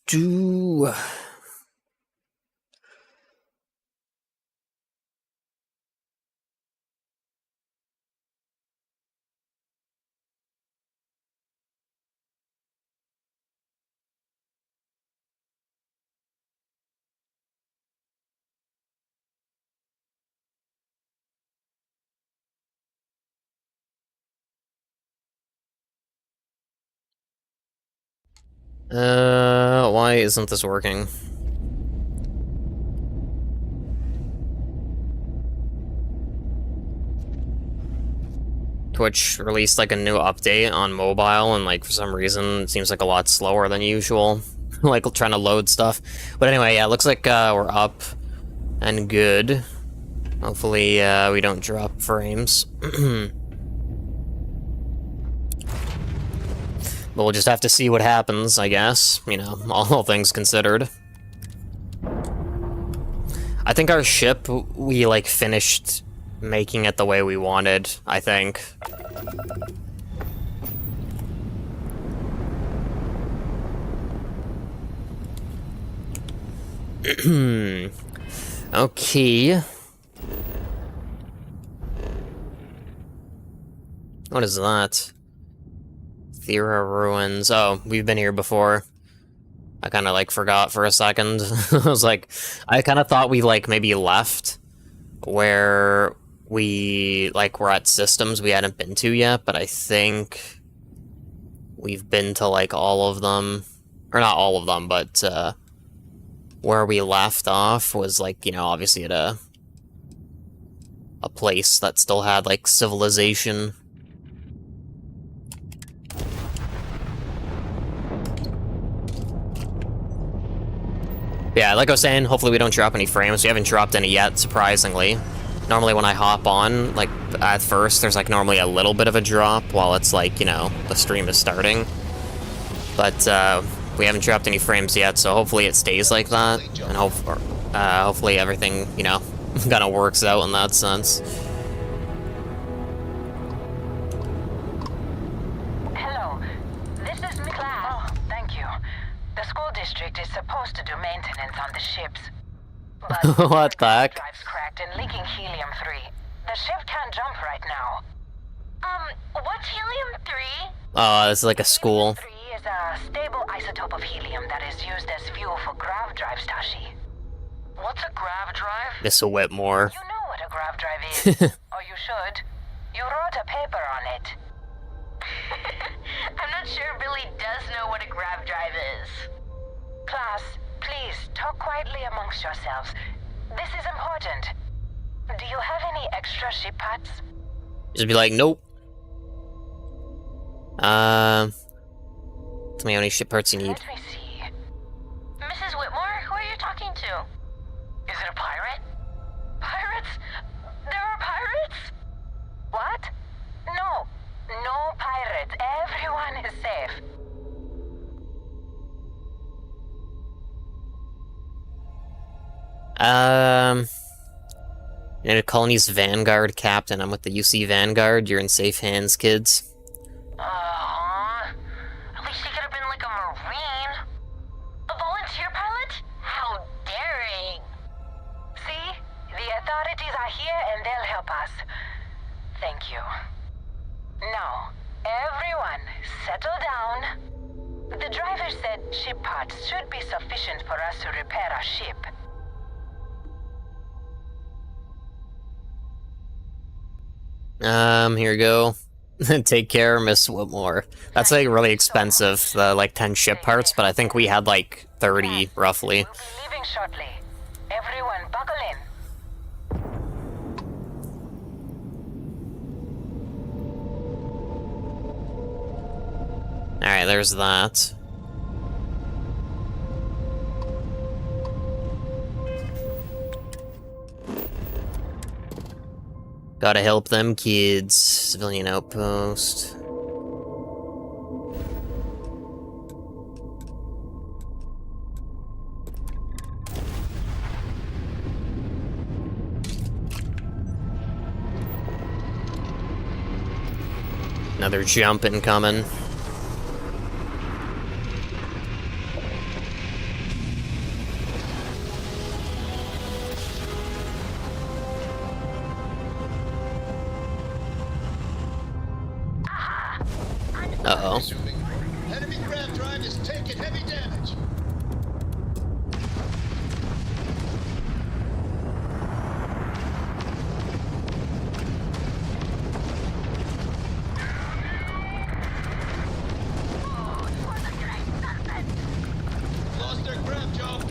Do. Why isn't this working? Twitch released like a new update on mobile, and like for some reason it seems like a lot slower than usual. Like trying to load stuff. But anyway, yeah, it looks like we're up and good. Hopefully we don't drop frames. But we'll just have to see what happens, I guess. You know, all things considered. I think our ship, we like finished making it the way we wanted, I think. Okay. What is that? Thera Ruins. Oh, we've been here before. I kind of, like, forgot for a second. I was like, I kind of thought we, like, maybe left where we, like, were at systems we hadn't been to yet, but I think we've been to, like, all of them. Or not all of them, but, where we left off was, like, you know, obviously at a place that still had, like, civilization. Yeah, like I was saying, hopefully we don't drop any frames. We haven't dropped any yet, surprisingly. Normally when I hop on, like, at first, there's, like, normally a little bit of a drop while it's, like, you know, the stream is starting. But, we haven't dropped any frames yet, so hopefully it stays like that. And hopefully everything, you know, kind of works out in that sense. Is supposed to do maintenance on the ships. But what the heck? Drive's cracked and leaking helium-3. The ship can't jump right now. What's helium-3? Oh, this is like a school. Helium-3 is a stable isotope of helium that is used as fuel for grav drives, Tashi. What's a grav drive? This will Whitmore. You know what a grav drive is. Or you should. You wrote a paper on it. I'm not sure Billy does know what a grav drive is. Class, please, talk quietly amongst yourselves. This is important. Do you have any extra ship parts? Just be like, nope. Tell me how many ship parts you need. Let me see. Mrs. Whitmore, who are you talking to? Is it a pirate? Pirates? There are pirates? What? No. No pirates. Everyone is safe. United Colony's Vanguard Captain. I'm with the UC Vanguard. You're in safe hands, kids. At least he could have been like a Marine. A volunteer pilot? How daring. See? The authorities are here and they'll help us. Thank you. Now, everyone, settle down. The driver said ship parts should be sufficient for us to repair our ship. Here we go. Take care, Miss Whitmore. That's like really expensive, the like 10 ship parts, but I think we had like 30 roughly. We'll be leaving shortly. Everyone, buckle in. Alright, there's that. Gotta help them kids. Civilian outpost. Another jump incoming. Uh-oh. Resuming. Enemy grav drive is taking heavy damage. Lost their grav job.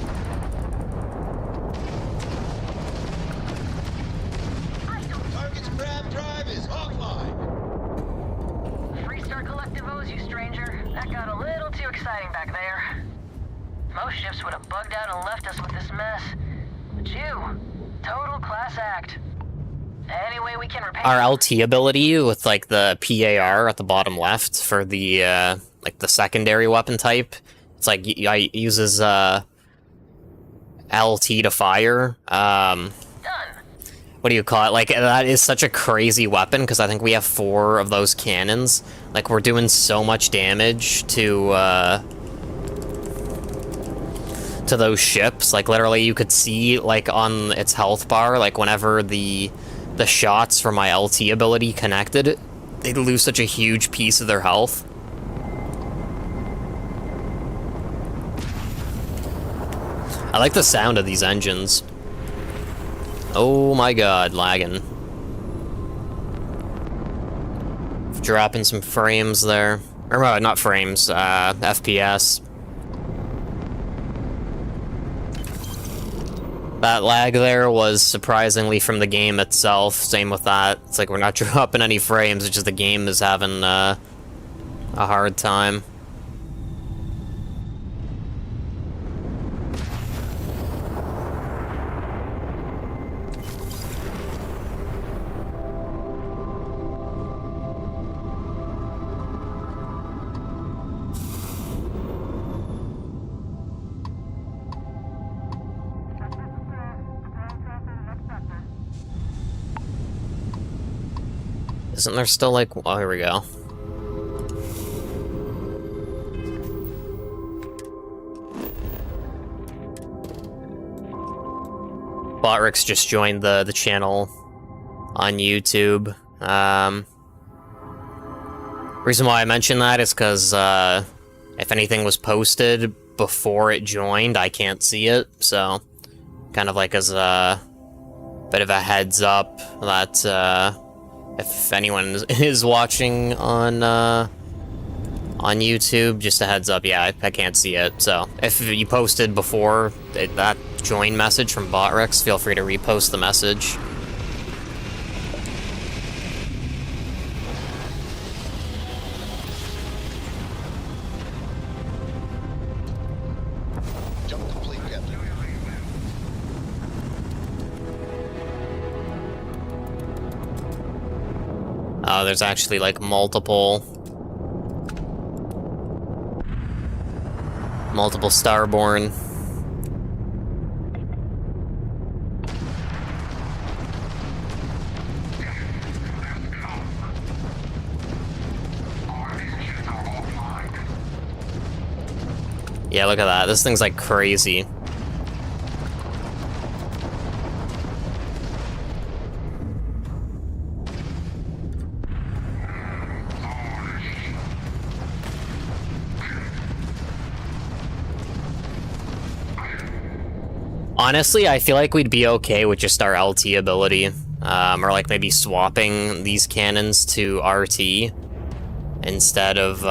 Target's grav drive is offline. Freestar Collective owes you, stranger. That got a little too exciting back there. Most ships would have bugged out and left us with this mess. But you, total class act. Any way we can repay Our LT ability with like the PAR at the bottom left for the like the secondary weapon type. It's like it uses LT to fire. Done. What do you call it? Like, that is such a crazy weapon, because I think we have 4 of those cannons. Like, we're doing so much damage to those ships. Like, literally, you could see, like, on its health bar, like, whenever the shots from my LT ability connected, they'd lose such a huge piece of their health. I like the sound of these engines. Oh my god, lagging. Dropping some frames there. Or, not frames, FPS. That lag there was surprisingly from the game itself. Same with that. It's like we're not dropping any frames, it's just the game is having a hard time. Isn't there still like... Oh, here we go. Botrix just joined the channel on YouTube. Reason why I mentioned that is because if anything was posted before it joined, I can't see it. So, kind of like as a bit of a heads up that if anyone is watching on YouTube, just a heads up, yeah, I can't see it. So, if you posted before that join message from Botrix, feel free to repost the message. Jump complete, Captain. Oh, there's actually like multiple Starborn. Yeah, look at that. This thing's like crazy. Honestly, I feel like we'd be okay with just our LT ability. Or like maybe swapping these cannons to RT instead of,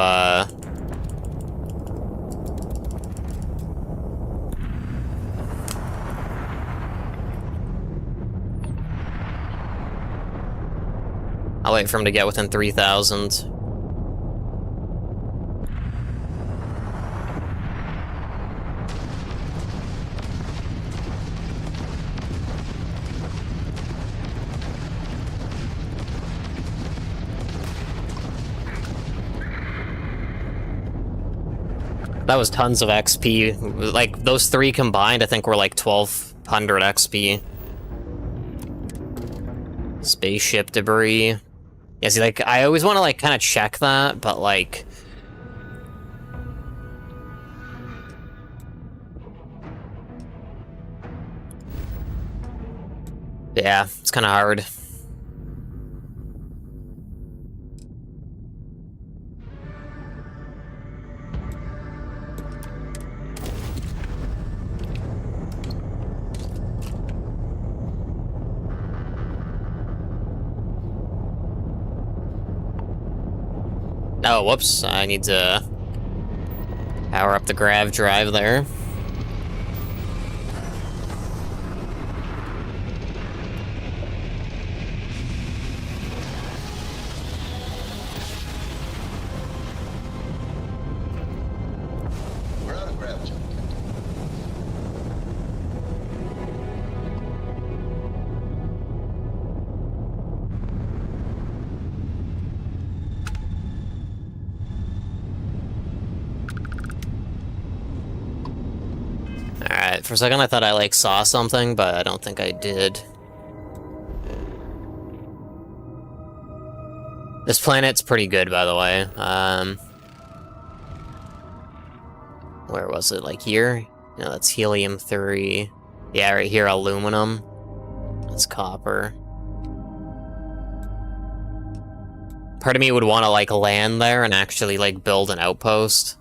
I'll wait for him to get within 3,000. That was tons of XP. Like, those 3 combined, I think were like 1,200 XP. Spaceship debris. Yeah, see, like, I always want to, like, kind of check that, but, like... Yeah, it's kind of hard. Oh, whoops. I need to power up the grav drive there. We're out of grav jump, Captain. Alright, for a second I thought I, like, saw something, but I don't think I did. This planet's pretty good, by the way. Where was it? Like here? No, that's helium-3. Yeah, right here, aluminum. That's copper. Part of me would want to, like, land there and actually, like, build an outpost.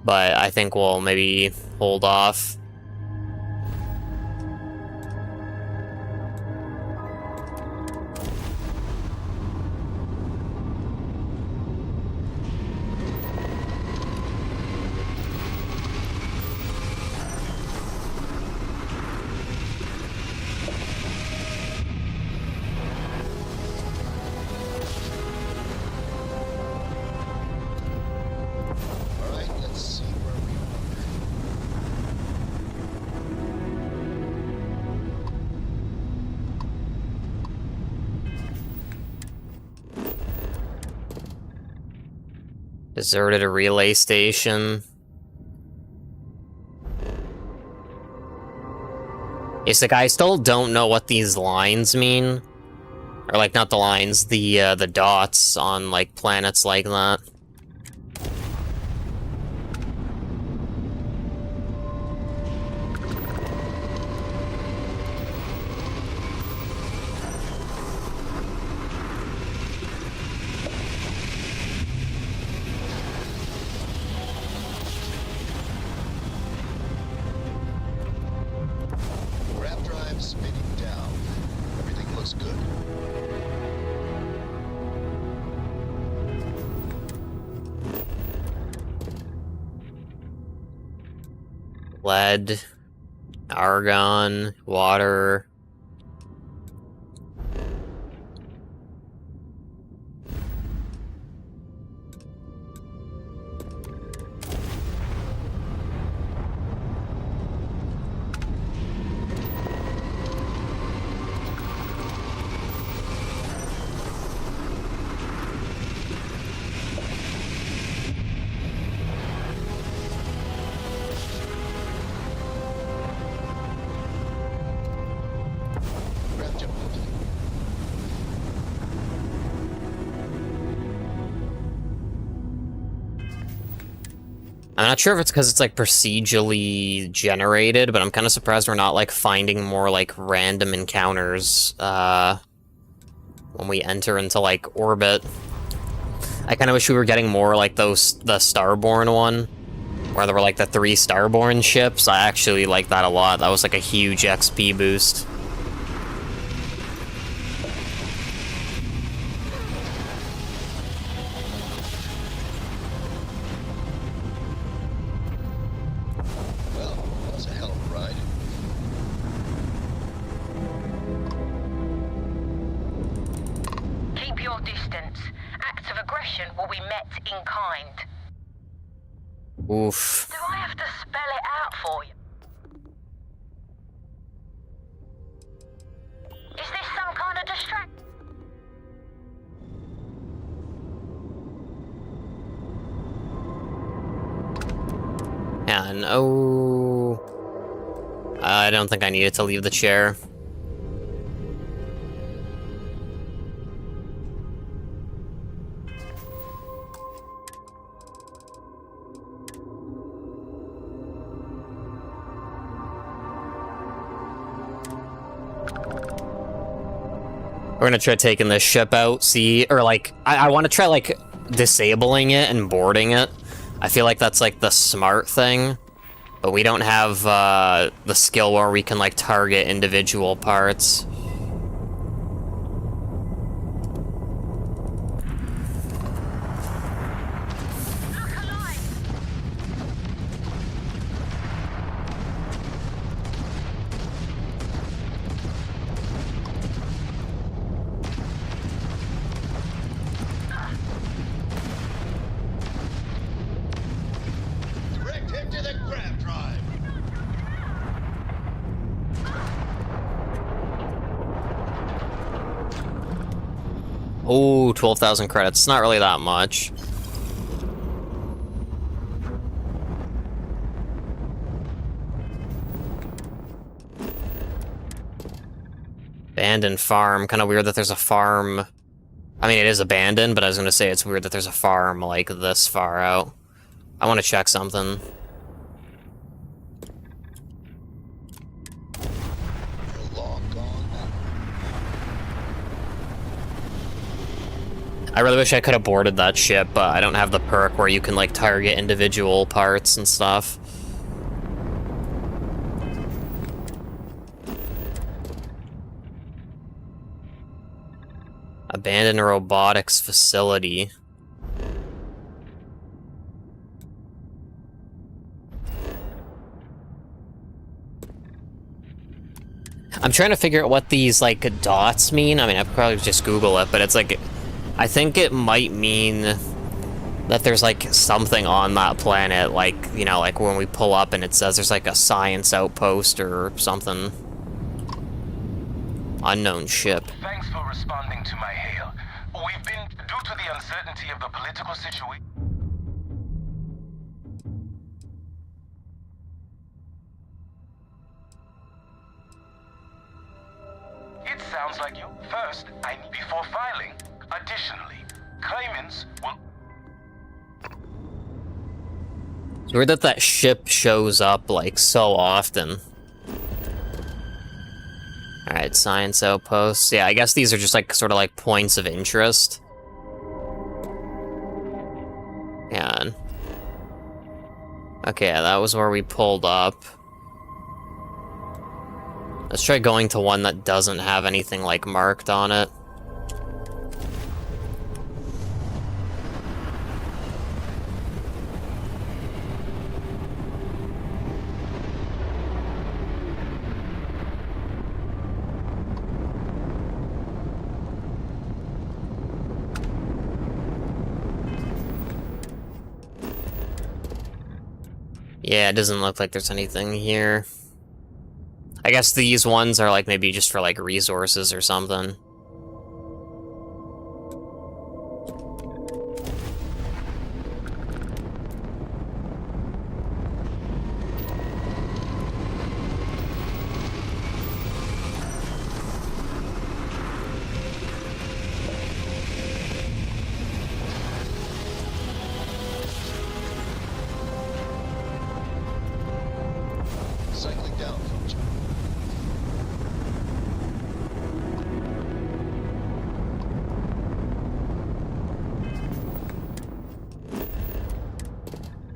But I think we'll maybe hold off. All right, let's see where we Deserted a relay station. It's like, I still don't know what these lines mean. Or, like, not the lines, the dots on, like, planets like that. grav drive spinning down. Everything looks good. Lead, argon, water. Grav jump complete. I'm not sure if it's because it's, like, procedurally generated, but I'm kind of surprised we're not, like, finding more, like, random encounters, when we enter into, like, orbit. I kind of wish we were getting more, like, the Starborn one, where there were, like, the 3 Starborn ships. I actually like that a lot. That was, like, a huge XP boost. Well, that was a hell of a ride. Keep your distance. Acts of aggression will be met in kind. Oof. Do I have to spell it out for you? Is this some kind of distraction? And, oh... I don't think I needed to leave the chair. We're gonna try taking this ship out, see, or like, I want to try like disabling it and boarding it. I feel like that's like the smart thing, but we don't have the skill where we can like target individual parts. Oh, 12,000 credits. It's not really that much. Abandoned farm. Kind of weird that there's a farm. I mean, it is abandoned, but I was going to say it's weird that there's a farm, like, this far out. I want to check something. You're long gone now. I really wish I could have boarded that ship, but I don't have the perk where you can, like, target individual parts and stuff. Abandoned robotics facility. I'm trying to figure out what these, like, dots mean. I mean, I could probably just Google it, but it's like... I think it might mean that there's, like, something on that planet, like, you know, like when we pull up and it says there's, like, a science outpost or something. Unknown ship. Thanks for responding to my hail. We've been, due to the uncertainty of the political situation... It sounds like you. First, I need before filing. Additionally, claimants will... It's weird that that ship shows up, like, so often. Alright, science outposts. Yeah, I guess these are just, like, sort of like points of interest. Yeah. Okay, that was where we pulled up. Let's try going to one that doesn't have anything, like, marked on it. Yeah, it doesn't look like there's anything here. I guess these ones are, like, maybe just for, like, resources or something. Cycling down, Coach.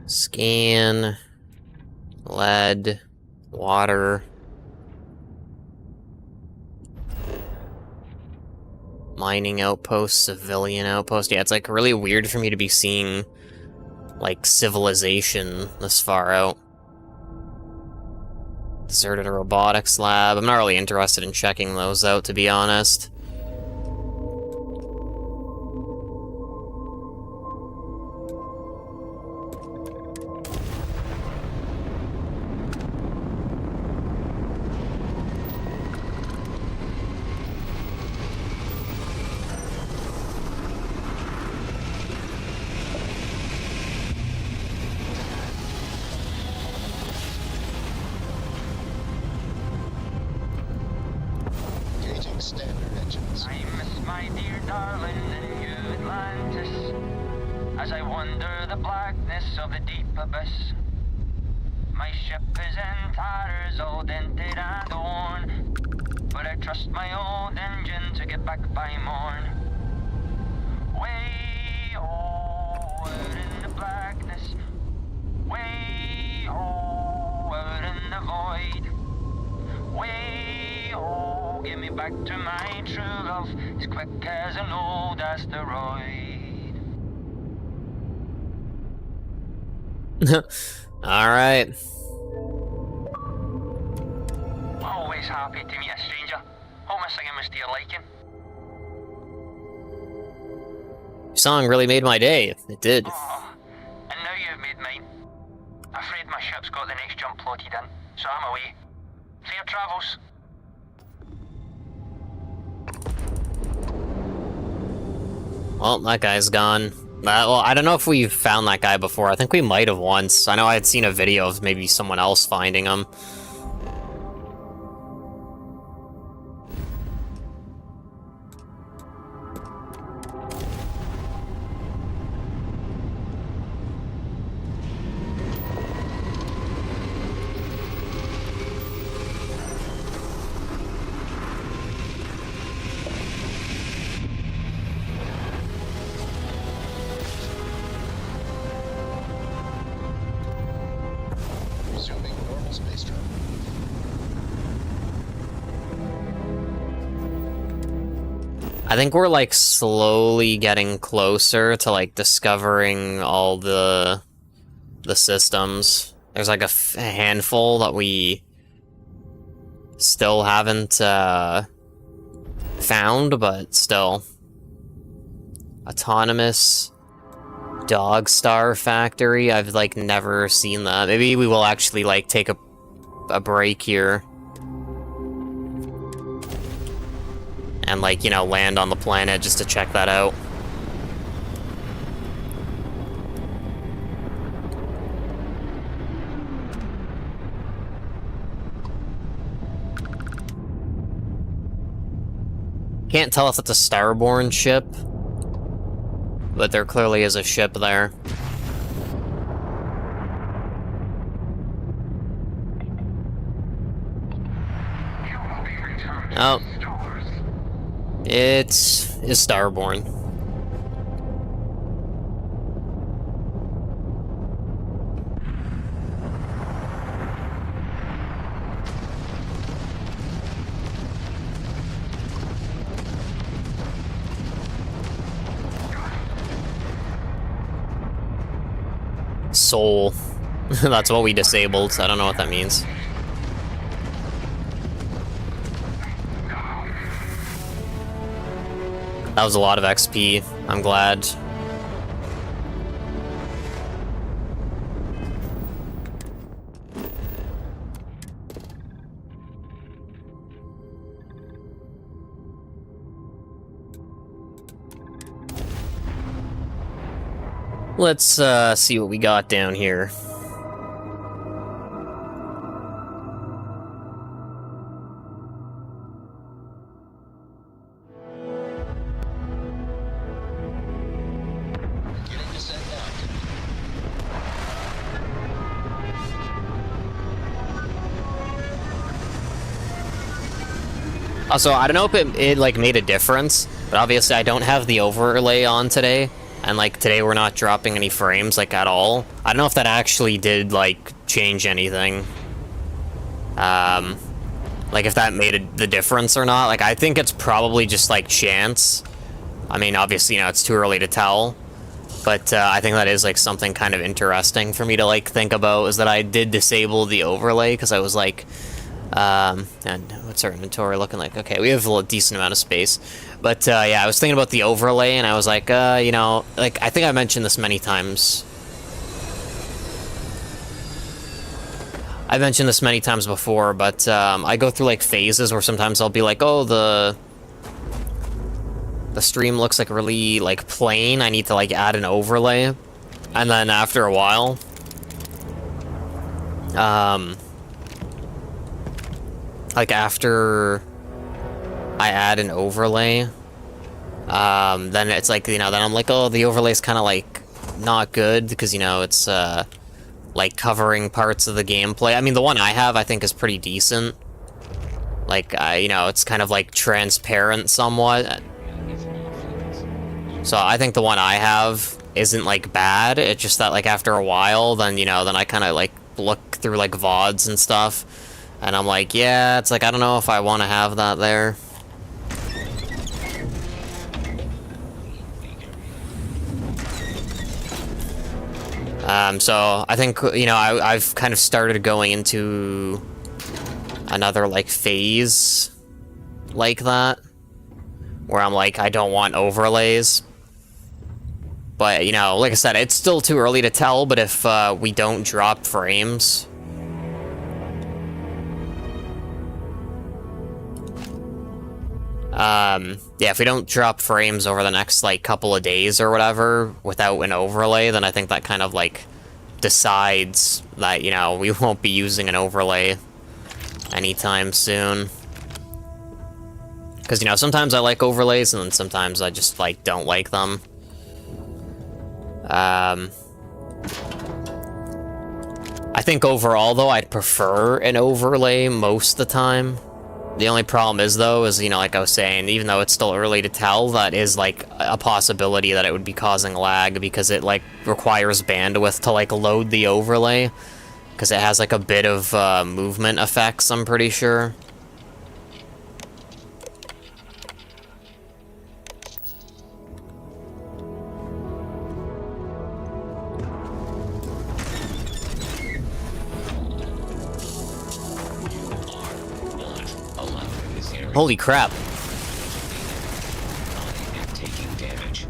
Scan. Lead. Water. Mining outpost, civilian outpost. Yeah, it's, like, really weird for me to be seeing, like, civilization this far out. Deserted robotics lab. I'm not really interested in checking those out, to be honest. Engaging standard engines. I miss my dear darling in New Atlantis, as I wander the blackness of the deep abyss. My ship is in tatters, all dented and torn, but I trust my old engine to get back by morn. Way out in the blackness, way out in the void, way oh, give me back to my true love, as quick as an old asteroid. Alright. Always happy to meet a stranger. Hope my singing was to your liking. Your song really made my day. It did. Oh, and now you've made mine. Afraid my ship's got the next jump plotted in, so I'm away. Fair travels. Well, that guy's gone. Well, I don't know if we've found that guy before. I think we might have once. I know I had seen a video of maybe someone else finding him. Resuming normal space travel. I think we're, like, slowly getting closer to, like, discovering all the systems. There's, like, a handful that we still haven't, found, but still. Autonomous Dog Star Factory. I've, like, never seen that. Maybe we will actually, like, take a break here. And, like, you know, land on the planet just to check that out. Can't tell if it's a Starborn ship, but there clearly is a ship there. Oh. It is Starborn. Soul. That's what we disabled, so I don't know what that means. That was a lot of XP. I'm glad. Let's see what we got down here. Beginning descent now. Also, I don't know if it like made a difference, but obviously I don't have the overlay on today, and like today we're not dropping any frames like at all. I don't know if that actually did like change anything. Like if that made the difference or not. Like I think it's probably just like chance. I mean, obviously, you know, it's too early to tell, but I think that is like something kind of interesting for me to like think about, is that I did disable the overlay because I was like, and what's our inventory looking like? Okay, we have a decent amount of space, but yeah, I was thinking about the overlay, and I was like, you know, like I think I mentioned this many times. I've mentioned this many times before, but I go through like phases where sometimes I'll be like, oh, the stream looks like really like plain. I need to like add an overlay, and then after a while, like after I add an overlay, then it's like, you know, then I'm like, oh, the overlay's kind of like not good because, you know, it's like covering parts of the gameplay. I mean, the one I have, I think, is pretty decent. Like, you know, it's kind of like transparent somewhat. So I think the one I have isn't like bad. It's just that like after a while, then, you know, then I kind of like look through like VODs and stuff, and I'm like, yeah, it's like, I don't know if I want to have that there. So I think, you know, I've kind of started going into another like phase like that, where I'm like, I don't want overlays. But, you know, like I said, it's still too early to tell, but if we don't drop frames, Yeah, if we don't drop frames over the next, like, couple of days or whatever without an overlay, then I think that kind of, like, decides that, you know, we won't be using an overlay anytime soon. Because, you know, sometimes I like overlays, and then sometimes I just, like, don't like them. I think overall, though, I'd prefer an overlay most of the time. The only problem is, though, is, you know, like I was saying, even though it's still early to tell, that is, like, a possibility that it would be causing lag, because it, like, requires bandwidth to, like, load the overlay. Because it has, like, a bit of, movement effects, I'm pretty sure. Holy crap. Taking damage.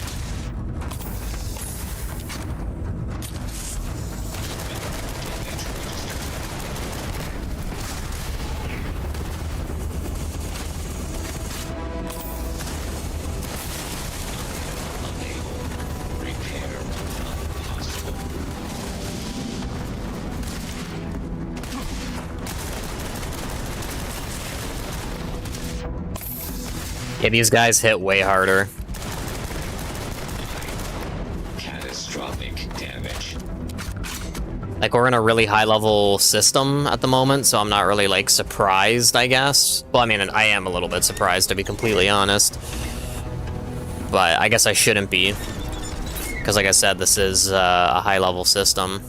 Yeah, these guys hit way harder. Catastrophic damage. Like, we're in a really high-level system at the moment, so I'm not really, like, surprised, I guess. Well, I mean, I am a little bit surprised, to be completely honest. But I guess I shouldn't be. Because, like I said, this is a high-level system.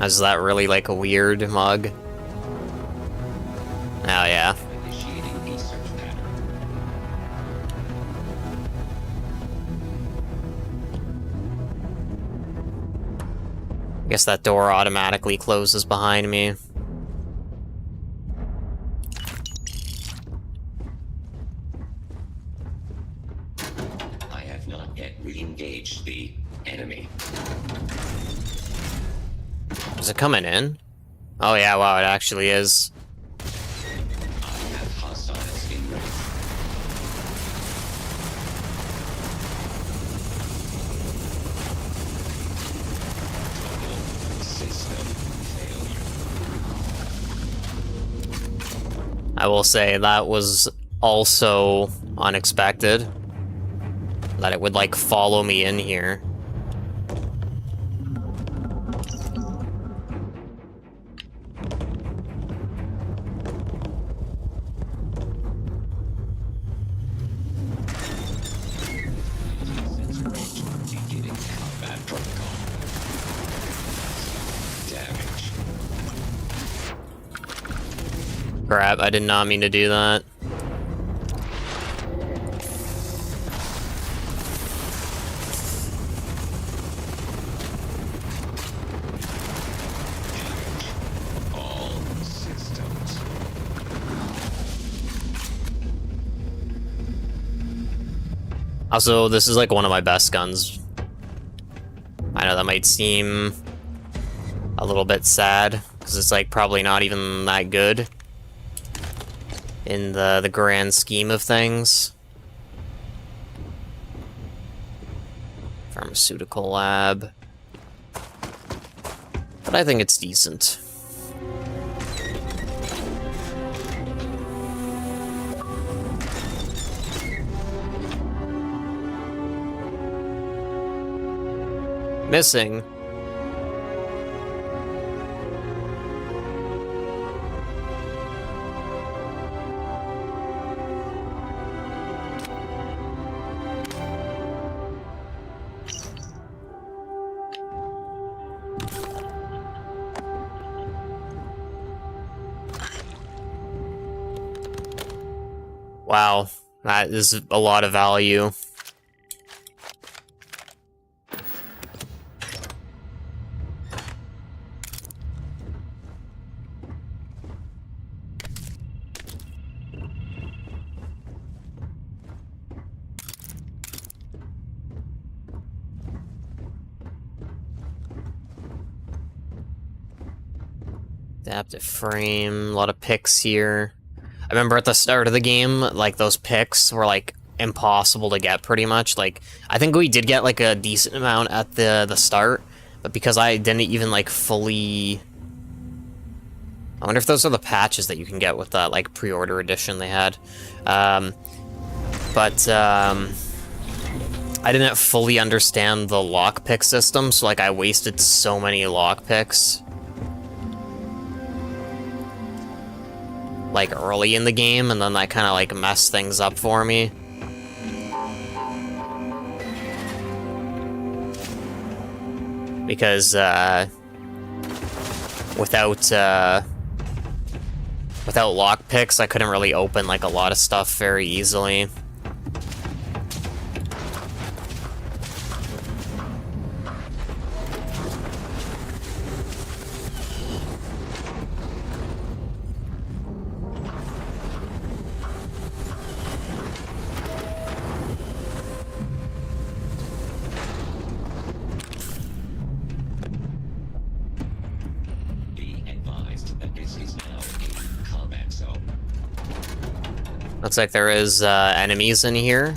Is that really, like, a weird mug? Oh, yeah. Initiating a search pattern. I guess that door automatically closes behind me. I have not yet re-engaged the enemy. Is it coming in? Oh, yeah, wow, it actually is. I have hostiles in range. System failure. I will say that was also unexpected. That it would, like, follow me in here. Beginning combat protocol. Damage. Crap, I did not mean to do that. All systems. Also, this is, like, one of my best guns. I know that might seem a little bit sad, because it's, like, probably not even that good in the grand scheme of things. Pharmaceutical lab. But I think it's decent. Missing. Wow, that is a lot of value. Adaptive frame, a lot of picks here. I remember at the start of the game, like, those picks were, like, impossible to get, pretty much. Like, I think we did get, like, a decent amount at the start, but because I didn't even, like, fully... I wonder if those are the patches that you can get with that, like, pre-order edition they had. I didn't fully understand the lockpick system, so, like, I wasted so many lockpicks. Like, early in the game, and then that kind of, like, messed things up for me. Because, without lockpicks, I couldn't really open, like, a lot of stuff very easily. Looks like there is enemies in here.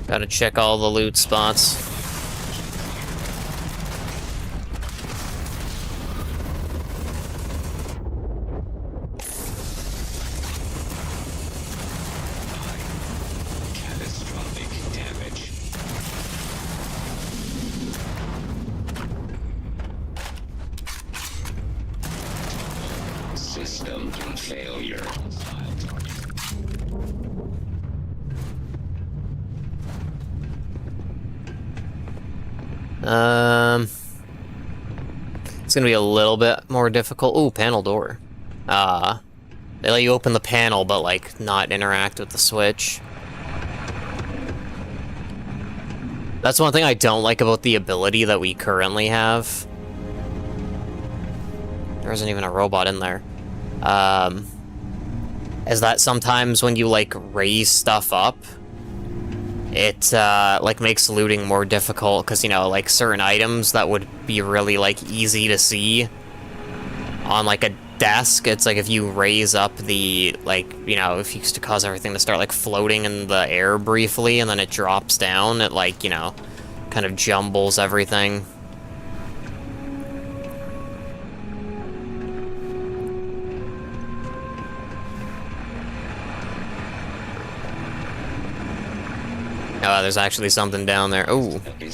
Gotta check all the loot spots. Catastrophic damage. System failure. It's gonna be a little bit more difficult. Ooh, panel door. They let you open the panel, but, like, not interact with the switch. That's one thing I don't like about the ability that we currently have. There isn't even a robot in there. Is that sometimes when you, like, raise stuff up, it, like, makes looting more difficult, because, you know, like, certain items that would be really, like, easy to see on, like, a desk, it's like if you raise up the, like, you know, if you used to cause everything to start, like, floating in the air briefly, and then it drops down, it, like, you know, kind of jumbles everything. Oh, there's actually something down there. Ooh. Damage.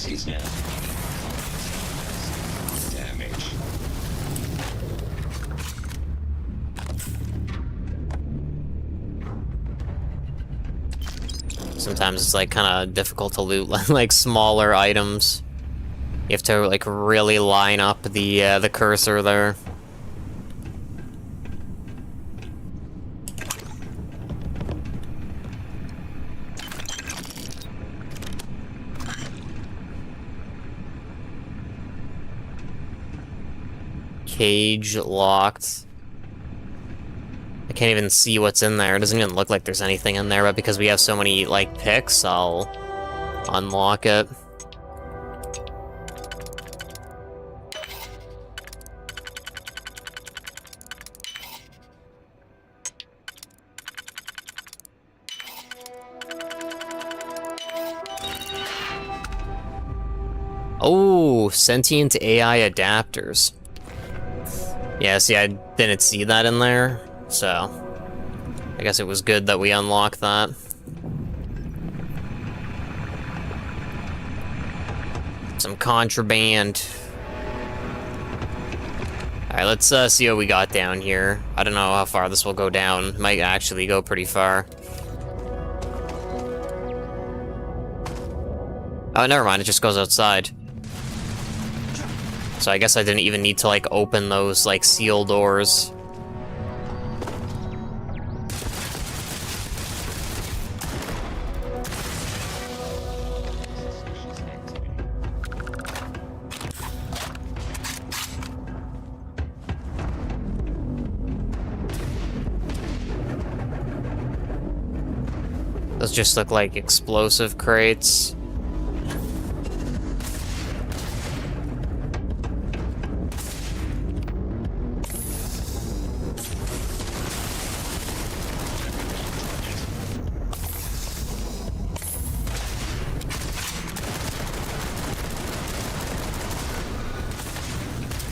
Sometimes it's, like, kind of difficult to loot, like, smaller items. You have to, like, really line up the cursor there. Cage locked. I can't even see what's in there. It doesn't even look like there's anything in there, but because we have so many, like, picks, I'll unlock it. Oh, sentient AI adapters. Yeah, see, I didn't see that in there, so I guess it was good that we unlocked that. Some contraband. Alright, let's see what we got down here. I don't know how far this will go down. It might actually go pretty far. Oh, never mind, it just goes outside. So I guess I didn't even need to, like, open those, like, seal doors. Those just look like explosive crates.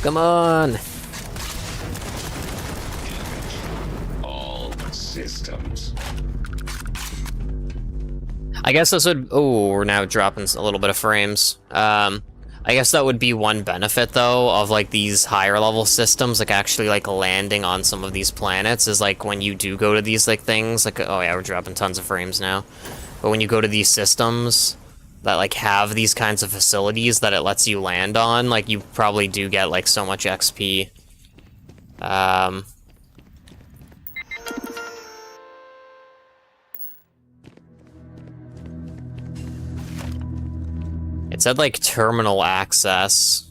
Come on! All systems. I guess this would... Oh, we're now dropping a little bit of frames. I guess that would be one benefit, though, of, like, these higher-level systems, like, actually, like, landing on some of these planets, is, like, when you do go to these, like, things, like... Oh, yeah, we're dropping tons of frames now. But when you go to these systems that, like, have these kinds of facilities that it lets you land on, like, you probably do get, like, so much XP. It said, like, terminal access.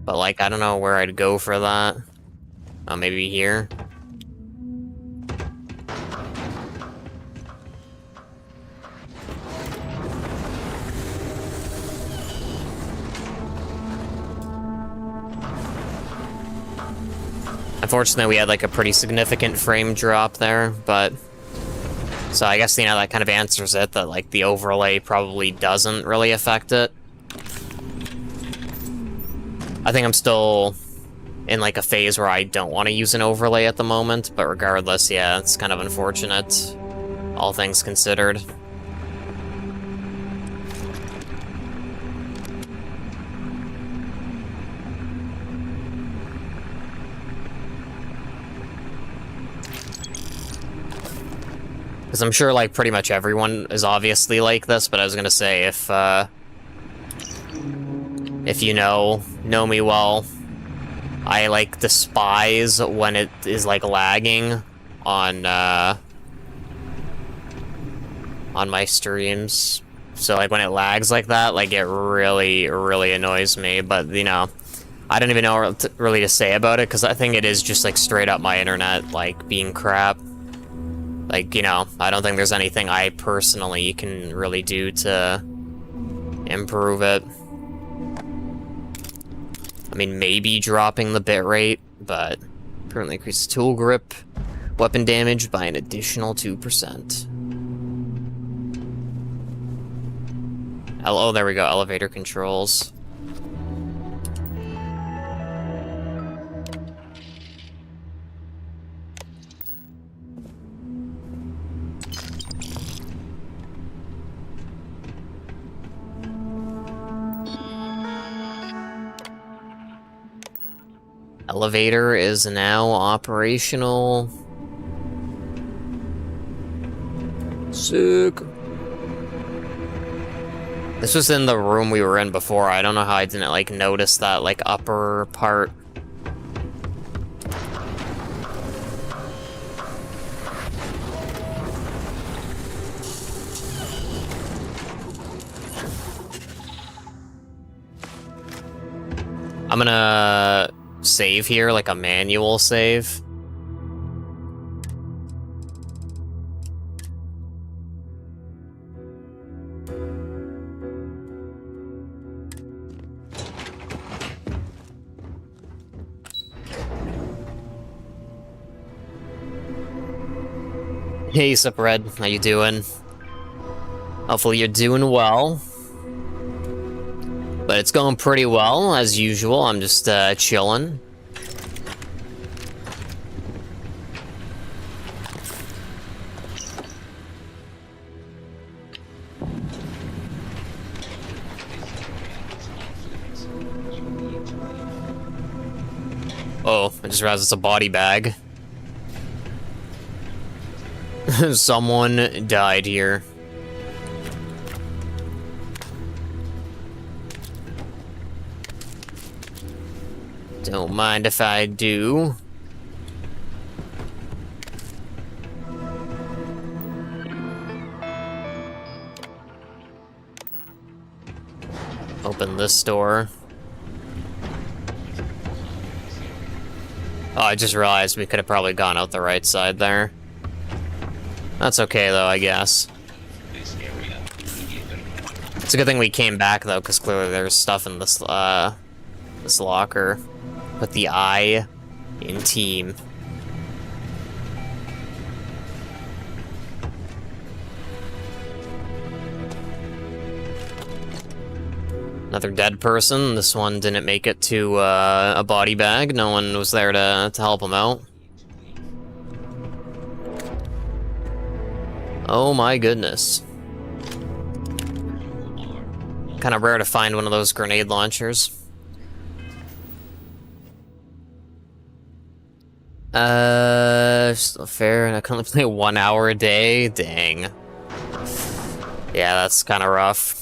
But, like, I don't know where I'd go for that. Oh, maybe here? Unfortunately, we had, like, a pretty significant frame drop there, but... So I guess, you know, that kind of answers it, that, like, the overlay probably doesn't really affect it. I think I'm still in, like, a phase where I don't want to use an overlay at the moment, but regardless, yeah, it's kind of unfortunate, all things considered. Because I'm sure, like, pretty much everyone is obviously like this, but I was gonna say, if you know me well, I, like, despise when it is, like, lagging on my streams. So, like, when it lags like that, like, it really, really annoys me, but, you know, I don't even know what really to say about it, because I think it is just, like, straight up my internet, like, being crap. Like, you know, I don't think there's anything I personally can really do to improve it. I mean, maybe dropping the bitrate, but currently increases tool grip, weapon damage by an additional 2%. Oh, there we go, elevator controls. Elevator is now operational. Sick. This was in the room we were in before. I don't know how I didn't, like, notice that, like, upper part. I'm gonna save here, like a manual save. Hey, sup, Red? How you doing? Hopefully you're doing well. But it's going pretty well, as usual. I'm just, chilling. Oh, I just realized it's a body bag. Someone died here. Don't mind if I do. Open this door. Oh, I just realized we could have probably gone out the right side there. That's okay, though, I guess. It's a good thing we came back, though, because clearly there's stuff in this, this locker. Put the I in team. Another dead person. This one didn't make it to a body bag. No one was there to help him out. Oh my goodness. Kind of rare to find one of those grenade launchers. Still fair, and I can only play 1 hour a day? Dang. Yeah, that's kind of rough.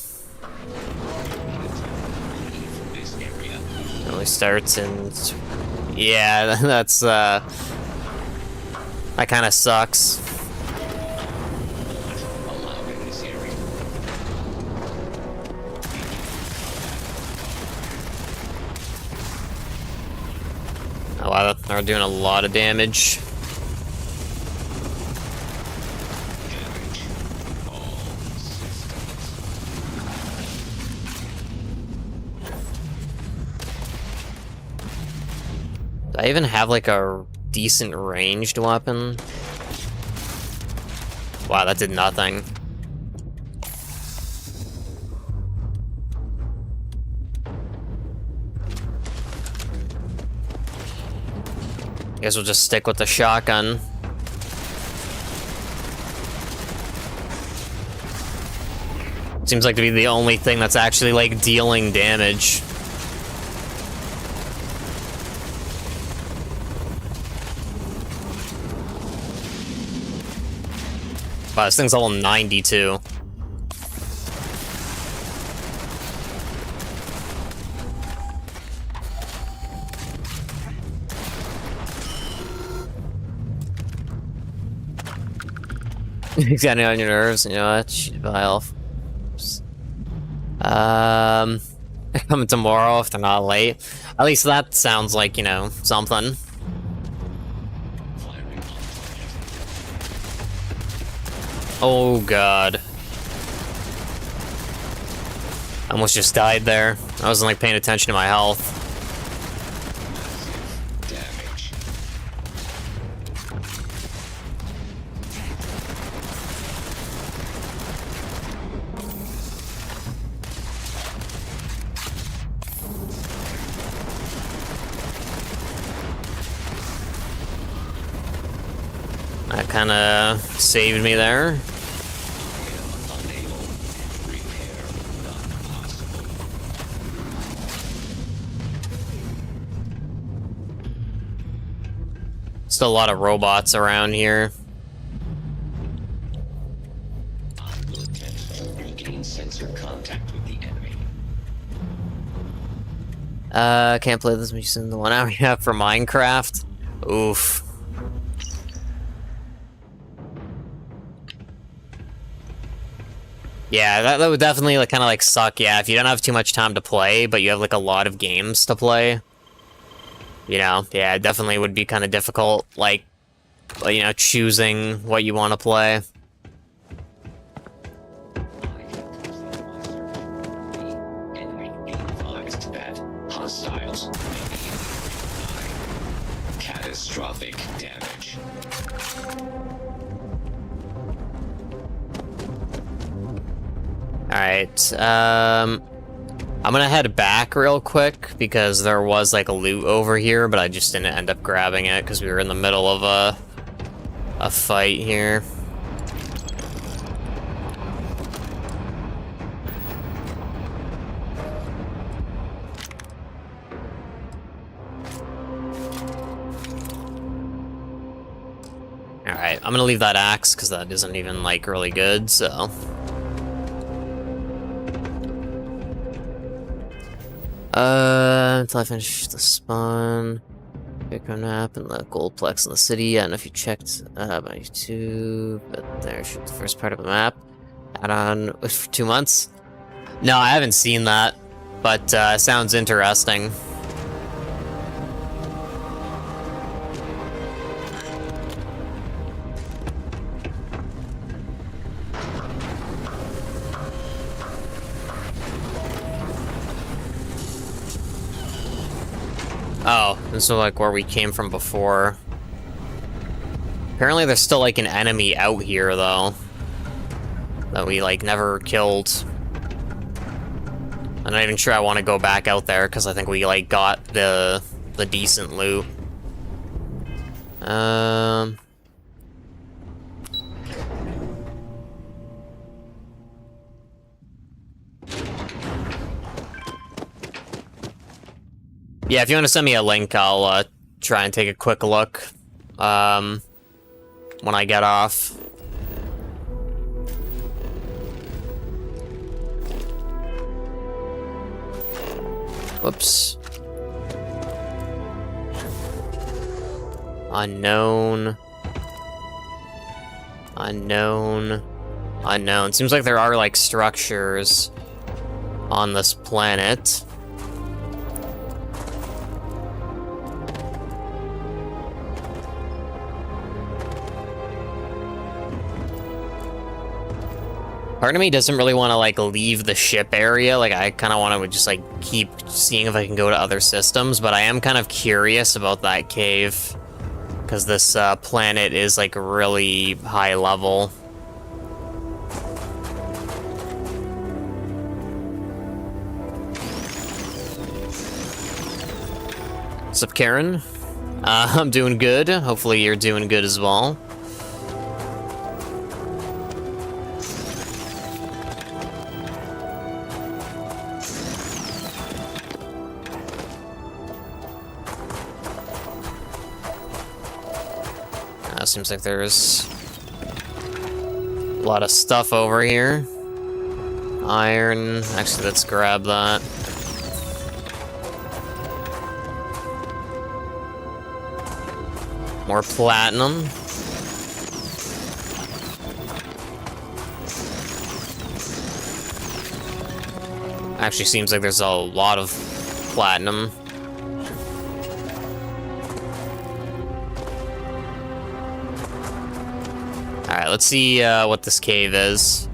It only starts in... Yeah, that's, that kind of sucks. Oh wow, they're doing a lot of damage. Do I even have like a decent ranged weapon? Wow, that did nothing. Guess we'll just stick with the shotgun. Seems like to be the only thing that's actually like dealing damage. Wow, this thing's level 92. He's got it on your nerves, you know what? Shoot by elf. Coming tomorrow if they're not late. At least that sounds like, you know, something. Oh god. I almost just died there. I wasn't like paying attention to my health. That kind of saved me there. Still a lot of robots around here. Regain sensor contact with the enemy. Can't play this mission in the 1 hour we have for Minecraft. Oof. Yeah, that would definitely like, kind of like suck, yeah, if you don't have too much time to play, but you have like a lot of games to play. You know, yeah, it definitely would be kind of difficult, like, you know, choosing what you want to play. Enemy advised that hostiles catastrophic damage. Alright, I'm gonna head back real quick, because there was, like, a loot over here, but I just didn't end up grabbing it, because we were in the middle of a fight here. Alright, I'm gonna leave that axe, because that isn't even, like, really good, so... Until I finish the spawn... Acorn map and the goldplex in the city. I don't know if you checked my YouTube, but there's the first part of the map. Add-on for 2 months. No, I haven't seen that, but sounds interesting. Oh, this is like where we came from before. Apparently there's still like an enemy out here though, that we like never killed. I'm not even sure I want to go back out there because I think we like got the decent loot. Yeah, if you want to send me a link, I'll try and take a quick look when I get off. Whoops. Unknown. Unknown. Unknown. Seems like there are, like, structures on this planet. Part of me doesn't really want to, like, leave the ship area. Like, I kind of want to just, like, keep seeing if I can go to other systems, but I am kind of curious about that cave. Because this planet is, like, really high level. What's up, Karen? I'm doing good. Hopefully you're doing good as well. Seems like there's a lot of stuff over here. Iron. Actually, let's grab that. More platinum. Actually, seems like there's a lot of platinum. Alright, let's see what this cave is.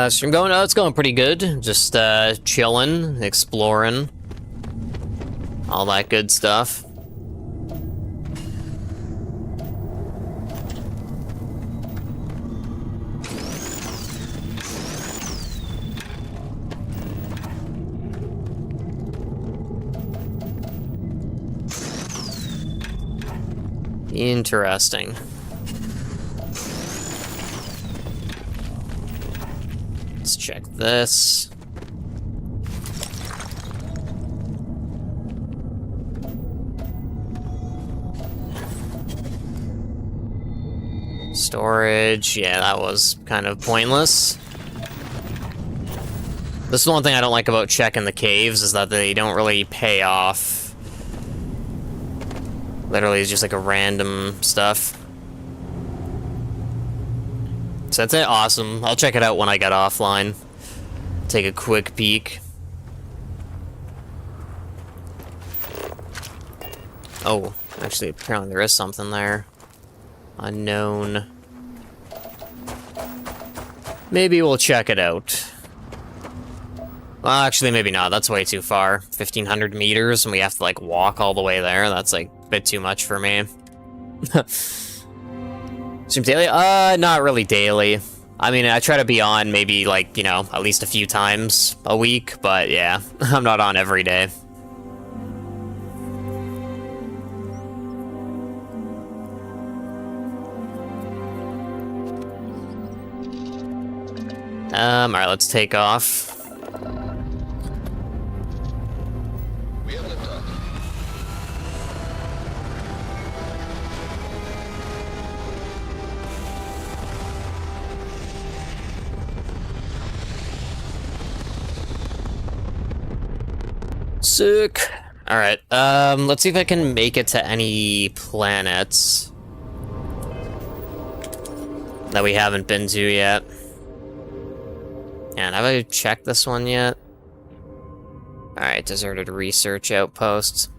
Stream going? Oh, it's going pretty good. Just chilling, exploring. All that good stuff. Interesting. Let's check this. Storage, yeah, that was kind of pointless. This is the one thing I don't like about checking the caves, is that they don't really pay off. Literally, it's just like a random stuff. So that's it, awesome. I'll check it out when I get offline. Take a quick peek. Oh, actually, apparently there is something there. Unknown. Maybe we'll check it out. Well, actually, maybe not. That's way too far. 1,500 meters, and we have to, like, walk all the way there. That's, like, a bit too much for me. Stream daily? Not really daily. I mean, I try to be on maybe, like, you know, at least a few times a week, but yeah, I'm not on every day. Alright, let's take off. Sick. Alright, let's see if I can make it to any planets that we haven't been to yet. And have I checked this one yet? Alright, deserted research outpost.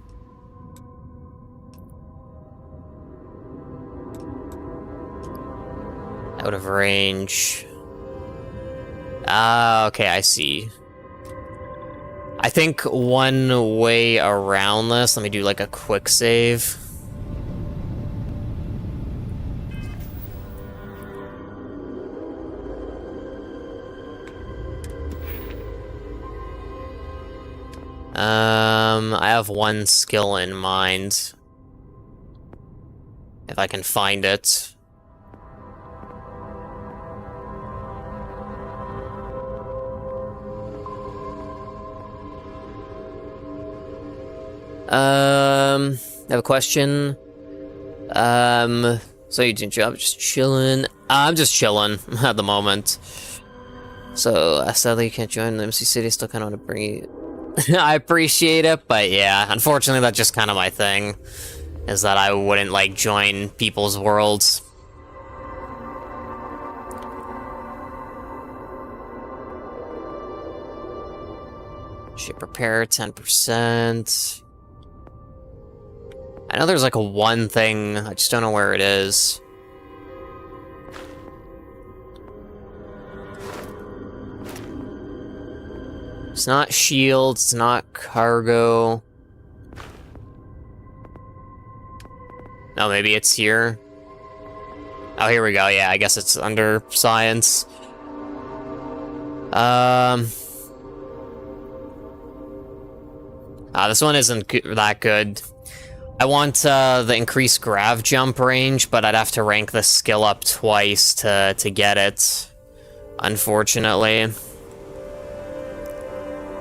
Out of range. Ah, okay, I see. I think one way around this, let me do like a quick save. I have one skill in mind. If I can find it. I have a question. So you doing job? Just chilling. I'm just chilling at the moment. So I sadly you can't join the MC City. Still kind of want to bring you. I appreciate it, but yeah, unfortunately that's just kind of my thing. Is that I wouldn't like join people's worlds. Ship repair 10%. I know there's like a one thing, I just don't know where it is. It's not shields, it's not cargo. No, maybe it's here. Oh, here we go, yeah, I guess it's under science. This one isn't that good. I want the increased grav jump range, but I'd have to rank the skill up twice to get it, unfortunately.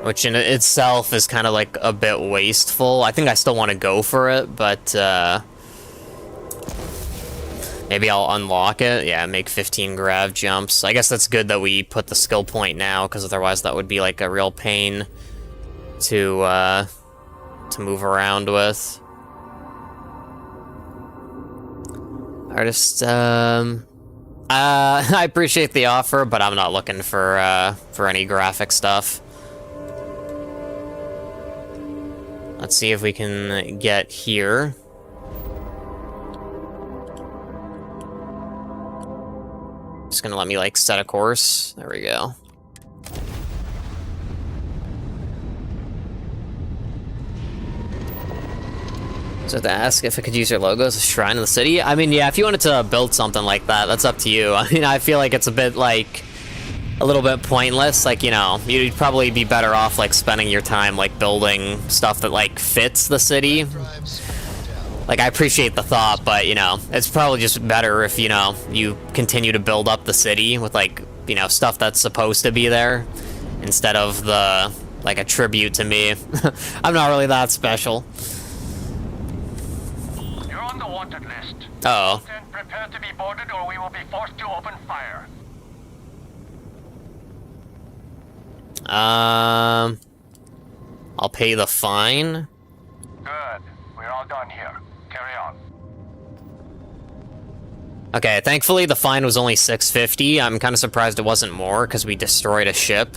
Which in itself is kind of like a bit wasteful. I think I still want to go for it, but maybe I'll unlock it. Yeah, make 15 grav jumps. I guess that's good that we put the skill point now, because otherwise that would be like a real pain to move around with. Artist, I appreciate the offer, but I'm not looking for any graphic stuff. Let's see if we can get here. Just gonna let me, like, set a course. There we go. So to ask if I could use your logo as a shrine in the city? I mean, yeah, if you wanted to build something like that, that's up to you. I mean, I feel like it's a bit, like, a little bit pointless. Like, you know, you'd probably be better off, like, spending your time, like, building stuff that, like, fits the city. Like, I appreciate the thought, but, you know, it's probably just better if, you know, you continue to build up the city with, like, you know, stuff that's supposed to be there, instead of the, like, a tribute to me. I'm not really that special. You're on the wanted list. Uh-oh. Prepare to be boarded or we will be forced to open fire. I'll pay the fine. Good. We're all done here. Carry on. Okay, thankfully the fine was only $650. I'm kind of surprised it wasn't more, because we destroyed a ship.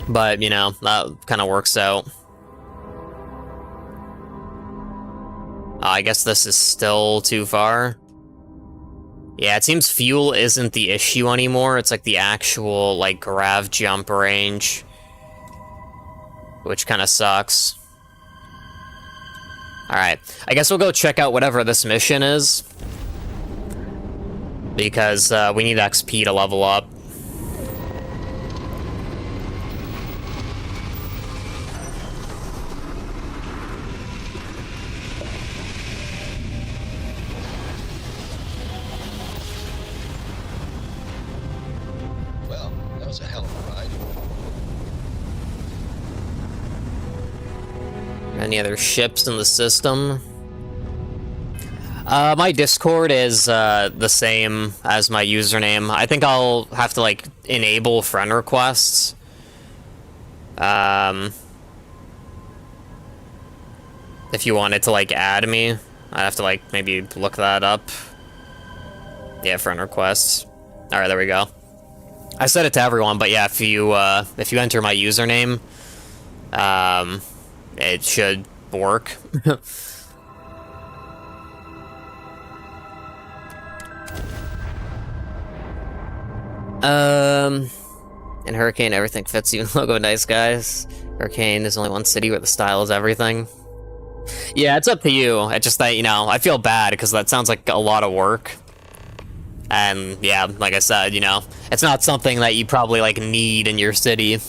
But, you know, that kind of works out. I guess this is still too far. Yeah, it seems fuel isn't the issue anymore. It's like the actual, like, grav jump range. Which kind of sucks. Alright, I guess we'll go check out whatever this mission is. Because we need XP to level up. Well, that was a hell of a ride. Any other ships in the system? My Discord is the same as my username. I think I'll have to like enable friend requests. If you wanted to like add me, I'd have to like maybe look that up. Yeah, friend requests. All right, there we go. I said it to everyone, but yeah, if you enter my username, it should work. In Hurricane, everything fits you. Logo, nice guys. Hurricane, there's only one city where the style is everything. Yeah, it's up to you. It's just that, you know, I feel bad because that sounds like a lot of work. And yeah, like I said, you know, it's not something that you probably like need in your city.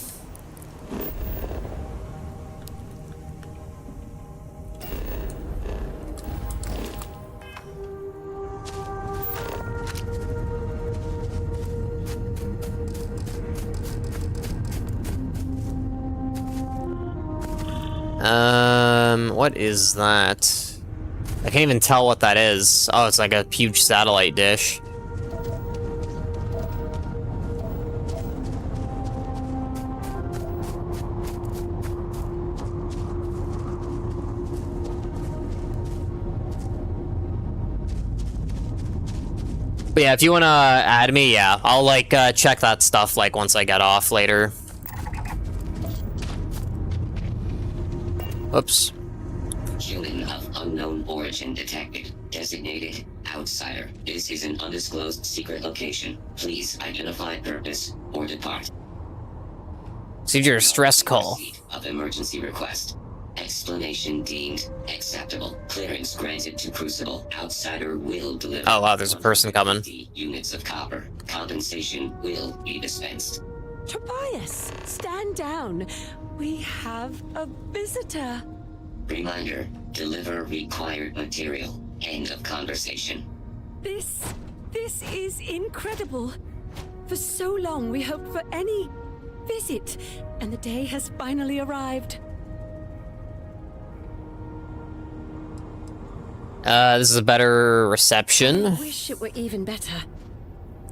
What is that? I can't even tell what that is. Oh, it's like a huge satellite dish. But yeah, if you wanna add me, yeah, I'll like check that stuff like once I get off later. Oops. Human of unknown origin detected. Designated outsider. This is an undisclosed secret location. Please identify purpose or depart. Received your stress call. Receipt of emergency request. Explanation deemed acceptable. Clearance granted to Crucible. Outsider will deliver. Oh wow, there's a person coming. 50 units of copper. Compensation will be dispensed. Tobias, stand down. We have a visitor. Reminder, deliver required material. End of conversation. This is incredible. For so long we hoped for any visit, and the day has finally arrived. This is a better reception. I wish it were even better.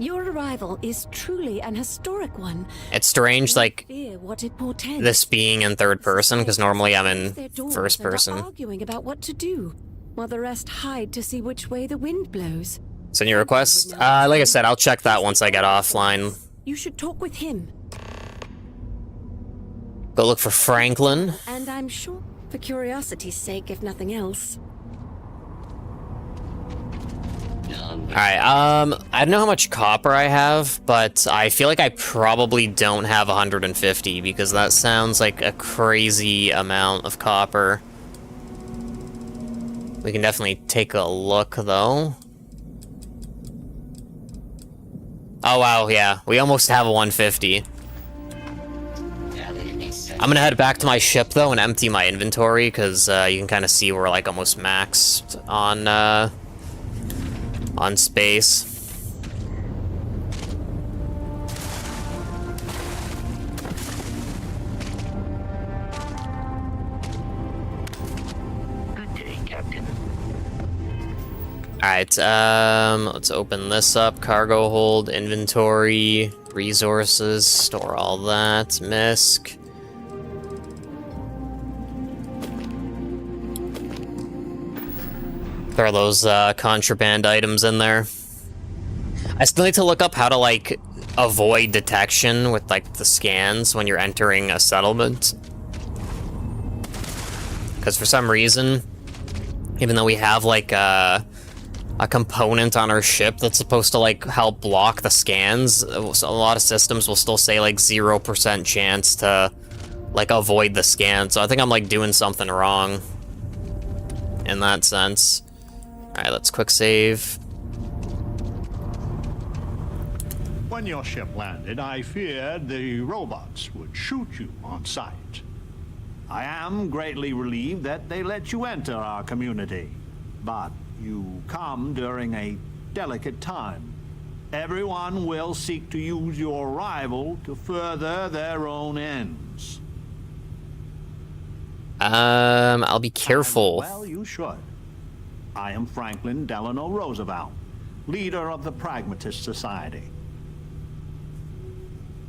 Your arrival is truly an historic one. It's strange, like, Fear what it portends. this being in third person, because normally I'm in Their doors first and are person. arguing about what to do, while the rest hide to see which way the wind blows. Send your request? Like I said, I'll check that once I get offline. You should talk with him. Go look for Franklin. And I'm sure, for curiosity's sake, if nothing else. Alright, I don't know how much copper I have, but I feel like I probably don't have 150, because that sounds like a crazy amount of copper. We can definitely take a look, though. Oh wow, yeah, we almost have a 150. I'm gonna head back to my ship, though, and empty my inventory, because you can kind of see we're, like, almost maxed on space. Good day, Captain. Alright, let's open this up. Cargo hold, inventory, resources, store all that, misc. Throw those contraband items in there. I still need to look up how to like avoid detection with like the scans when you're entering a settlement. Because for some reason, even though we have like a component on our ship that's supposed to like help block the scans, a lot of systems will still say like 0% chance to like avoid the scan. So I think I'm like doing something wrong in that sense. Alright, let's quick save. When your ship landed, I feared the robots would shoot you on sight. I am greatly relieved that they let you enter our community. But you come during a delicate time. Everyone will seek to use your arrival to further their own ends. I'll be careful. Well, you should. I am Franklin Delano Roosevelt, leader of the Pragmatist Society.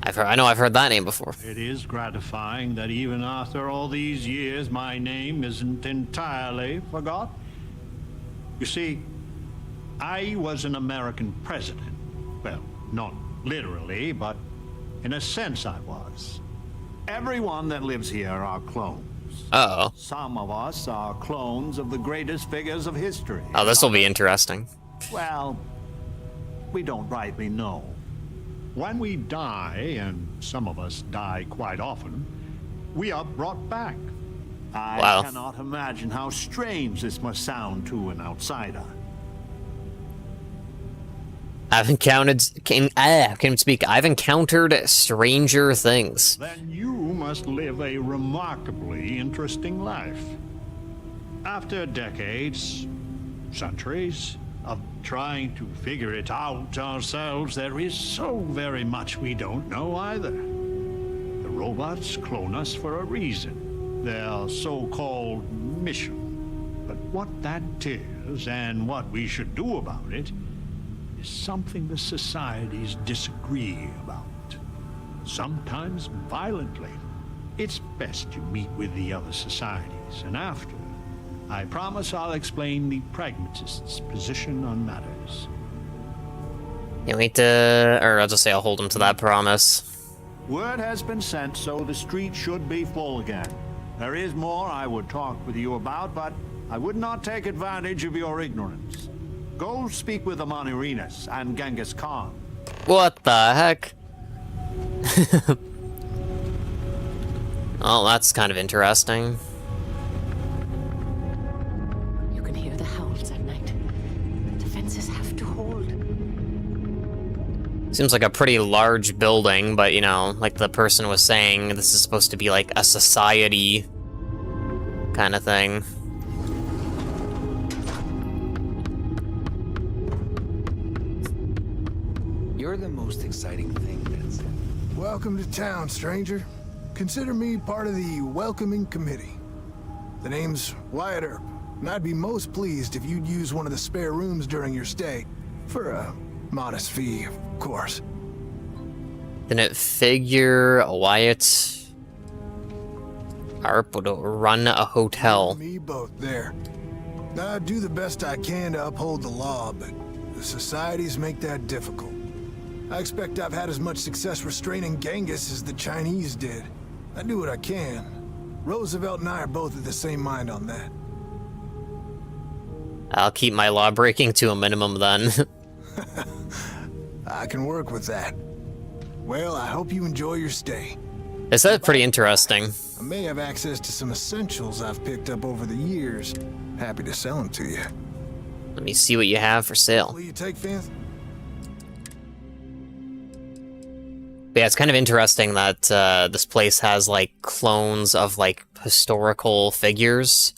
I know I've heard that name before. It is gratifying that even after all these years, my name isn't entirely forgot. You see, I was an American president. Well, not literally, but in a sense I was. Everyone that lives here are clones. Uh-oh. Some of us are clones of the greatest figures of history. Oh, this will be interesting. Well, we don't rightly know. When we die, and some of us die quite often, we are brought back. I cannot imagine how strange this must sound to an outsider. I've encountered stranger things. Then you must live a remarkably interesting life. After decades, centuries, of trying to figure it out ourselves, there is so very much we don't know either. The robots clone us for a reason, their so-called mission. But what that is and what we should do about it is something the societies disagree about, sometimes violently. It's best you meet with the other societies, and after, I promise I'll explain the pragmatists' position on matters. Can't wait to, or I'll just say I'll hold him to that promise. Word has been sent, so the street should be full again. There is more I would talk with you about, but I would not take advantage of your ignorance. Go speak with Amanirenas and Genghis Khan. What the heck? Oh, that's kind of interesting. You can hear the howls at night. Defenses have to hold. Seems like a pretty large building, but you know, like the person was saying, this is supposed to be like a society kind of thing. You're the most exciting thing that's... Welcome to town, stranger. Consider me part of the welcoming committee. The name's Wyatt Earp, and I'd be most pleased if you'd use one of the spare rooms during your stay. For a modest fee, of course. Didn't it figure Wyatt Earp would run a hotel? Me both there. I do the best I can to uphold the law, but the societies make that difficult. I expect I've had as much success restraining Genghis as the Chinese did. I do what I can. Roosevelt and I are both of the same mind on that. I'll keep my law breaking to a minimum then. I can work with that. Well, I hope you enjoy your stay. This is pretty interesting. I may have access to some essentials I've picked up over the years. Happy to sell them to you. Let me see what you have for sale. Will you take, Fifth? But yeah, it's kind of interesting that this place has like clones of like historical figures.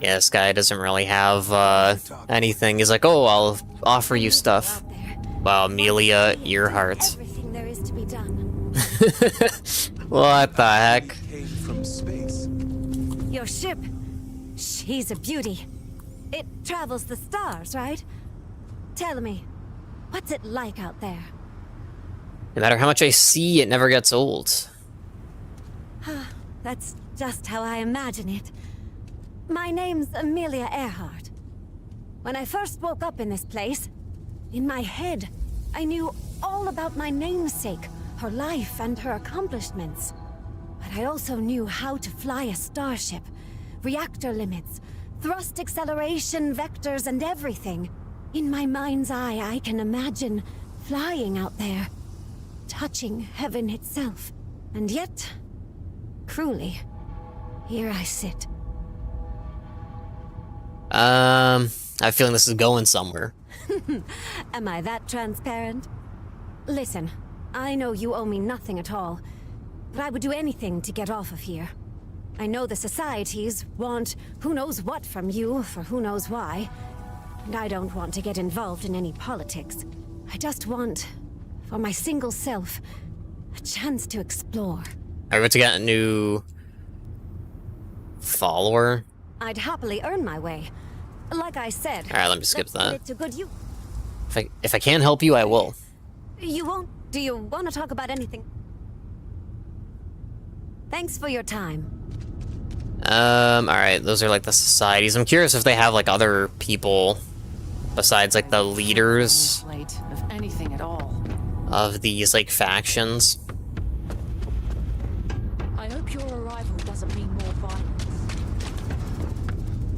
Yeah, this guy doesn't really have anything. He's like, oh, I'll offer you stuff. Wow, Amelia Earhart. Everything there is to be done. What the heck? Came from space. Your ship, she's a beauty. It travels the stars, right? Tell me, what's it like out there? No matter how much I see, it never gets old. That's just how I imagine it. My name's Amelia Earhart. When I first woke up in this place, in my head, I knew all about my namesake, her life and her accomplishments. But I also knew how to fly a starship, reactor limits, thrust acceleration, vectors, and everything. In my mind's eye, I can imagine flying out there, touching heaven itself. And yet, cruelly, here I sit. I have a feeling this is going somewhere. Am I that transparent? Listen, I know you owe me nothing at all, but I would do anything to get off of here. I know the societies want who knows what from you for who knows why, and I don't want to get involved in any politics. I just want For my single self, a chance to explore. I want to get a new follower. I'd happily earn my way. Like I said. Alright, let me skip let's that. put it to good use. If I can help you, I will. You won't? Do you want to talk about anything? Thanks for your time. Alright, those are like the societies. I'm curious if they have like other people besides like the leaders Slate of anything at all. of these like factions. I hope your arrival doesn't mean more violence.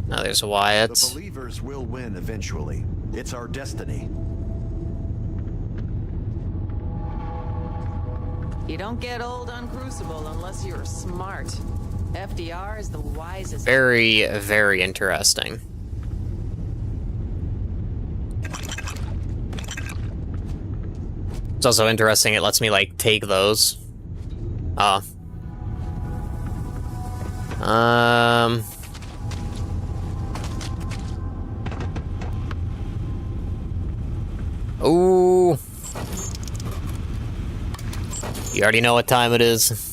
Now there's Wyatt. The believers will win eventually. It's our destiny. You don't get old on Crucible unless you're smart. FDR is the wisest. Very, very interesting. It's also interesting it lets me, like, take those. Ooh. You already know what time it is.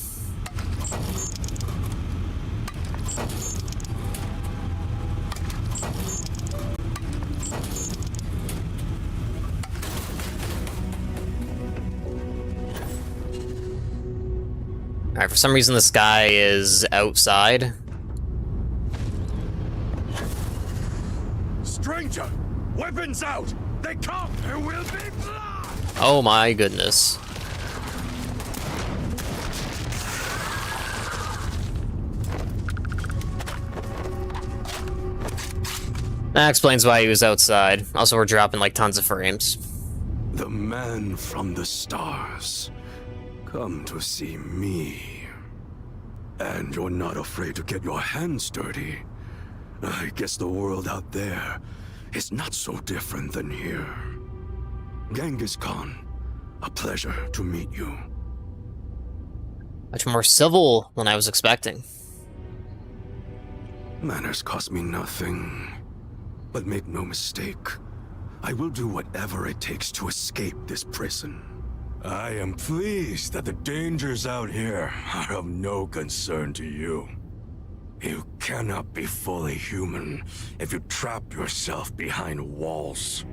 Alright, for some reason this guy is outside. Stranger! Weapons out! They come! There will be blood! Oh my goodness. That explains why he was outside. Also, we're dropping like tons of frames. The man from the stars. Come to see me. And you're not afraid to get your hands dirty. I guess the world out there is not so different than here. Genghis Khan, a pleasure to meet you. Much more civil than I was expecting. Manners cost me nothing. But make no mistake, I will do whatever it takes to escape this prison. I am pleased that the dangers out here are of no concern to you. You cannot be fully human if you trap yourself behind walls.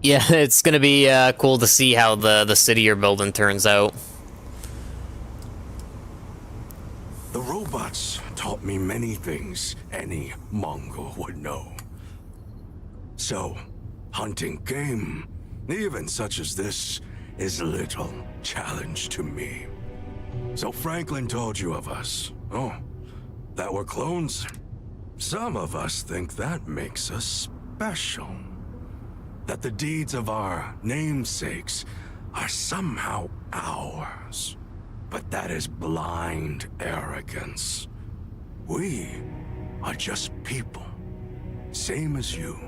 Yeah, it's gonna be cool to see how the city you're building turns out. The robots taught me many things any Mongol would know. So, hunting game, even such as this, is little challenge to me. So Franklin told you of us. Oh, that we're clones? Some of us think that makes us special. That the deeds of our namesakes are somehow ours. But that is blind arrogance. We are just people. Same as you.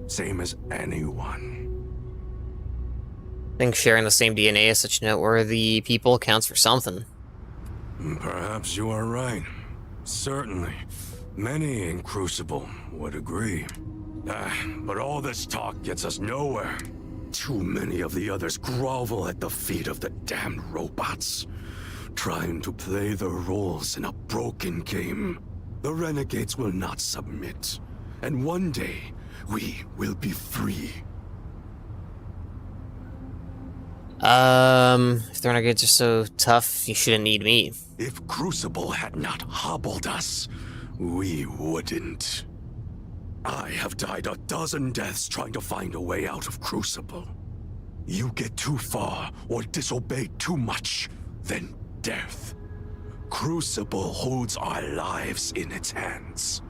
Same as anyone. I think sharing the same DNA as such noteworthy people counts for something. Perhaps you are right. Certainly. Many in Crucible would agree. But all this talk gets us nowhere. Too many of the others grovel at the feet of the damned robots, trying to play their roles in a broken game. The renegades will not submit, and one day, we will be free. If the renegades are so tough, you shouldn't need me. If Crucible had not hobbled us, we wouldn't. I have died a dozen deaths trying to find a way out of Crucible. You get too far or disobey too much, then death. Crucible holds our lives in its hands.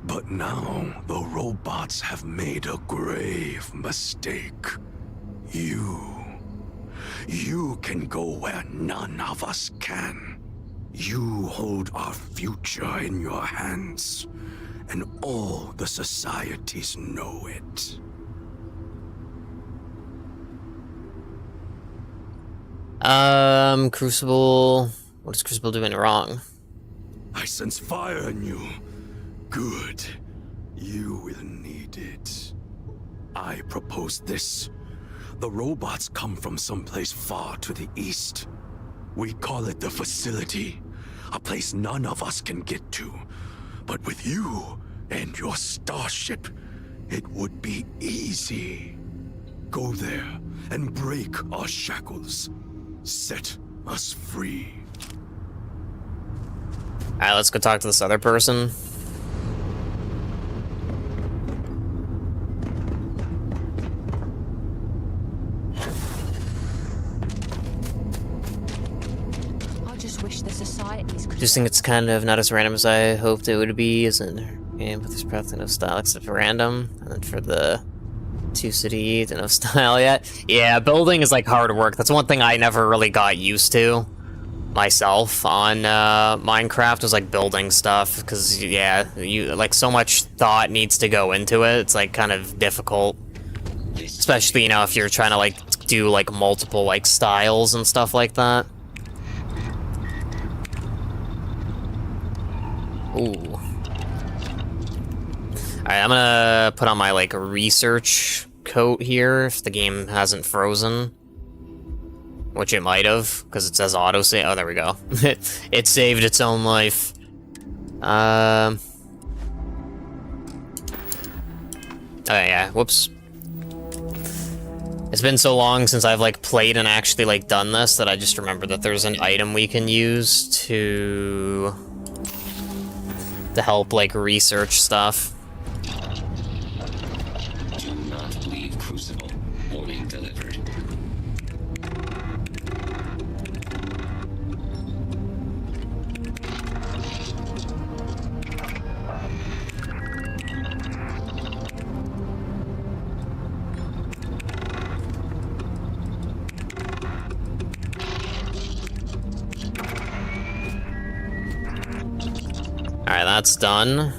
But now the robots have made a grave mistake. You can go where none of us can. You hold our future in your hands, and all the societies know it. Crucible... What is Crucible doing wrong? I sense fire in you. Good. You will need it. I propose this. The robots come from someplace far to the east. We call it the facility, a place none of us can get to. But with you and your starship, it would be easy. Go there and break our shackles. Set us free. Alright, let's go talk to this other person. I just wish the societies could. Just think it's kind of not as random as I hoped it would be, isn't it? Yeah, but there's probably no style except for random. And then for the two city, no style yet. Yeah, building is like hard work. That's one thing I never really got used to myself on Minecraft, was like building stuff, because yeah, you like so much thought needs to go into it. It's like kind of difficult, especially, you know, if you're trying to like do like multiple like styles and stuff like that. Ooh. Alright, I'm gonna put on my like research coat here if the game hasn't frozen. Which it might have, because it says autosave. Oh, there we go. It saved its own life. Oh, yeah, whoops. It's been so long since I've, like, played and actually, like, done this that I just remember that there's an item we can use to help, like, research stuff. Do not leave Crucible. Warning delivered. Alright, that's done.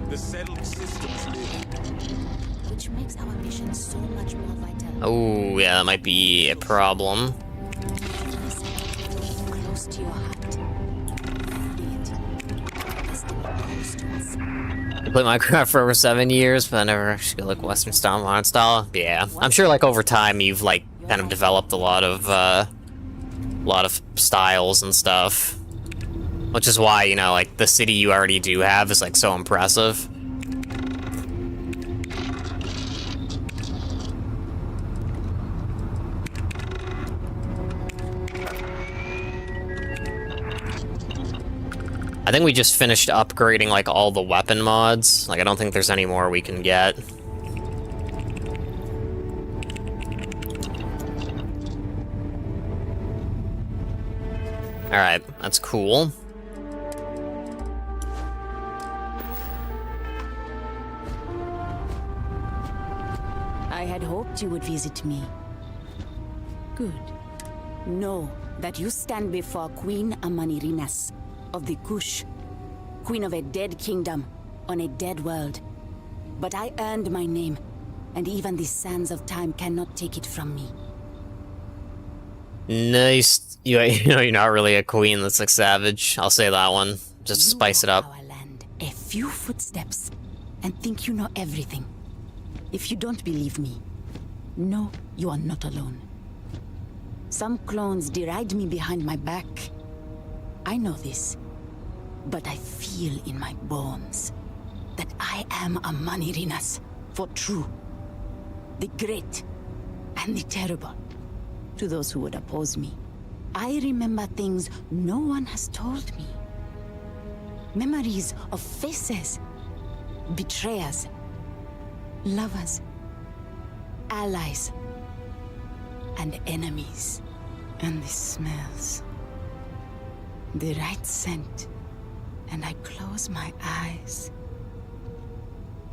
The settled systems live. Which makes our mission so much more vital. Oh, yeah, that might be a problem. Close to your heart. I played Minecraft for over 7 years, but I never actually like Western style, modern style. Yeah, I'm sure like over time you've like kind of developed a lot of styles and stuff, which is why, you know, like the city you already do have is like so impressive. I think we just finished upgrading, like, all the weapon mods. Like, I don't think there's any more we can get. Alright, that's cool. I had hoped you would visit me. Good. Know that you stand before Queen Amanirinas of the Kush, queen of a dead kingdom on a dead world. But I earned my name, and even the sands of time cannot take it from me. Nice. You know, you're not really a queen that's like savage. I'll say that one. Just to spice it up. Our land, a few footsteps, and think you know everything. If you don't believe me, know you are not alone. Some clones deride me behind my back. I know this, but I feel in my bones that I am a Manirinas for true. The great and the terrible. To those who would oppose me, I remember things no one has told me. Memories of faces, betrayers, lovers, allies, and enemies. And the smells. The right scent. And I close my eyes.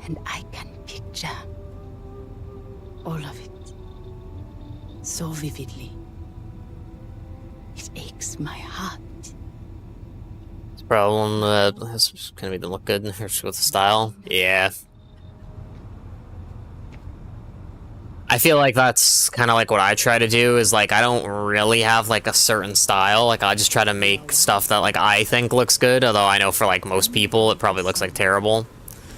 And I can picture all of it. So vividly. It aches my heart. It's a problem that it's gonna be to look good with the style. Yeah. I feel like that's kind of like what I try to do, is like I don't really have like a certain style. Like I just try to make stuff that like I think looks good, although I know for like most people it probably looks like terrible.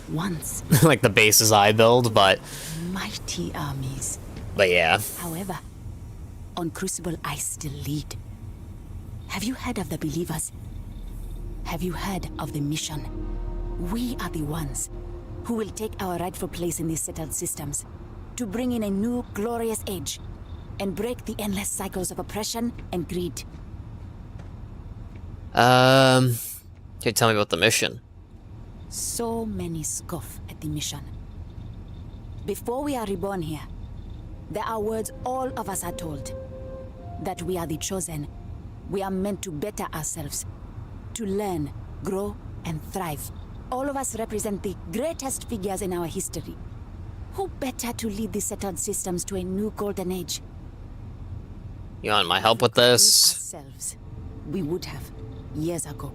Once. Like the bases I build, but Mighty armies. But yeah. However, on Crucible I still lead. Have you heard of the Believers? Have you heard of the mission? We are the ones who will take our rightful place in these settled systems to bring in a new glorious age and break the endless cycles of oppression and greed. Can you tell me about the mission? So many scoff at the mission. Before we are reborn here, there are words all of us are told. That we are the chosen. We are meant to better ourselves. To learn, grow, and thrive. All of us represent the greatest figures in our history. Who better to lead the settled systems to a new golden age? You want my help with this? Ourselves. We would have, years ago.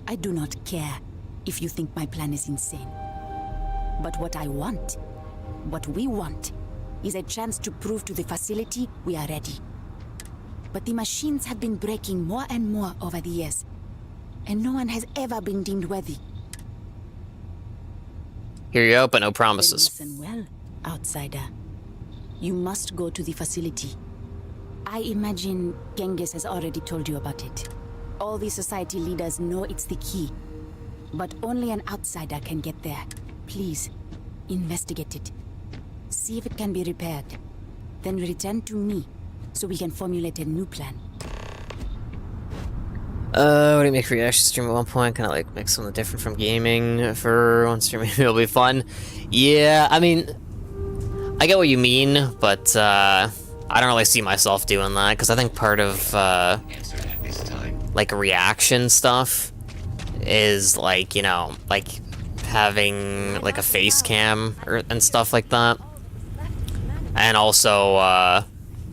I do not care if you think my plan is insane. But what I want, what we want, is a chance to prove to the facility we are ready. But the machines have been breaking more and more over the years, and no one has ever been deemed worthy. Here you go, but no promises. Then listen well, outsider. You must go to the facility. I imagine Genghis has already told you about it. All the society leaders know it's the key. But only an outsider can get there. Please, investigate it. See if it can be repaired. Then return to me, so we can formulate a new plan. What do you make for reaction stream at one point? Kind of like make something different from gaming for one stream. Maybe it'll be fun. Yeah, I mean, I get what you mean, but I don't really see myself doing that, because I think part of like reaction stuff is like, you know, like having like a face cam and stuff like that. And also,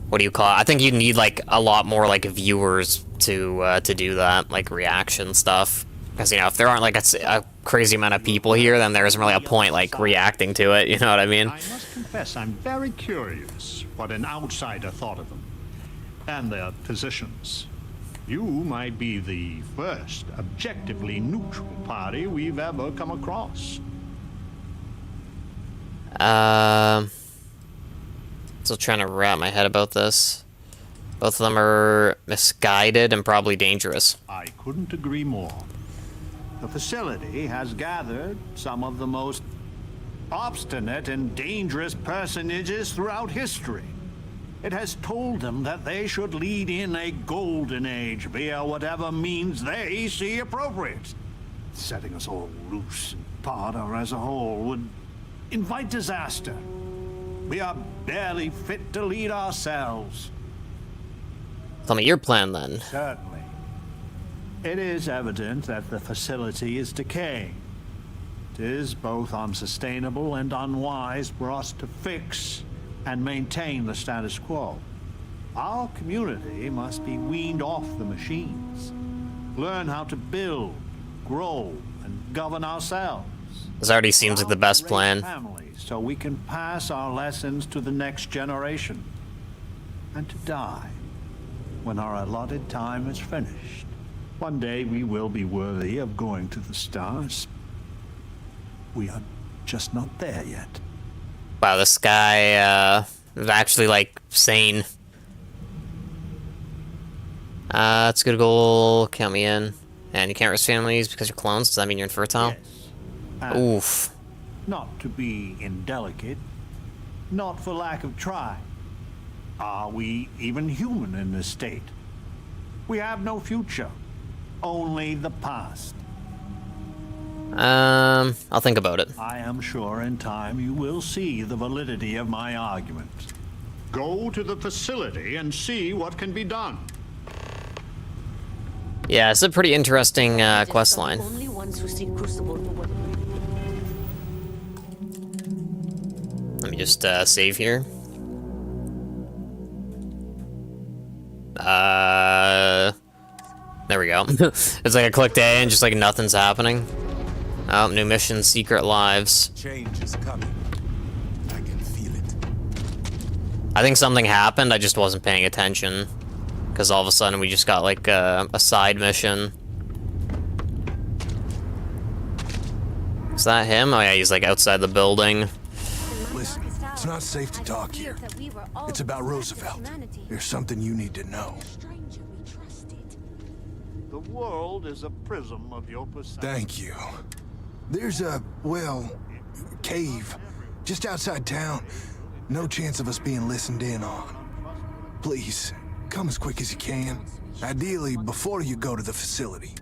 what do you call it? I think you need like a lot more like viewers to do that, like reaction stuff. Because, you know, if there aren't like a crazy amount of people here, then there isn't really a point like reacting to it, you know what I mean? I must confess, I'm very curious what an outsider thought of them and their positions. You might be the first objectively neutral party we've ever come across. Still trying to wrap my head about this. Both of them are misguided and probably dangerous. I couldn't agree more. The facility has gathered some of the most obstinate and dangerous personages throughout history. It has told them that they should lead in a golden age via whatever means they see appropriate. Setting us all loose and part or as a whole would invite disaster. We are barely fit to lead ourselves. Tell me your plan, then. Certainly. It is evident that the facility is decaying. It is both unsustainable and unwise for us to fix and maintain the status quo. Our community must be weaned off the machines. Learn how to build, grow, and govern ourselves. This already seems like the best plan. Families, so we can pass our lessons to the next generation. And to die when our allotted time is finished. One day we will be worthy of going to the stars. We are just not there yet. Wow, this guy is actually like sane. That's a good goal. Count me in. And you can't risk families because you're clones. Does that mean you're infertile? Yes. Oof. Not to be indelicate, not for lack of trying. Are we even human in this state? We have no future, only the past. I'll think about it. I am sure in time you will see the validity of my argument. Go to the facility and see what can be done. Yeah, it's a pretty interesting quest line. Only ones who see Crucible for what Let me just save here. There we go. It's like I clicked A and just like nothing's happening. Oh, new mission, Secret Lives. Change is coming. I can feel it. I think something happened, I just wasn't paying attention. Because all of a sudden we just got, like, a side mission. Is that him? Oh yeah, he's, like, outside the building. Listen, it's not safe to talk here. It's about Roosevelt. There's something you need to know. The world is a prism of your perception. Thank you. There's a, well, cave just outside town. No chance of us being listened in on. Please, come as quick as you can. Ideally, before you go to the facility.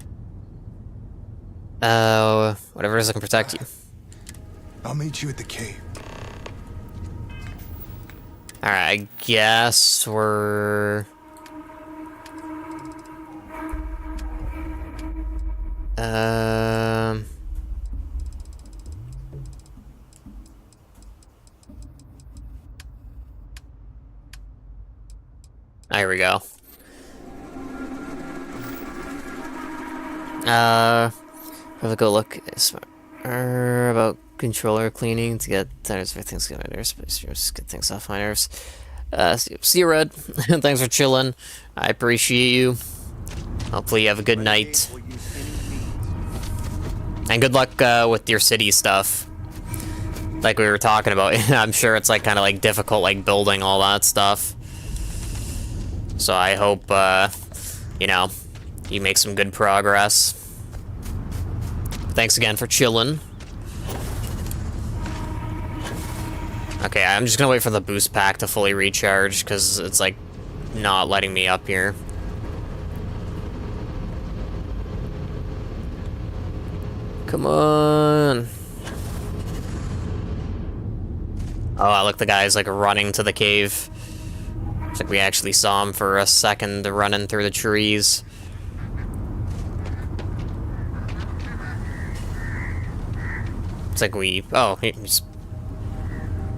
Whatever it is that can protect you. I'll meet you at the cave. Alright, I guess we're... There we go. Have a go look about controller cleaning to get everything's good. Get things off my nerves. See you, Red. Thanks for chilling. I appreciate you. Hopefully you have a good night. And good luck with your city stuff. Like we were talking about. I'm sure it's like kind of like difficult, like building all that stuff. So I hope, you know, you make some good progress. Thanks again for chilling. Okay, I'm just gonna wait for the boost pack to fully recharge, because it's, like, not letting me up here. Come on. Oh, look, the guy's, like, running to the cave. Looks like we actually saw him for a second running through the trees. It's like we... Oh, he's...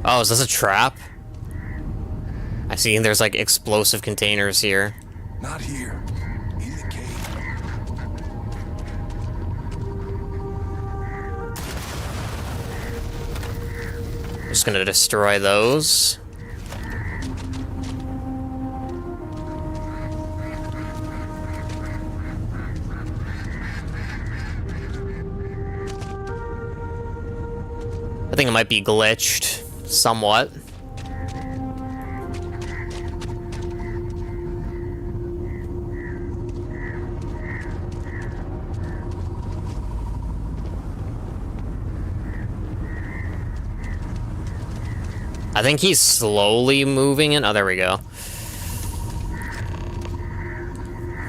Oh, is this a trap? I see there's, like, explosive containers here. Not here. In the cave. Just gonna destroy those. I think it might be glitched, somewhat. I think he's slowly moving in. Oh, there we go.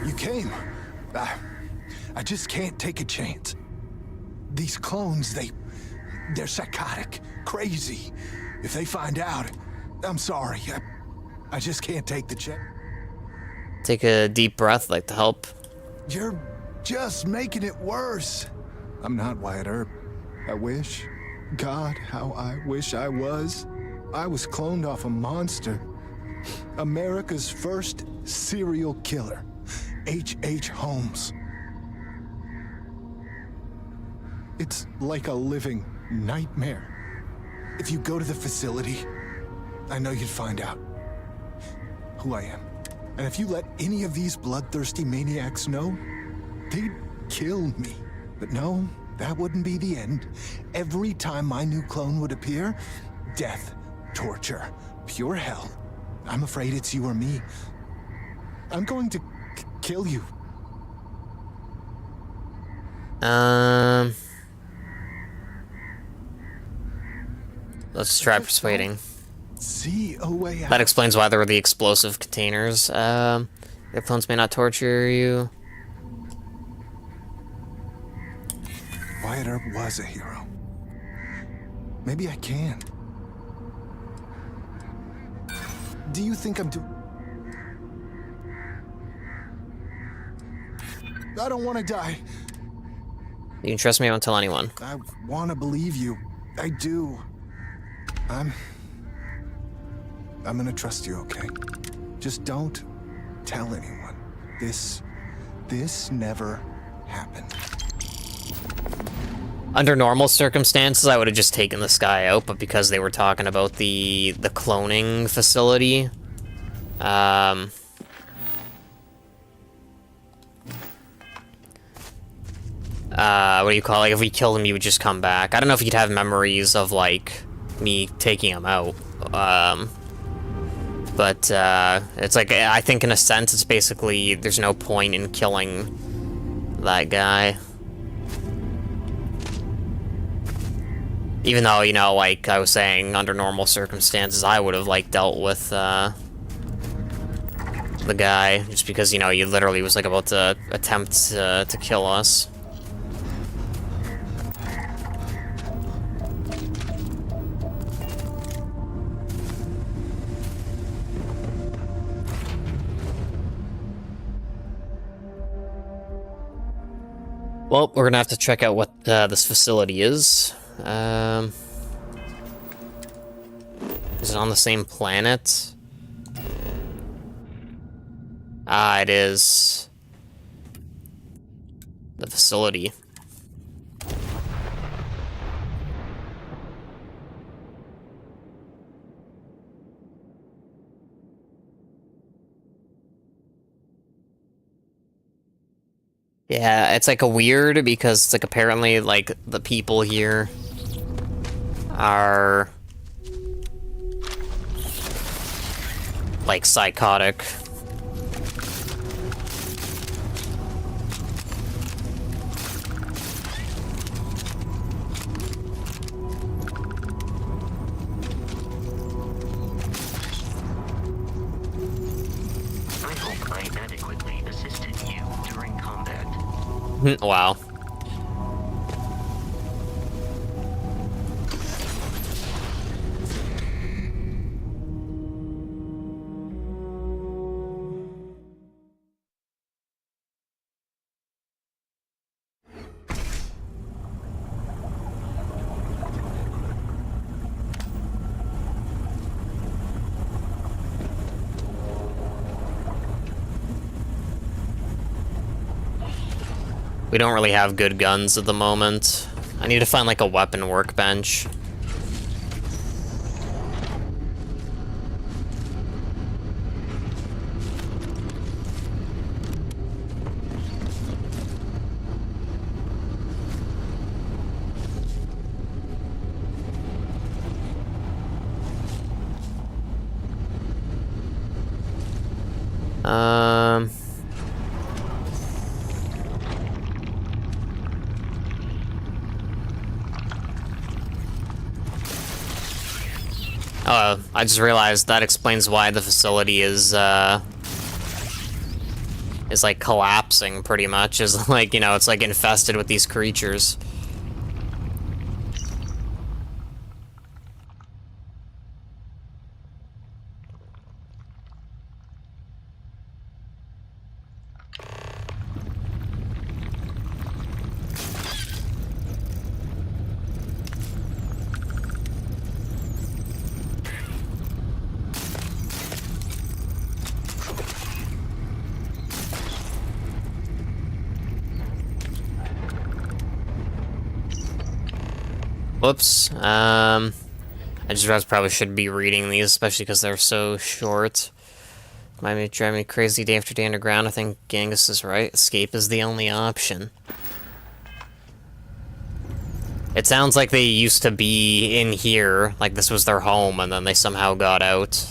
You came. I just can't take a chance. These clones, they're psychotic, crazy. If they find out, I'm sorry. I just can't take the chance. Take a deep breath, like to help. You're just making it worse. I'm not Wyatt Earp. I wish. God, how I wish I was. I was cloned off a monster. America's first serial killer, H.H. Holmes. It's like a living nightmare. If you go to the facility, I know you'd find out who I am. And if you let any of these bloodthirsty maniacs know, they'd kill me. But no, that wouldn't be the end. Every time my new clone would appear, death, torture, pure hell. I'm afraid it's you or me. I'm going to kill you. Let's try persuading. See a way out. That explains why there were the explosive containers. Your clones may not torture you. Wyatt Earp was a hero. Maybe I can. Do you think I'm I don't want to die. You can trust me, I won't tell anyone. I want to believe you. I do. I'm gonna trust you, okay? Just don't tell anyone. This never happened. Under normal circumstances, I would have just taken this guy out, but because they were talking about the cloning facility, what do you call it? Like, if we killed him, he would just come back. I don't know if he'd have memories of, like, me taking him out. But it's like, I think in a sense, it's basically, there's no point in killing that guy. Even though, you know, like I was saying, under normal circumstances, I would have, like, dealt with, the guy, just because, you know, he literally was, like, about to attempt to kill us. Well, we're gonna have to check out what this facility is. Is it on the same planet? Ah, it is. The facility. Yeah, it's like a weird because it's like apparently like the people here are like psychotic. I hope I adequately assisted you during combat. Wow. We don't really have good guns at the moment. I need to find like a weapon workbench. I just realized that explains why the facility is like collapsing pretty much. Is like, you know, it's like infested with these creatures. Whoops. I just realized probably should be reading these, especially because they're so short. Might be driving me crazy day after day underground. I think Genghis is right. Escape is the only option. It sounds like they used to be in here, like this was their home, and then they somehow got out.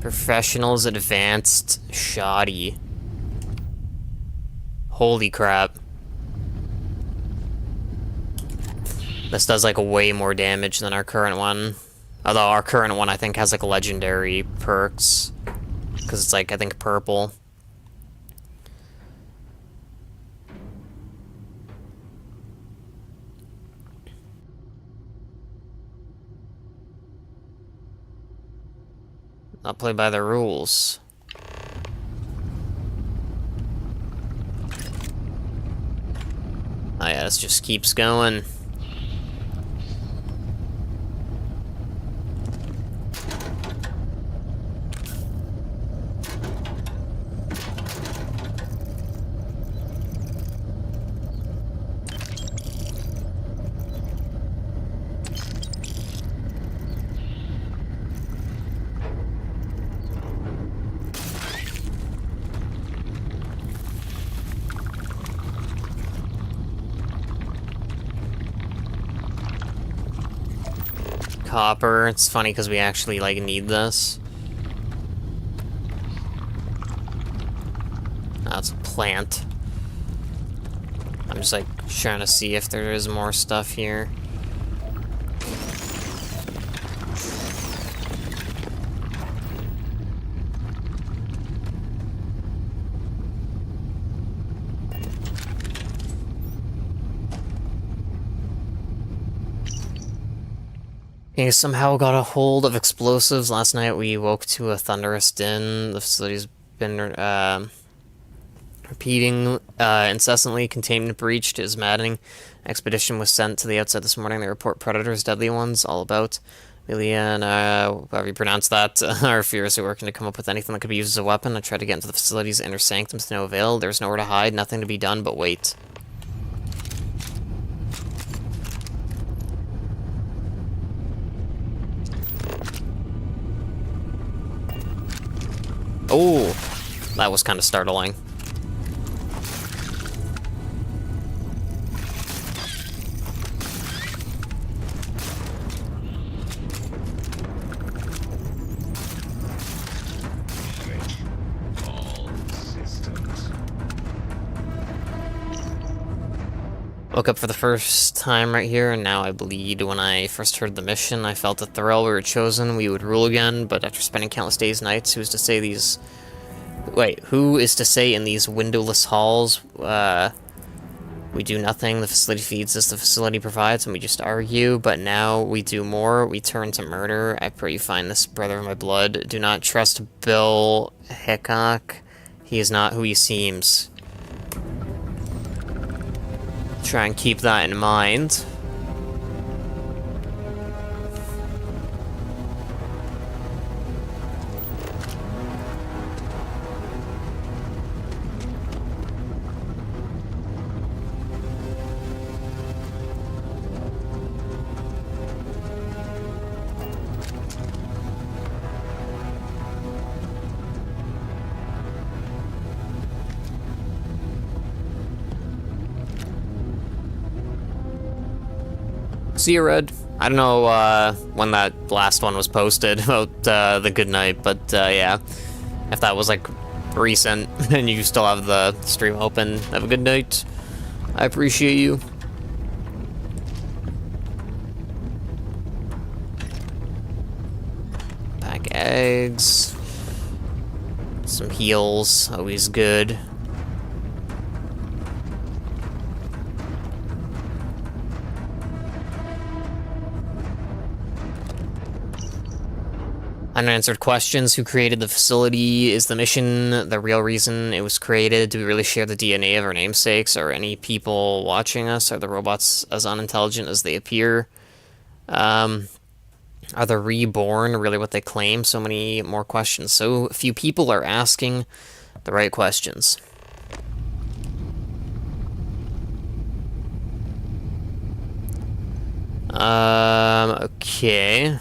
Professionals advanced shoddy. Holy crap. This does like way more damage than our current one. Although our current one, I think, has like legendary perks. Because it's like, I think, purple. Not play by the rules. Oh yeah, this just keeps going. Copper. It's funny because we actually, like, need this. That's a plant. I'm just, like, trying to see if there is more stuff here. Okay, somehow got a hold of explosives. Last night we woke to a thunderous din. The facility's been repeating incessantly. Containment breached is maddening. Expedition was sent to the outside this morning. They report predators, deadly ones, all about. Amelia and, however you pronounce that, are furiously working to come up with anything that could be used as a weapon. I tried to get into the facility's inner sanctums to no avail. There's nowhere to hide, nothing to be done but wait. Oh, that was kind of startling. Woke up for the first time right here, and now I bleed. When I first heard the mission, I felt a thrill. We were chosen, we would rule again, but after spending countless days and nights, who is to say in these windowless halls, we do nothing, the facility feeds us, the facility provides, and we just argue, but now we do more, we turn to murder. I pray you find this brother of my blood. Do not trust Bill Hickok. He is not who he seems. Try and keep that in mind. See you, Red. I don't know when that last one was posted about the good night, but yeah, if that was like recent and you still have the stream open, have a good night. I appreciate you. Pack eggs. Some heals, always good. Unanswered questions. Who created the facility? Is the mission the real reason it was created? Do we really share the DNA of our namesakes? Are any people watching us? Are the robots as unintelligent as they appear? Are the reborn really what they claim? So many more questions. So few people are asking the right questions. Okay.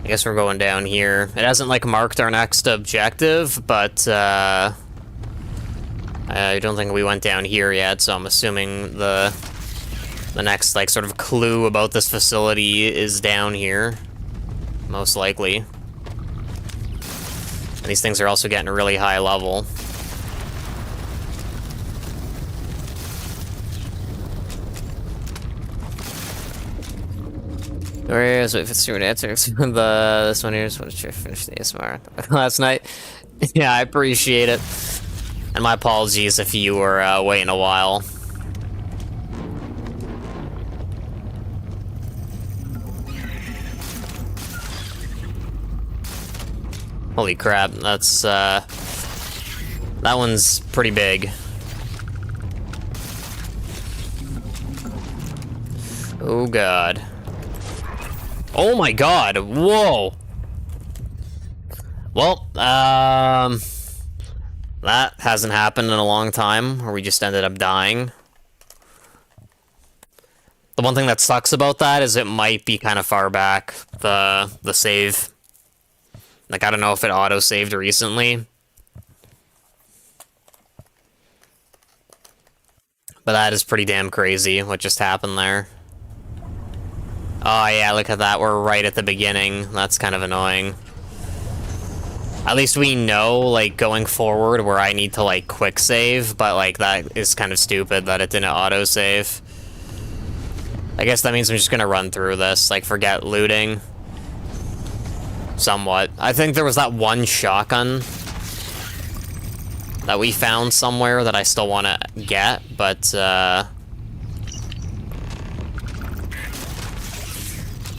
guess we're going down here. It hasn't, like, marked our next objective, but, I don't think we went down here yet, so I'm assuming the next, like, sort of clue about this facility is down here. Most likely. And these things are also getting a really high level. Where is it? If it's true, answers. This one here is what you finished the ASMR last night. Yeah, I appreciate it. And my apologies if you were waiting a while. Holy crap, that's that one's pretty big. Oh god. Oh my god, whoa! Well, that hasn't happened in a long time, or we just ended up dying. The one thing that sucks about that is it might be kind of far back, the save. Like, I don't know if it auto-saved recently. But that is pretty damn crazy, what just happened there. Oh yeah, look at that, we're right at the beginning. That's kind of annoying. At least we know, like, going forward where I need to, like, quick save, but, like, that is kind of stupid that it didn't auto-save. I guess that means I'm just gonna run through this, like, forget looting. Somewhat. I think there was that one shotgun that we found somewhere that I still want to get, but,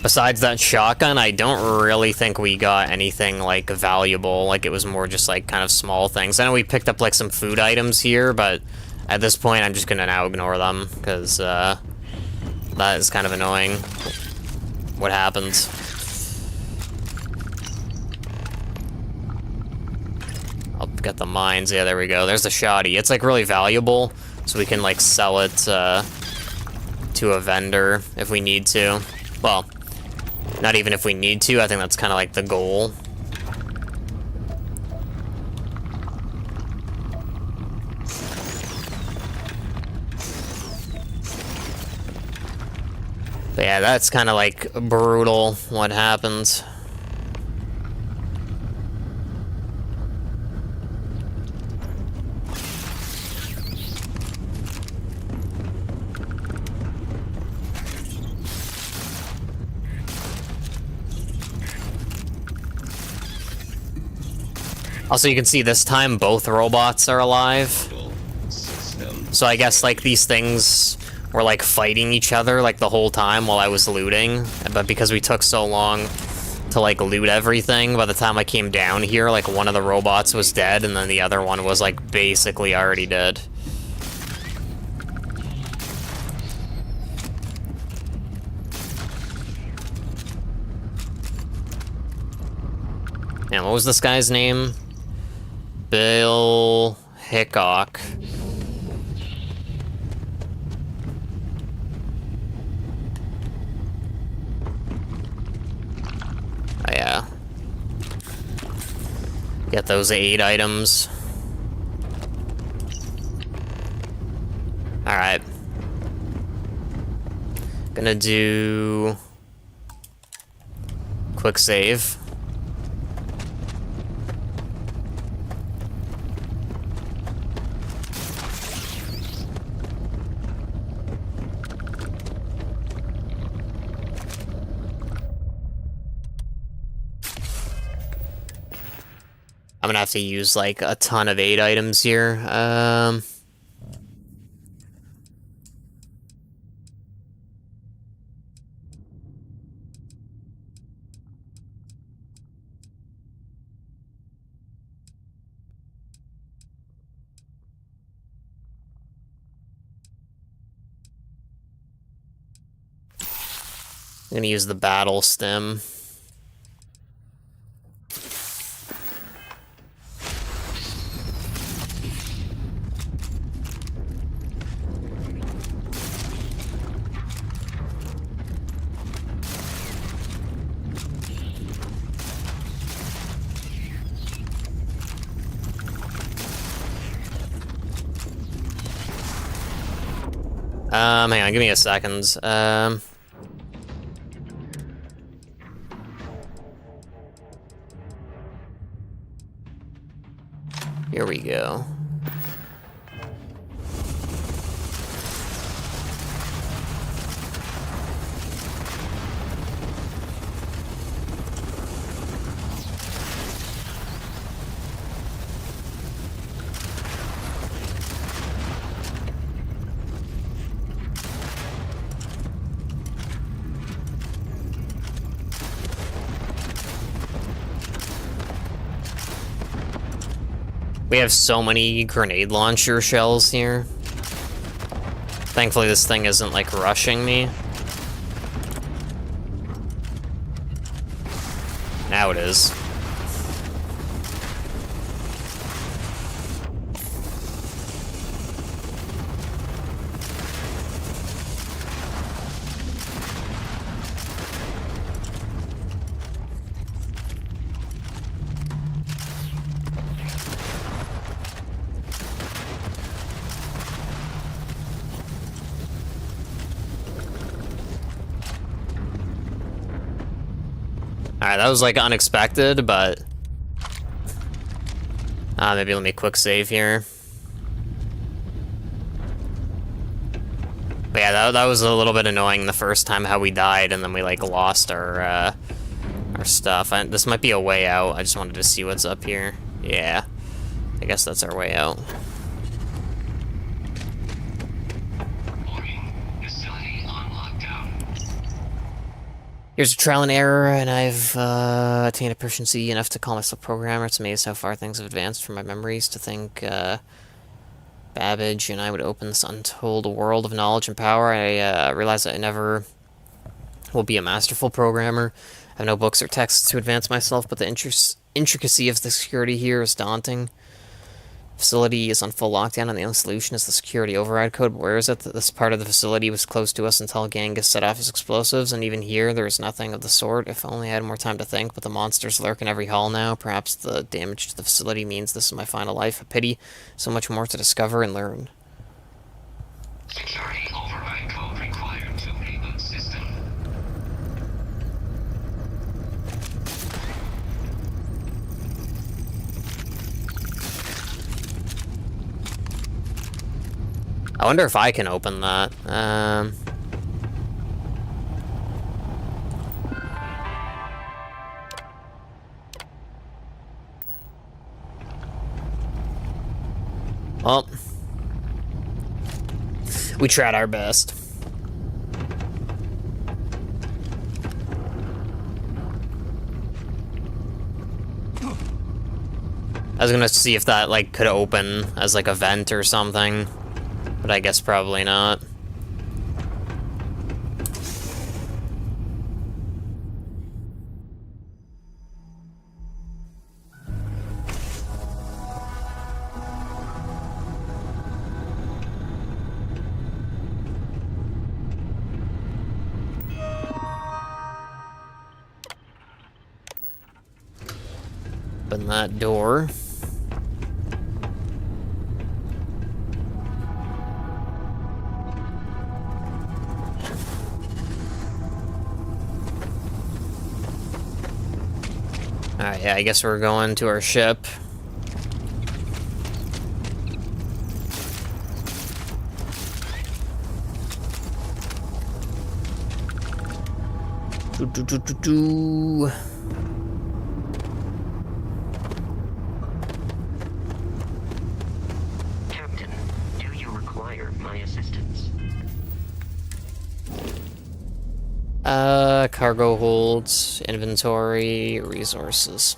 besides that shotgun, I don't really think we got anything, like, valuable. Like, it was more just, like, kind of small things. I know we picked up, like, some food items here, but at this point, I'm just gonna now ignore them, because, that is kind of annoying. What happens? I'll get the mines. Yeah, there we go. There's the shoddy. It's, like, really valuable, so we can, like, sell it, to a vendor if we need to. Well, not even if we need to. I think that's kind of, like, the goal. But yeah, that's kind of, like, brutal what happens. Also, you can see this time both robots are alive. So I guess, like, these things were, like, fighting each other, like, the whole time while I was looting. But because we took so long to, like, loot everything, by the time I came down here, like, one of the robots was dead, and then the other one was, like, basically already dead. And what was this guy's name? Bill Hickok. Oh yeah. Get those 8 items. Alright. Gonna do quick save. I'm gonna have to use, like, a ton of 8 items here. I'm gonna use the battle stem. Hang on, give me a second. Here we go. We have so many grenade launcher shells here. Thankfully this thing isn't like rushing me. Now it is. Alright, that was like unexpected, but maybe let me quick save here. But yeah, that was a little bit annoying the first time how we died and then we like lost our stuff. This might be a way out. I just wanted to see what's up here. Yeah, I guess that's our way out. Here's a trial and error, and I've attained a proficiency enough to call myself programmer. It's amazing how far things have advanced from my memories. To think Babbage and I would open this untold world of knowledge and power. I realize that I never will be a masterful programmer. I have no books or texts to advance myself, but the intricacy of the security here is daunting. Facility is on full lockdown, and the only solution is the security override code. But where is it? This part of the facility was close to us until Genghis set off his explosives, and even here there is nothing of the sort. If only I had more time to think, but the monsters lurk in every hall now. Perhaps the damage to the facility means this is my final life. A pity. So much more to discover and learn. Security override code required to reboot system. I wonder if I can open that. Well, we tried our best. I was gonna see if that like could open as like a vent or something. But I guess probably not. Open that door. Alright, yeah, I guess we're going to our ship. Do. Captain, do you require my assistance? Cargo holds, inventory, resources.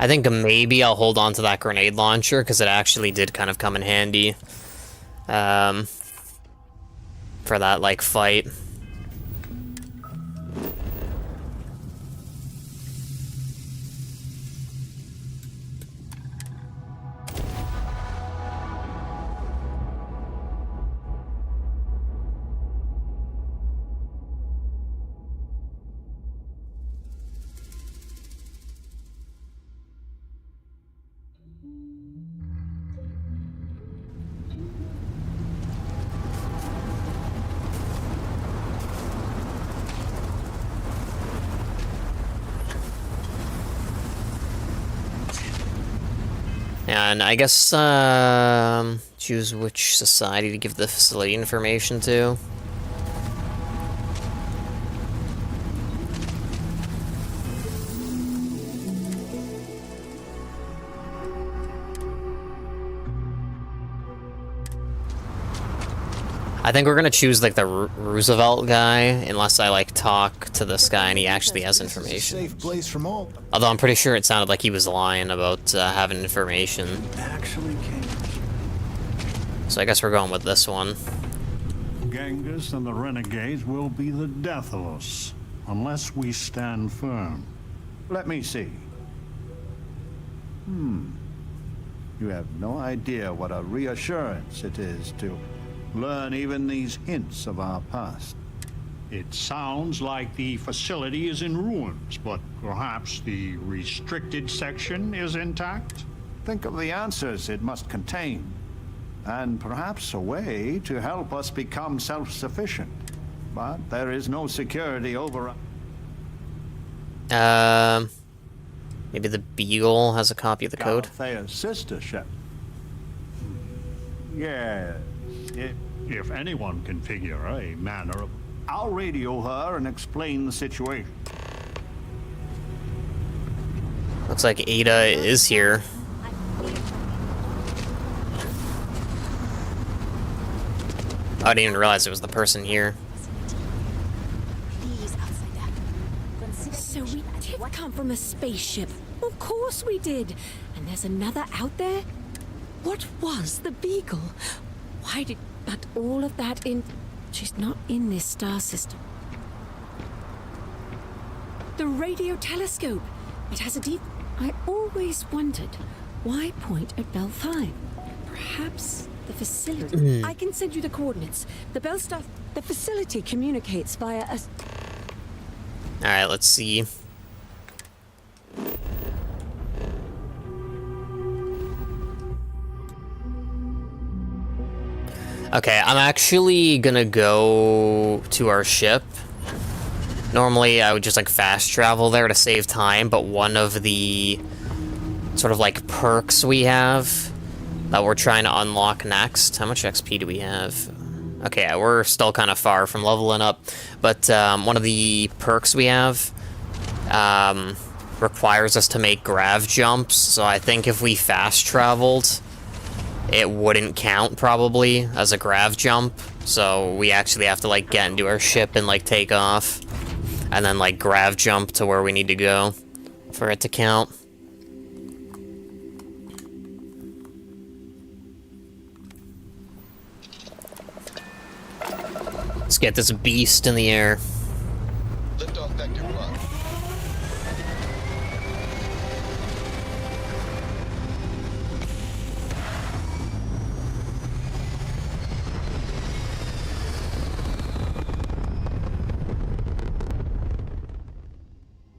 I think maybe I'll hold on to that grenade launcher, because it actually did kind of come in handy. For that, like, fight. can. I guess, choose which society to give the facility information to. I think we're gonna choose, like, the Roosevelt guy, unless I, like, talk to this guy and he actually has information. Safe place from all. Although I'm pretty sure it sounded like he was lying about having information. Actually came. So I guess we're going with this one. Genghis and the renegades will be the death of us, unless we stand firm. Let me see. You have no idea what a reassurance it is to learn even these hints of our past. It sounds like the facility is in ruins, but perhaps the restricted section is intact? Think of the answers it must contain, and perhaps a way to help us become self-sufficient. But there is no security over... Maybe the Beagle has a copy of the code? Galathea's sister ship. Yes. If anyone can figure a manner of... I'll radio her and explain the situation. Looks like Ada is here. I didn't even realize it was the person here. So we did come from a spaceship. Of course we did. And there's another out there? What was the Beagle? Why did... But all of that in... She's not in this star system. The radio telescope. It has a deep... I always wondered, why point at Bell 5? Perhaps the facility... I can send you the coordinates. The Bell stuff... The facility communicates via a... Alright, let's see. Okay, I'm actually gonna go to our ship. Normally, I would just, like, fast travel there to save time, but one of the sort of, like, perks we have that we're trying to unlock next... How much XP do we have? Okay, yeah, we're still kind of far from leveling up, but one of the perks we have requires us to make grav jumps, so I think if we fast traveled, it wouldn't count, probably, as a grav jump, so we actually have to, like, get into our ship and, like, take off, and then, like, grav jump to where we need to go for it to count. Let's get this beast in the air. Liftoff vector plot.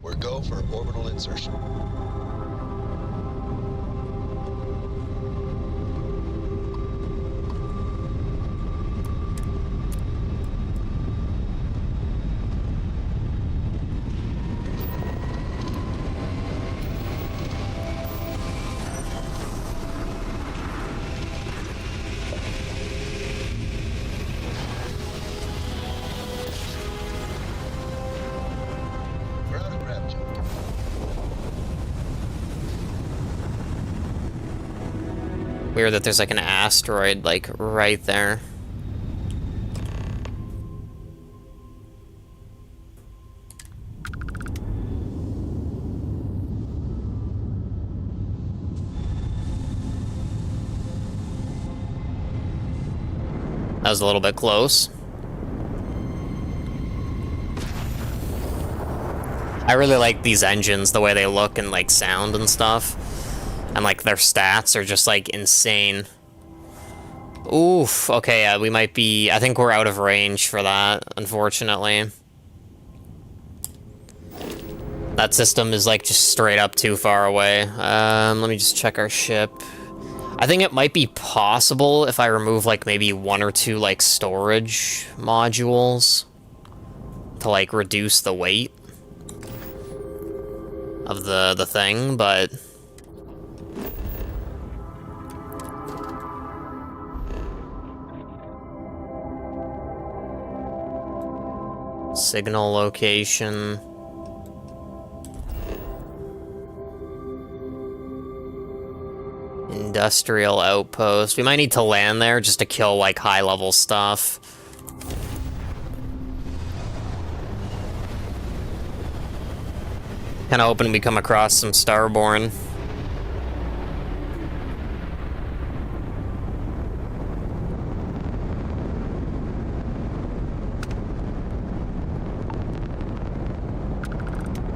We're go for orbital insertion. Weird that there's, like, an asteroid, like, right there. That was a little bit close. I really like these engines, the way they look and, like, sound and stuff. And, like, their stats are just, like, insane. Oof, okay, yeah, we might be... I think we're out of range for that, unfortunately. That system is, like, just straight up too far away. Let me just check our ship. I think it might be possible if I remove, like, maybe one or two, like, storage modules to, like, reduce the weight of the thing, but... Signal location. Industrial outpost. We might need to land there just to kill, like, high-level stuff. Kinda hoping we come across some Starborn.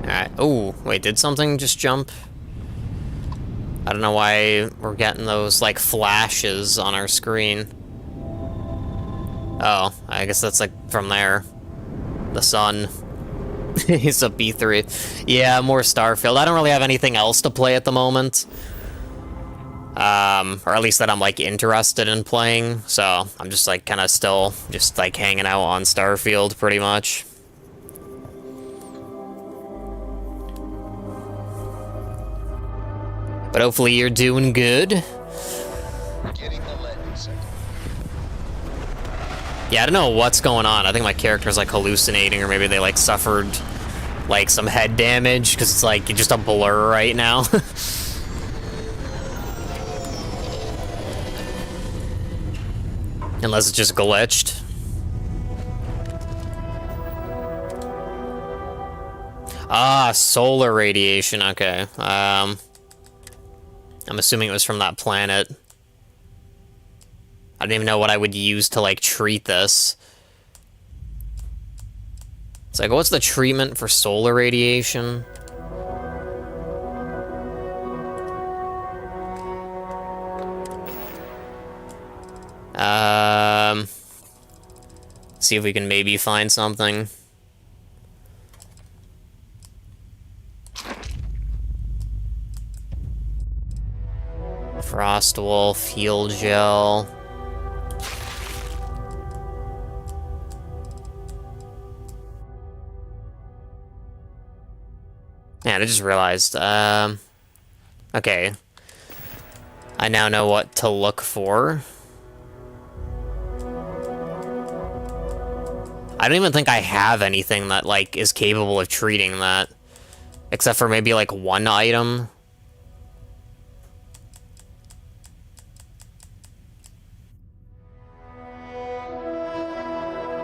Alright. Oh, wait, did something just jump? I don't know why we're getting those, like, flashes on our screen. Oh, I guess that's, like, from there. The sun. He's a B3. Yeah, more Starfield. I don't really have anything else to play at the moment. Or at least that I'm, like, interested in playing. So, I'm just, like, kind of still just, like, hanging out on Starfield, pretty much. But hopefully you're doing good. Yeah, I don't know what's going on. I think my character's like hallucinating, or maybe they like suffered like some head damage, because it's like just a blur right now. Unless it's just glitched. Ah, solar radiation, okay. I'm assuming it was from that planet. I don't even know what I would use to, like, treat this. It's like, what's the treatment for solar radiation? See if we can maybe find something. Frostwolf, field gel. Man, I just realized, okay. I now know what to look for. I don't even think I have anything that, like, is capable of treating that. Except for maybe, like, one item.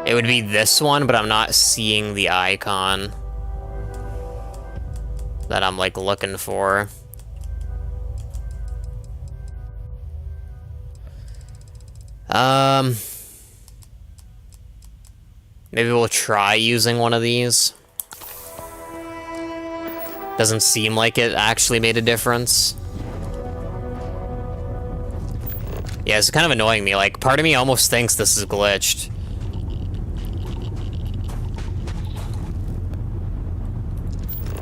It would be this one, but I'm not seeing the icon that I'm, like, looking for. Maybe we'll try using one of these. Doesn't seem like it actually made a difference. Yeah, it's kind of annoying me. Like, part of me almost thinks this is glitched.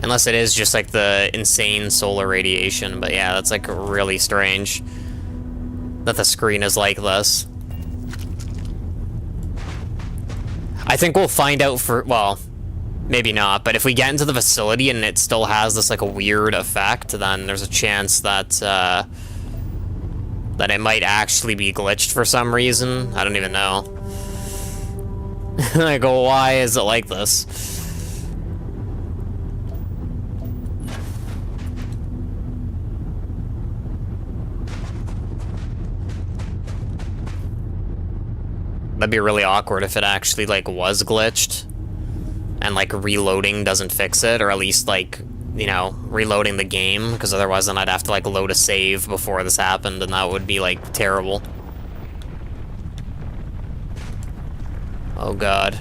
Unless it is just, like, the insane solar radiation. But yeah, that's, like, really strange that the screen is like this. I think we'll find out for, well, maybe not, but if we get into the facility and it still has this, like, a weird effect, then there's a chance that, that it might actually be glitched for some reason. I don't even know. I go, why is it like this? That'd be really awkward if it actually, like, was glitched. And, like, reloading doesn't fix it, or at least, like, you know, reloading the game, because otherwise then I'd have to, like, load a save before this happened, and that would be, like, terrible. Oh god.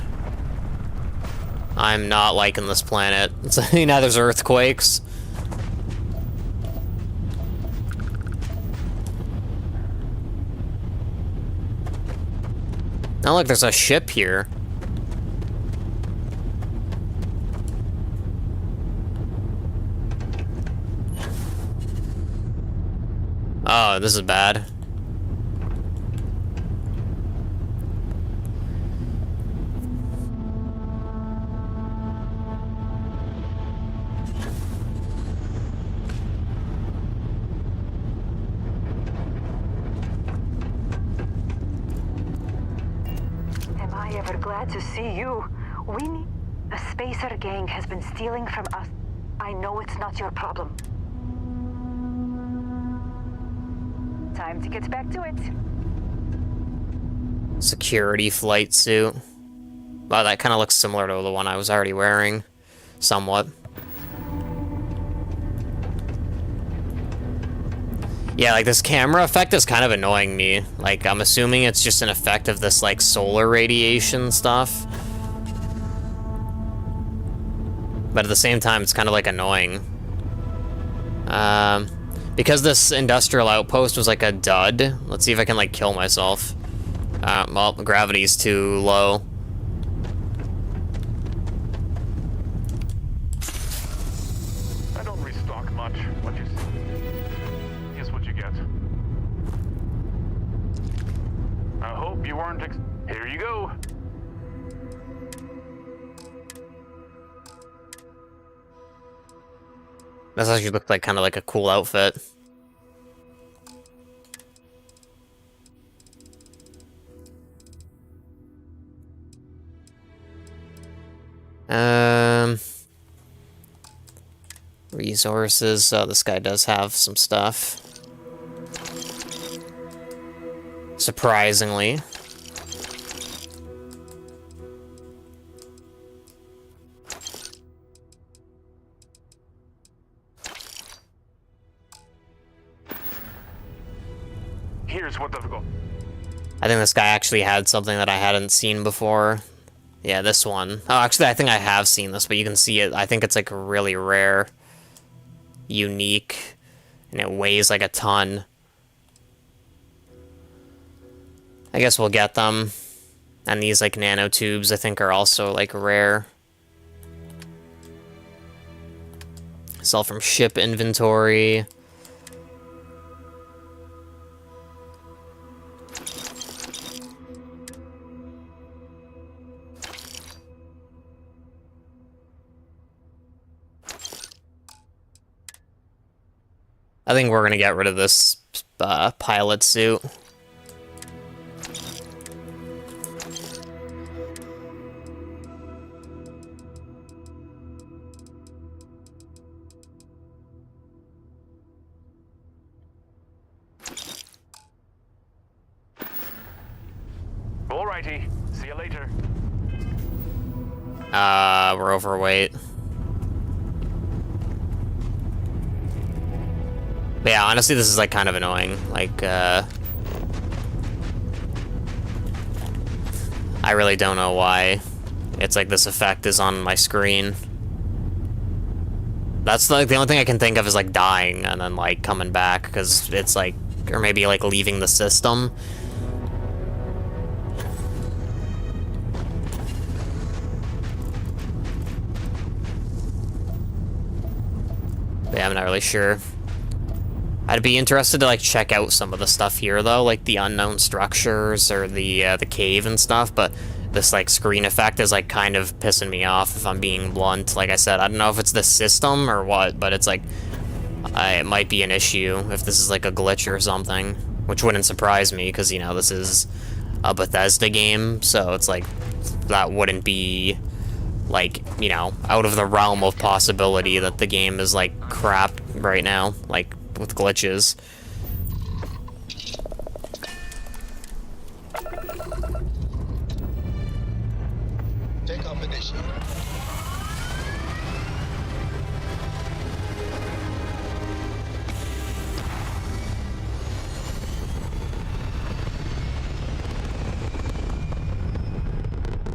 I'm not liking this planet. You know, there's earthquakes. Oh, look, there's a ship here. Oh, this is bad. Am I ever glad to see you? We need... A spacer gang has been stealing from us. I know it's not your problem. Time to get back to it. Security flight suit. Wow, that kind of looks similar to the one I was already wearing. Somewhat. Yeah, like, this camera effect is kind of annoying me. Like, I'm assuming it's just an effect of this, like, solar radiation stuff. But at the same time, it's kind of, like, annoying. Because this industrial outpost was, like, a dud. Let's see if I can, like, kill myself. Well, gravity's too low. I don't restock much. What you see? Here's what you get. I hope you weren't here you go. That actually looked like kind of like a cool outfit. Resources. So this guy does have some stuff. Surprisingly. Here's what they've got. I think this guy actually had something that I hadn't seen before. Yeah, this one. Oh, actually, I think I have seen this, but you can see it. I think it's, like, really rare. Unique. And it weighs, like, a ton. I guess we'll get them. And these, like, nanotubes, I think, are also, like, rare. Sell from ship inventory. I think we're gonna get rid of this pilot suit. Alrighty, see you later. We're overweight. But yeah, honestly, this is, like, kind of annoying. Like, I really don't know why it's, like, this effect is on my screen. That's, like, the only thing I can think of is, like, dying and then, like, coming back, because it's, like, or maybe, like, leaving the system. But yeah, I'm not really sure. I'd be interested to, like, check out some of the stuff here, though, like the unknown structures or the cave and stuff, but this, like, screen effect is, like, kind of pissing me off, if I'm being blunt. Like I said, I don't know if it's the system or what, but it's, like, it might be an issue if this is, like, a glitch or something, which wouldn't surprise me, because, you know, this is a Bethesda game, so it's, like, that wouldn't be, like, you know, out of the realm of possibility that the game is, like, crap right now, like, with glitches. Take off initiative.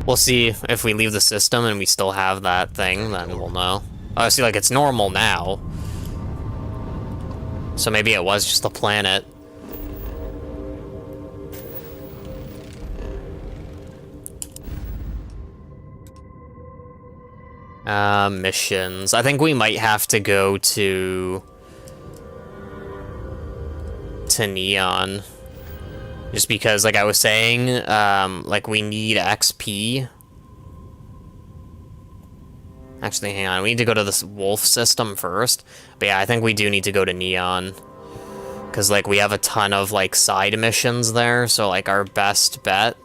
We'll see if we leave the system and we still have that thing, then we'll know. Oh, see, like, it's normal now. So maybe it was just a planet. Missions. I think we might have to go to Neon. Just because, like I was saying, like, we need XP. Actually, hang on. We need to go to this wolf system first. But yeah, I think we do need to go to Neon. Because, like, we have a ton of, like, side missions there. So, like, our best bet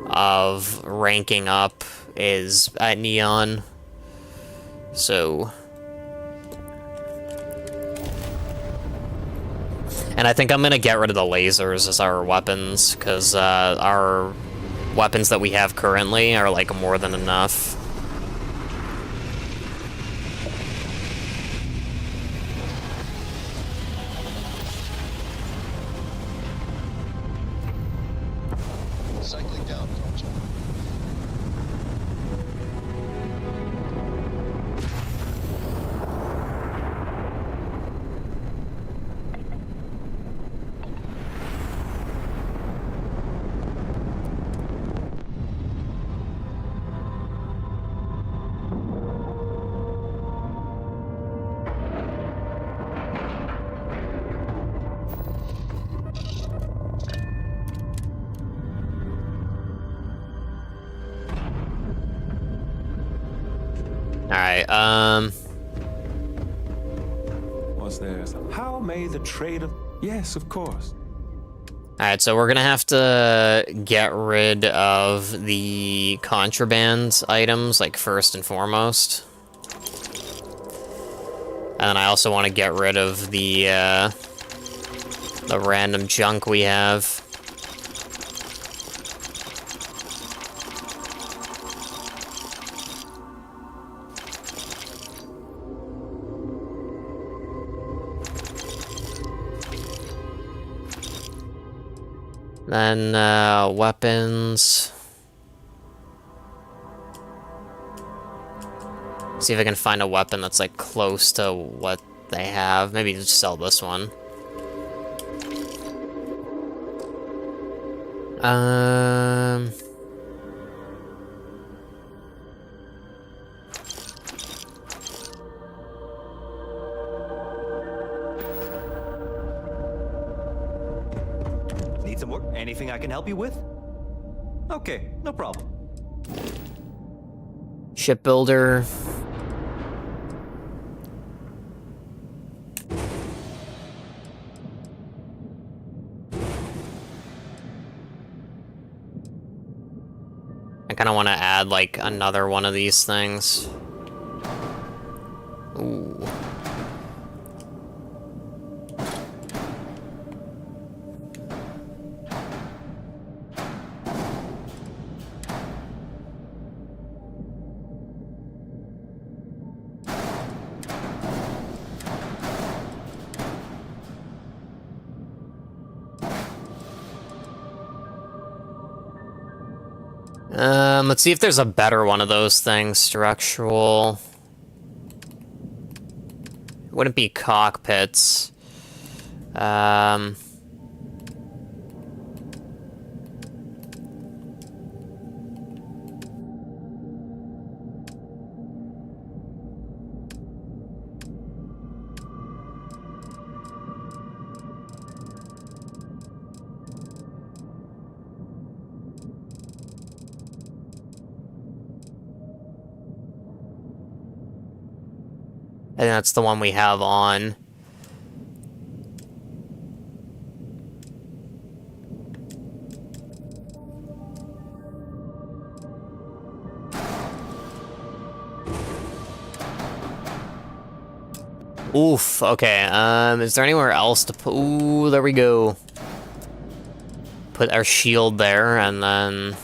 of ranking up is at Neon. So... And I think I'm gonna get rid of the lasers as our weapons, because our weapons that we have currently are, like, more than enough. Cycling down, Concha. Alright, Was there? How may the trade of... Yes, of course. Alright, so we're gonna have to get rid of the contraband items, like, first and foremost. And then I also want to get rid of the random junk we have. Then, weapons. See if I can find a weapon that's, like, close to what they have. Maybe just sell this one. Need some work? Anything I can help you with? Okay, no problem. Shipbuilder. I kind of want to add, like, another one of these things. Ooh. Let's see if there's a better one of those things. Structural. Wouldn't be cockpits. And that's the one we have on. Oof, okay, is there anywhere else to put? Ooh, there we go. Put our shield there, and then...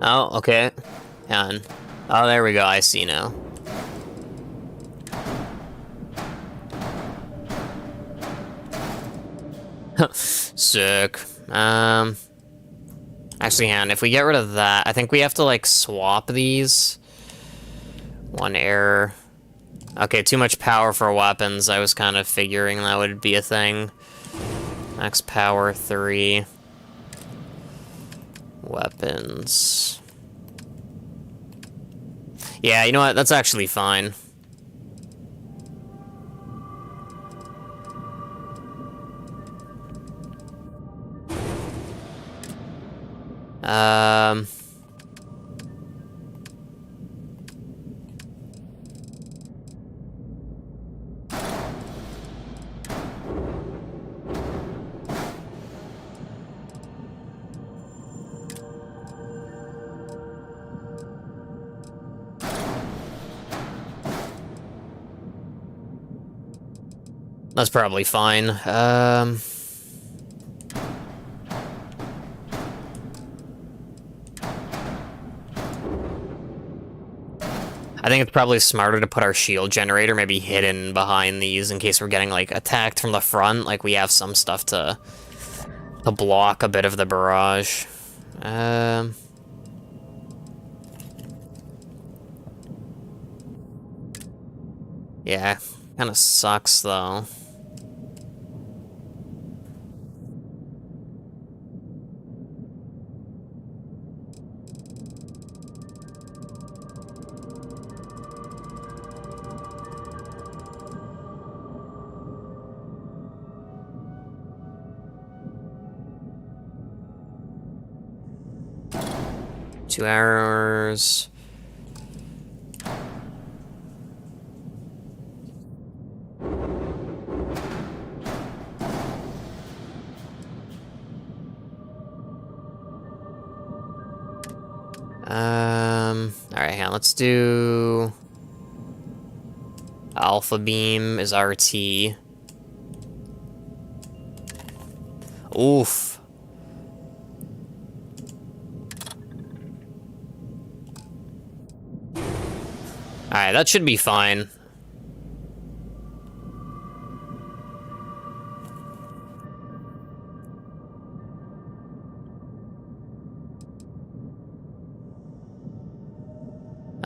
Oh, okay. Hang on. Oh, there we go, I see now. Sick. Actually, hang on, if we get rid of that, I think we have to, like, swap these. One error. Okay, too much power for weapons. I was kind of figuring that would be a thing. Max power 3. Weapons. Yeah, you know what? That's actually fine. I That's probably fine. I think it's probably smarter to put our shield generator maybe hidden behind these in case we're getting, like, attacked from the front. Like, we have some stuff to block a bit of the barrage. Yeah, kind of sucks, though. Two hours. Alright, hang on, let's do... Alpha Beam is RT. Oof. Alright, that should be fine.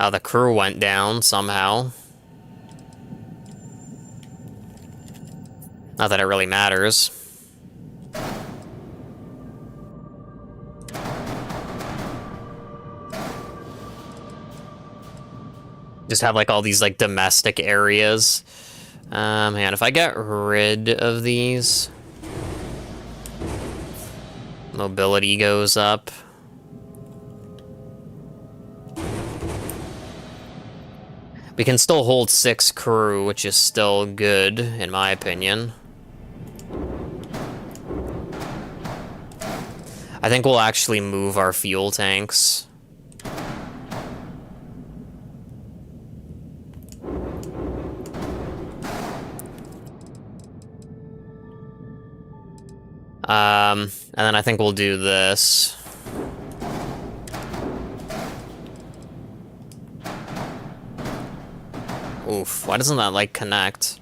Oh, the crew went down somehow. Not that it really matters. Just have, like, all these, like, domestic areas. And if I get rid of these... Mobility goes up. We can still hold 6 crew, which is still good, in my opinion. I think we'll actually move our fuel tanks. And then I think we'll do this. Oof, why doesn't that, like, connect?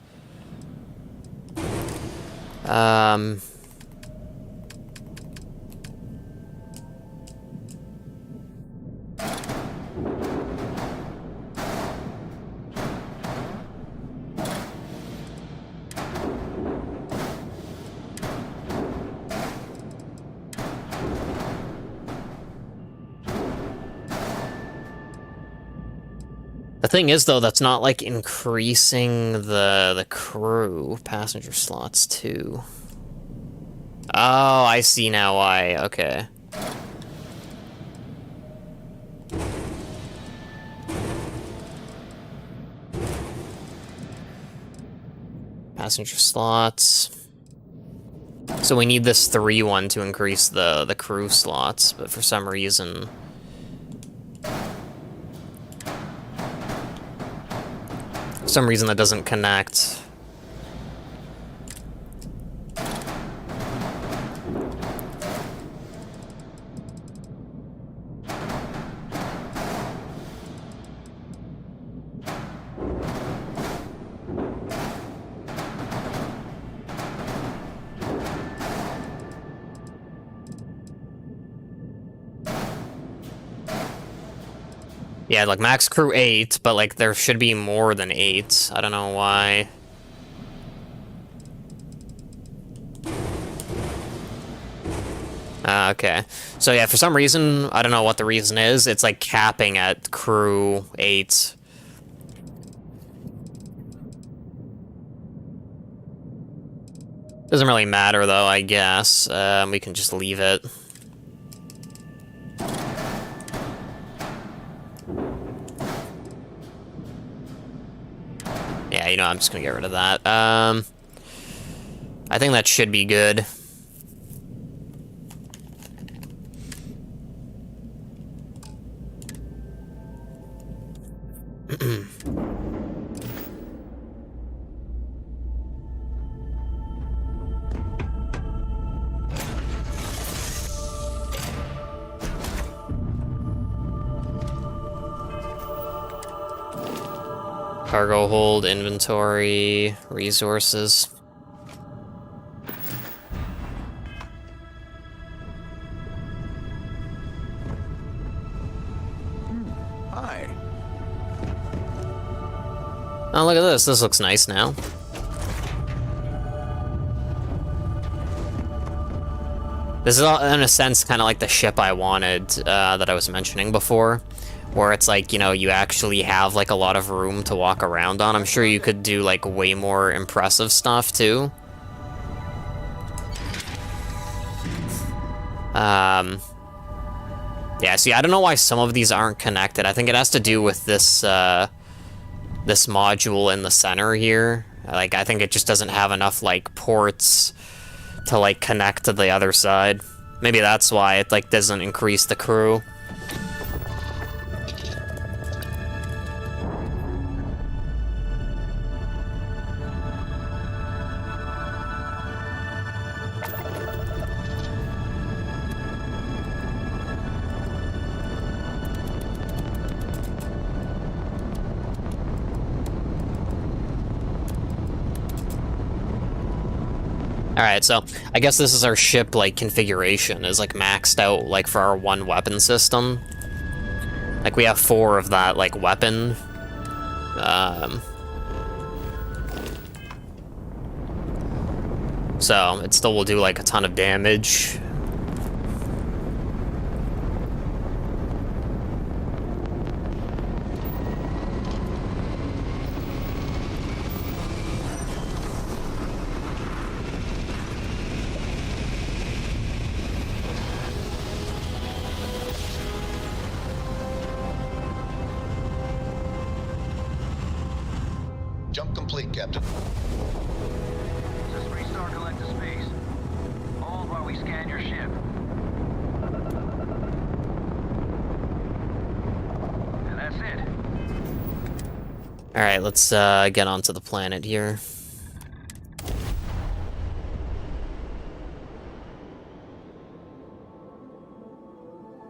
The thing is, though, that's not, like, increasing the crew. Passenger slots, too. Oh, I see now why. Okay. Passenger slots. So we need this 3-1 to increase the crew slots, but for some reason... that doesn't connect. Yeah, like, max crew 8, but, like, there should be more than 8. I don't know why. Okay. So, yeah, for some reason, I don't know what the reason is, it's, like, capping at crew 8. Doesn't really matter, though, I guess. We can just leave it. Yeah, you know, I'm just gonna get rid of that. I think that should be good. cargo hold, inventory, resources. Hi. Oh, look at this. This looks nice now. This is, in a sense, kind of like the ship I wanted that I was mentioning before, where it's like, you know, you actually have, like, a lot of room to walk around on. I'm sure you could do, like, way more impressive stuff, too. Yeah, see, I don't know why some of these aren't connected. I think it has to do with this, this module in the center here. Like, I think it just doesn't have enough, like, ports to, like, connect to the other side. Maybe that's why it, like, doesn't increase the crew. Alright, so I guess this is our ship, like, configuration, is, like, maxed out, like, for our one weapon system. Like, we have 4 of that, like, weapon. So, it still will do, like, a ton of damage. Jump complete, Captain. Just restart collective space. Hold while we scan your ship. And that's it. Alright, let's get onto the planet here.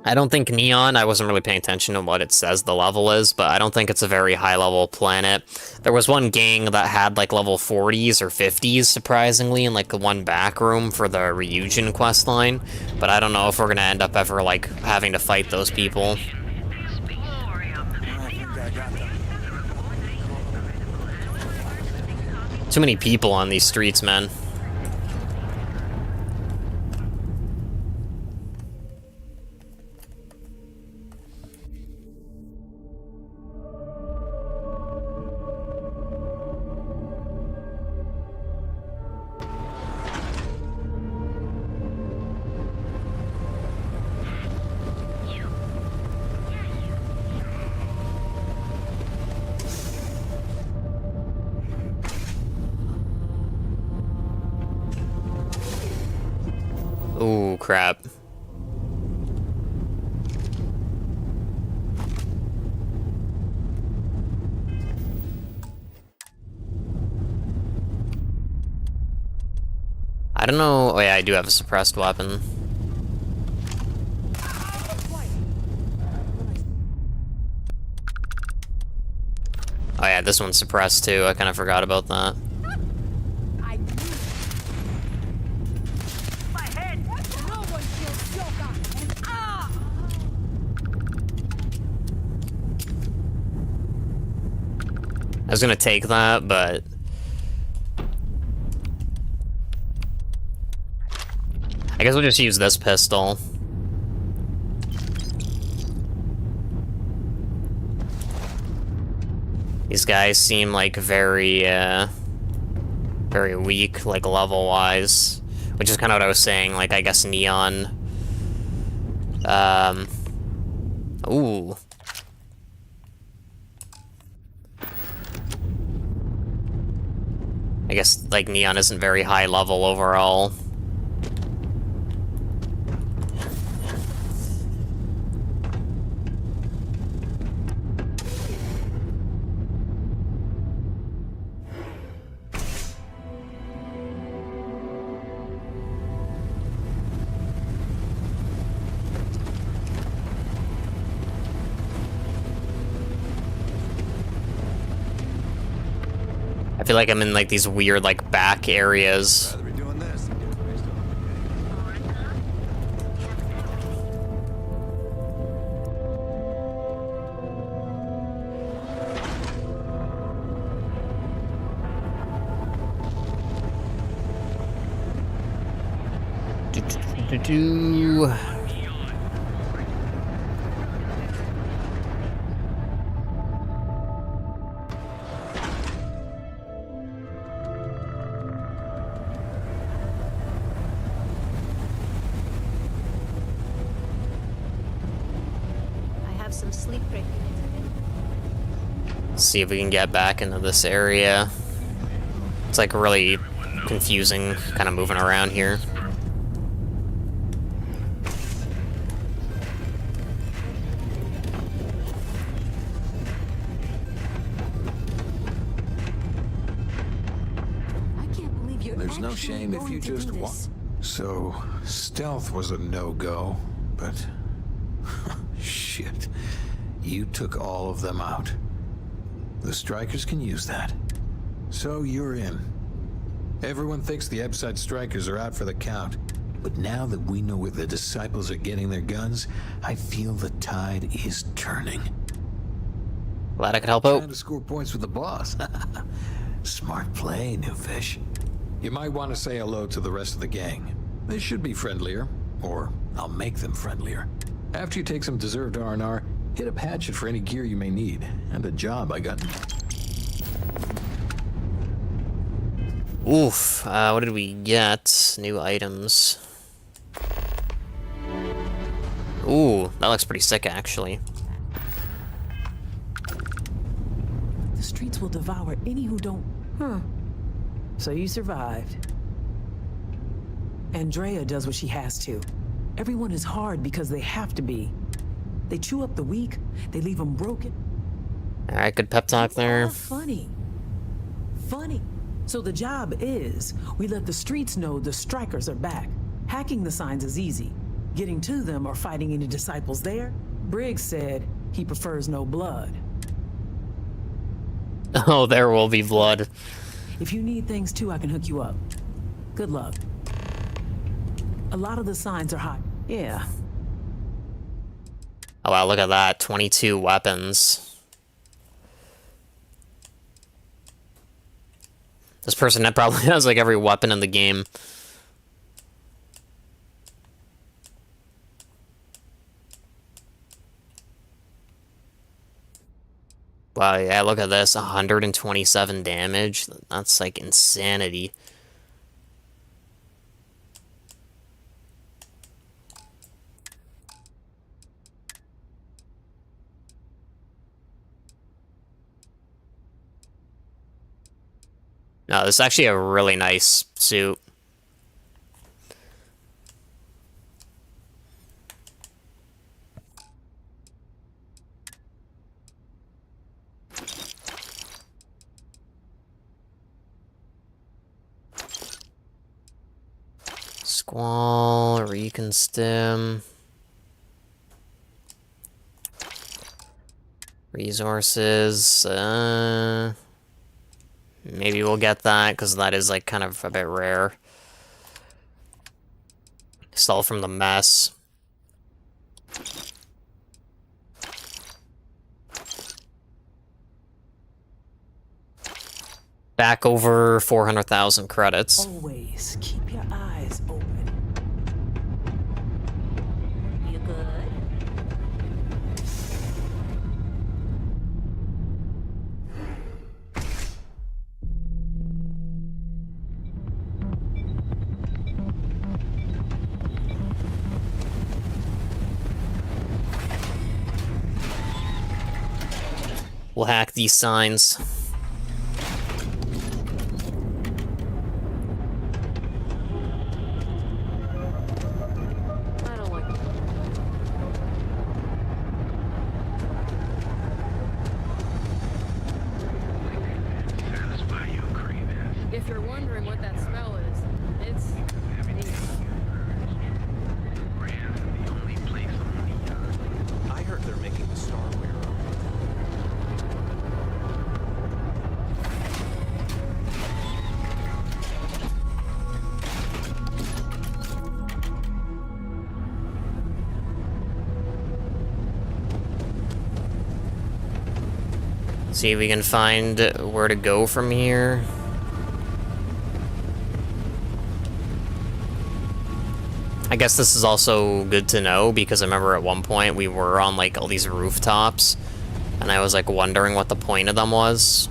I don't think Neon, I wasn't really paying attention to what it says the level is, but I don't think it's a very high-level planet. There was one gang that had, like, level 40s or 50s, surprisingly, in, like, one back room for the Ryujin questline, but I don't know if we're gonna end up ever, like, having to fight those people. Too many people on these streets, man. Ooh, crap. I don't know. Oh yeah, I do have a suppressed weapon. Oh yeah, this one's suppressed too. I kind of forgot about that. I was gonna take that, but I guess we'll just use this pistol. These guys seem like very weak, like level-wise, which is kind of what I was saying. Like, I guess Neon. Ooh. I guess, like, Neon isn't very high level overall. feel like I'm in like these weird like back areas. Rather be doing this than getting based on Do. I have some sleep break. See if we can get back into this area. It's like really confusing, kind of moving around here. There's no shame if you just walk. So, stealth was a no-go, but... shit. You took all of them out. The Strikers can use that. So you're in. Everyone thinks the Ebside Strikers are out for the count. But now that we know where the Disciples are getting their guns, I feel the tide is turning. Glad I could help out. Trying to score points with the boss. Smart play, new fish. You might want to say hello to the rest of the gang. They should be friendlier, or I'll make them friendlier. After you take some deserved R&R, hit up Hatchet for any gear you may need, and a job I got. Oof, what did we get? New items. Ooh, that looks pretty sick, actually. The streets will devour any who don't... Huh. So you survived. Andrea does what she has to. Everyone is hard because they have to be. They chew up the weak, they leave them broken. Alright, good pep talk there. Funny. Funny. So the job is, we let the streets know the Strikers are back. Hacking the signs is easy. Getting to them or fighting any Disciples there? Briggs said he prefers no blood. Oh, there will be blood. If you need things too, I can hook you up. Good luck. A lot of the signs are hot. Yeah. Oh wow, look at that. 22 weapons. This person that probably has like every weapon in the game. Wow, yeah, look at this. 127 damage. That's like insanity. No, this is actually a really nice suit. Squall, recon stim. Resources, maybe we'll get that, because that is, like, kind of a bit rare. Stole from the mess. Back over 400,000 credits. Always keep your eyes open. You good? We'll hack these signs. I don't like it. If you're wondering what that smell is, it's I heard they're making the Star Wearer. See if we can find where to go from here. I guess this is also good to know because I remember at one point we were on like all these rooftops and I was like wondering what the point of them was.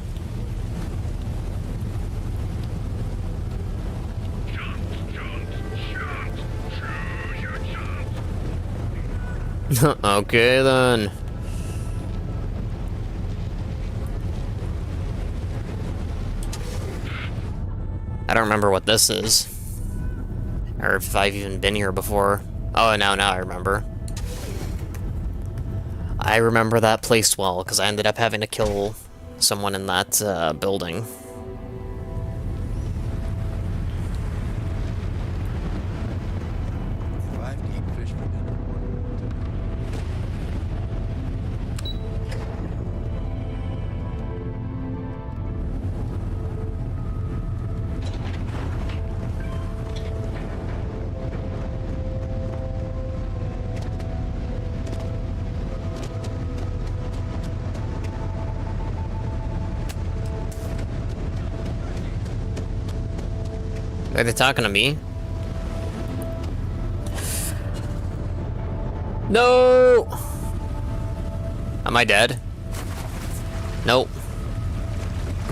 Okay then. I don't remember what this is. Or if I've even been here before. Oh, now I remember. I remember that place well, because I ended up having to kill someone in that building. Are they talking to me? No! Am I dead? Nope.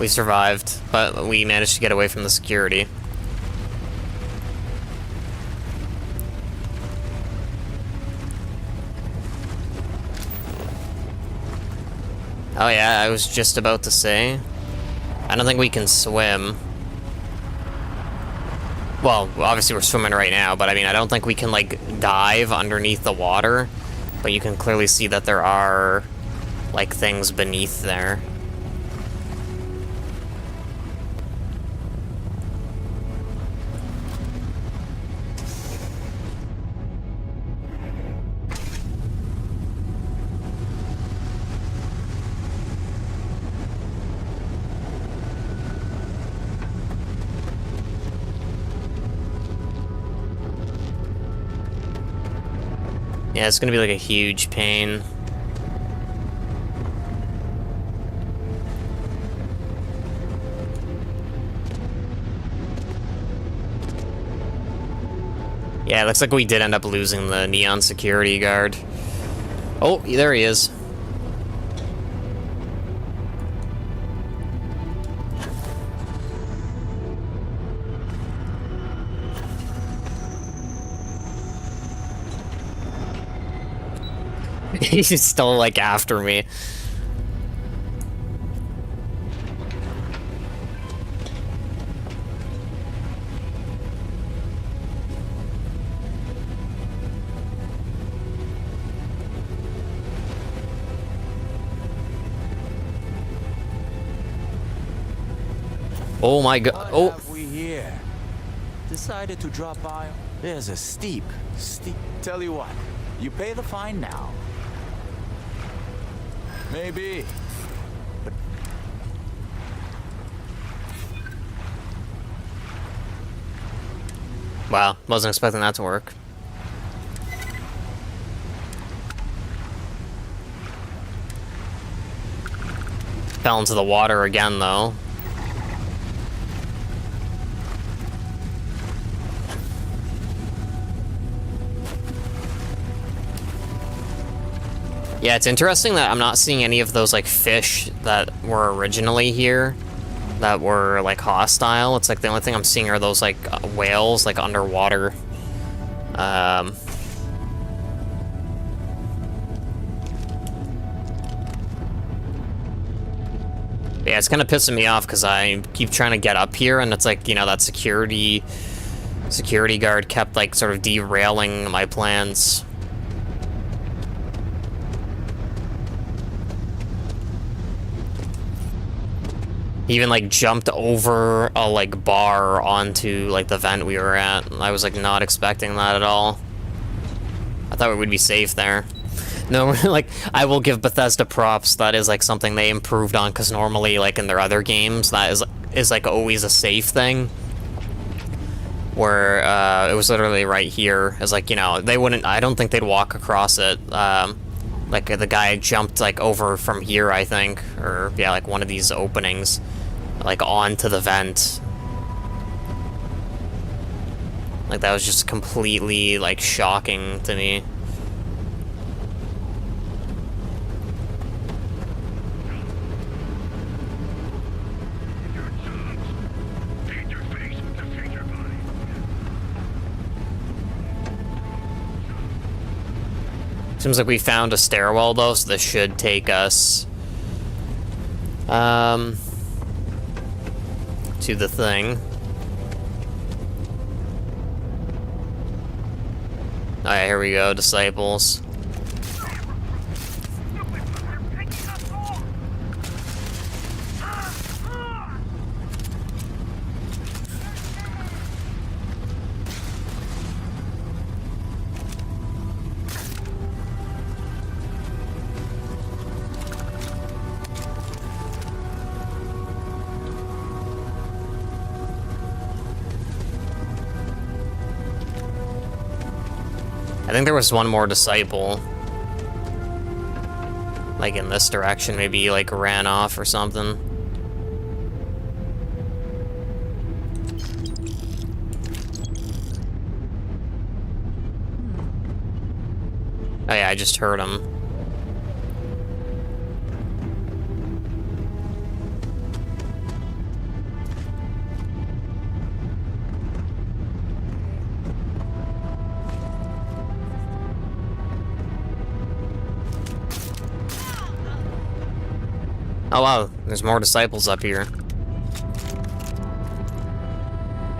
We survived, but we managed to get away from the security. Oh yeah, I was just about to say. I don't think we can swim. Well, obviously we're swimming right now, but I mean, I don't think we can, like, dive underneath the water. But you can clearly see that there are, like, things beneath there. Yeah, it's gonna be like a huge pain. Yeah, it looks like we did end up losing the neon security guard. Oh, there he is. He's still, like, after me. Oh my god. Oh. What have we here? Decided to drop by? There's a steep. Tell you what, you pay the fine now. Maybe. But Wow, wasn't expecting that to work. Fell into the water again, though. Yeah, it's interesting that I'm not seeing any of those, like, fish that were originally here that were, like, hostile. It's like the only thing I'm seeing are those, like, whales, like, underwater. Yeah, it's kind of pissing me off because I keep trying to get up here and it's like, you know, that security guard kept, like, sort of derailing my plans. He even, like, jumped over a, like, bar onto, like, the vent we were at. I was, like, not expecting that at all. I thought we would be safe there. No, like, I will give Bethesda props. That is, like, something they improved on, because normally, like, in their other games, that is like, always a safe thing. Where, it was literally right here. It's like, you know, they wouldn't, I don't think they'd walk across it. Like, the guy jumped, like, over from here, I think. Or, yeah, like, one of these openings. Like, onto the vent. Like, that was just completely, like, shocking to me. Seems like we found a stairwell, though, so this should take us to the thing. Alright, here we go, disciples. I think there was one more disciple. Like in this direction, maybe he like ran off or something. Oh yeah, I just heard him. Oh wow, there's more disciples up here.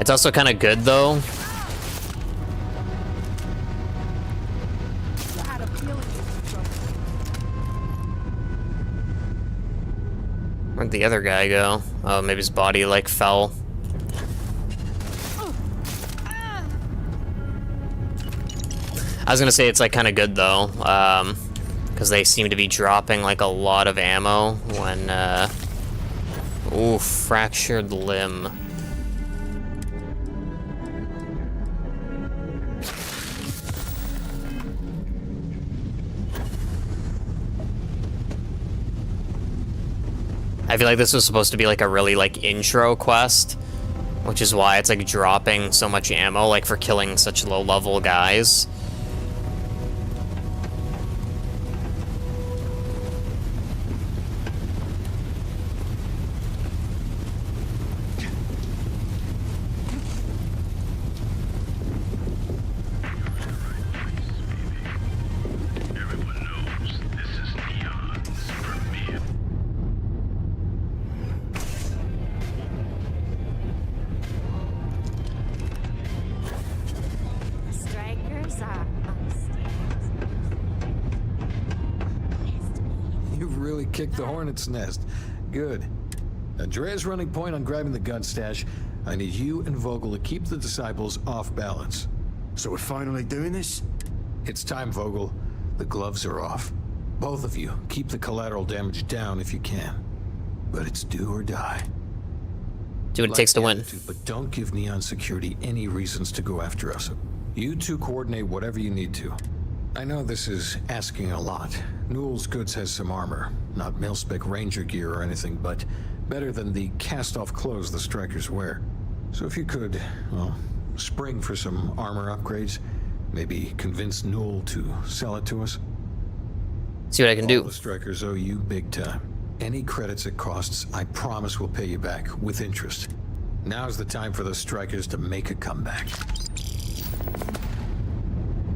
It's also kind of good though. Where'd the other guy go? Oh, maybe his body like fell. I was gonna say it's like kind of good though. Because they seem to be dropping like a lot of ammo when, ooh, fractured limb. I feel like this was supposed to be like a really like intro quest, which is why it's like dropping so much ammo like for killing such low level guys. Kick the hornet's nest. Good. Andrea's running point on grabbing the gun stash. I need you and Vogel to keep the disciples off balance. So we're finally doing this? It's time, Vogel. The gloves are off. Both of you, keep the collateral damage down if you can. But it's do or die. Do what it takes to win. But don't give Neon Security any reasons to go after us. You two coordinate whatever you need to. I know this is asking a lot. Newell's Goods has some armor. Not mil-spec ranger gear or anything, but better than the cast-off clothes the strikers wear. So if you could, well, spring for some armor upgrades, maybe convince Newell to sell it to us. See what I can do. The strikers owe you big time. Any credits it costs, I promise we'll pay you back with interest. Now's the time for the strikers to make a comeback.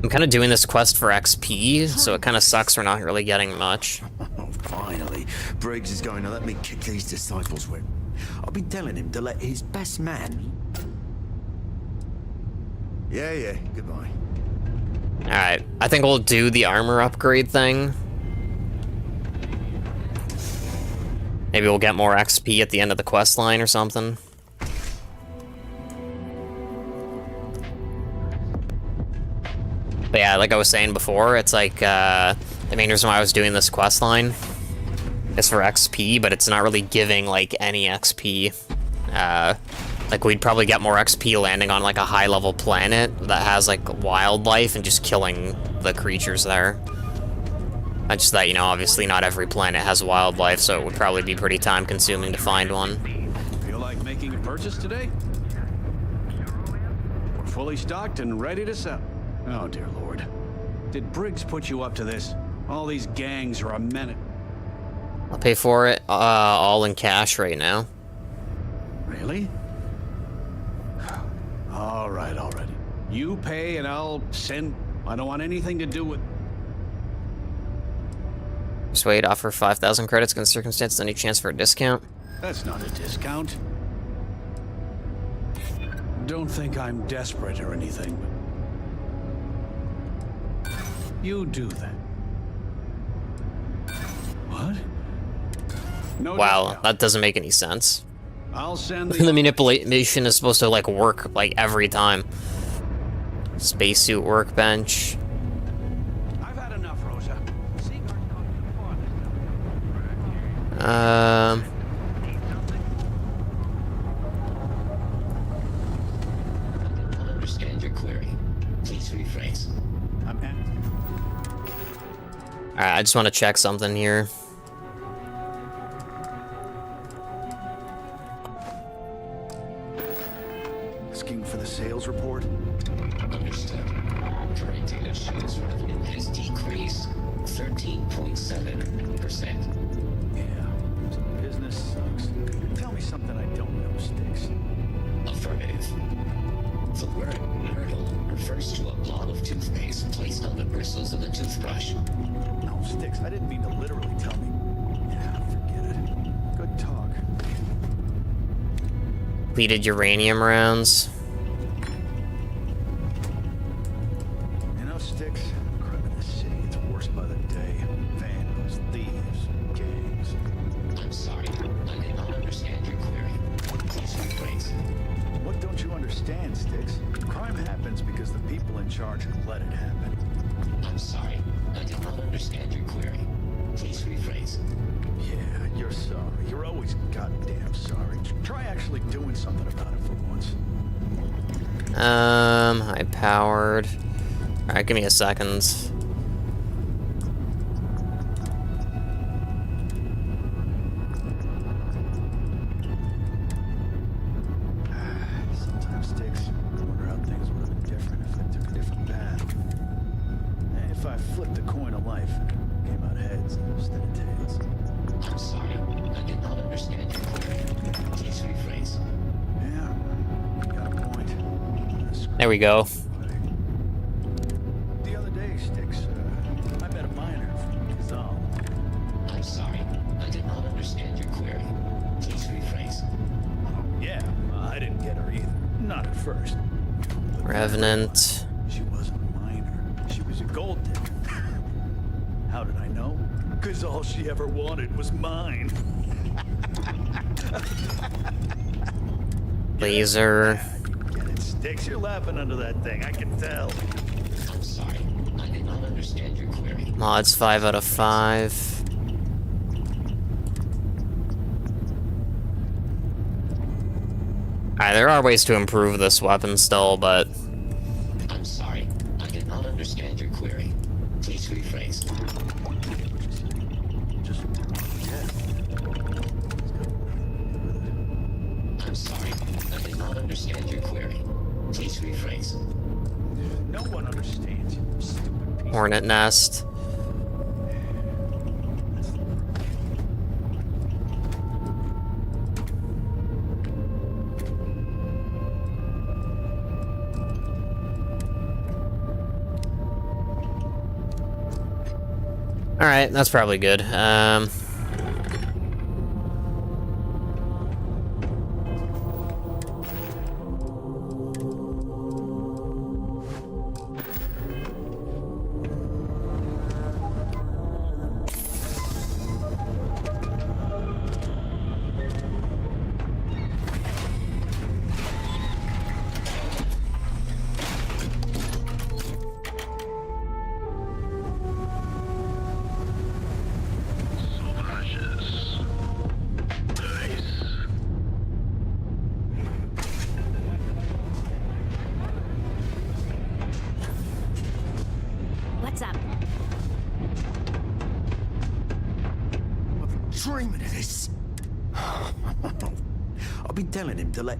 I'm kind of doing this quest for XP, so it kind of sucks we're not really getting much. Oh, finally. Briggs is going to let me kick these disciples with. I've been telling him to let his best man... Yeah, goodbye. Alright, I think we'll do the armor upgrade thing. Maybe we'll get more XP at the end of the quest line or something. But yeah, like I was saying before, it's like, the main reason why I was doing this quest line is for XP, but it's not really giving, like, any XP. Like, we'd probably get more XP landing on, like, a high-level planet that has, like, wildlife and just killing the creatures there. I just thought, you know, obviously not every planet has wildlife, so it would probably be pretty time-consuming to find one. Feel like making a purchase today? We're fully stocked and ready to sell. Oh, dear Lord. Did Briggs put you up to this? All these gangs are a menace. I'll pay for it all in cash right now. Really? All right, already. You pay and I'll send... I don't want anything to do with... Persuade, offer 5,000 credits in circumstances, any chance for a discount? That's not a discount. Don't think I'm desperate or anything, but... You do that. What? No wow, discount. that doesn't make any sense. I'll send The manipulation is supposed to, like, work, like, every time. Spacesuit workbench. I've had enough, Rosa. Understand your query. Please rephrase. Alright, I just want to check something here. Asking for the sales report? Understood. Current data shows revenue has decreased 13.7%. Yeah, so business sucks. Tell me something I don't know, Sticks. Affirmative. The word myrtle refers to a blob of toothpaste placed on the bristles of a toothbrush. No, Sticks, I didn't mean to literally tell me. Yeah, forget it. Good talk. Depleted uranium rounds. You know, Sticks, crime in the city gets worse by the day. Vandals, thieves, gangs. I'm sorry, I did not understand your query. Please rephrase. What don't you understand, Sticks? Crime happens because the people in charge let it happen. I'm sorry, I did not understand your query. Please rephrase. Yeah, you're sorry. You're always goddamn sorry. Try actually doing something about it for once. High powered. Alright, give me a second. Sometimes, Sticks, I wonder how things would have been different if I took a different path. Hey, if I flipped a coin of life and came out heads instead of tails. I'm sorry, I did not understand your query. Please rephrase. Yeah, you got a point. There we go. The other day, Sticks, I met a miner from Kazal. I'm sorry, I did not understand your query. Please rephrase. Yeah, I didn't get her either. Not at first. Revenant. She wasn't a miner. She was a gold digger. How did I know? Because all she ever wanted was mine. Laser. Get it, Sticks. You're laughing under that thing. I can tell. I'm sorry, I did not understand your query. Mods 5 out of 5. Alright, there are ways to improve this weapon still, but... I'm sorry, I did not understand your query. Please rephrase. I'm sorry, I did not understand your query. Please rephrase. No one understands you, stupid piece. Hornet nest. Alright, that's probably good. dreaming of this. I've been telling him to let...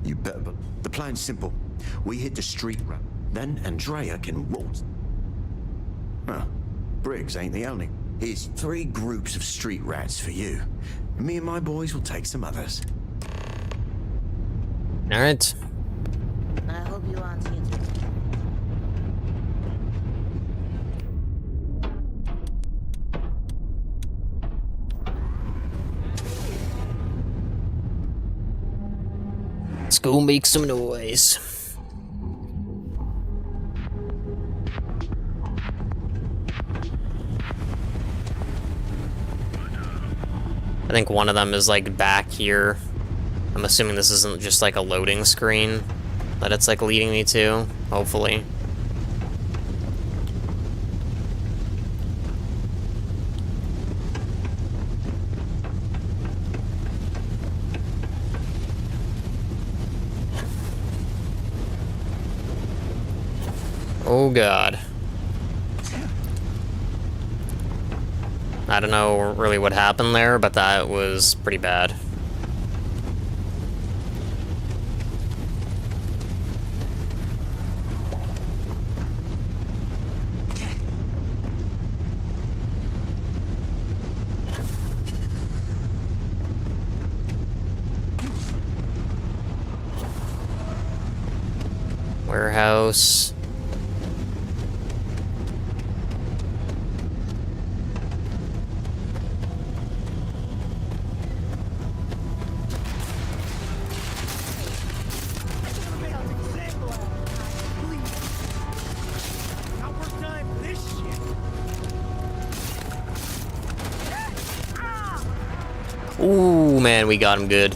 You better, but the plan's simple. We hit the street rat, then Andrea can waltz. Well, Briggs ain't the only. Here's 3 groups of street rats for you. Me and my boys will take some others. Alright. I hope you aren't here to... Let's go make some noise. I think one of them is like back here. I'm assuming this isn't just like a loading screen that it's like leading me to, hopefully. Oh god. I don't know really what happened there, but that was pretty bad. Warehouse. Ooh, man, we got him good.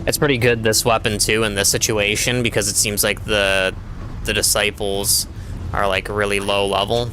It's pretty good, this weapon, too, in this situation, because it seems like the disciples are, like, really low level.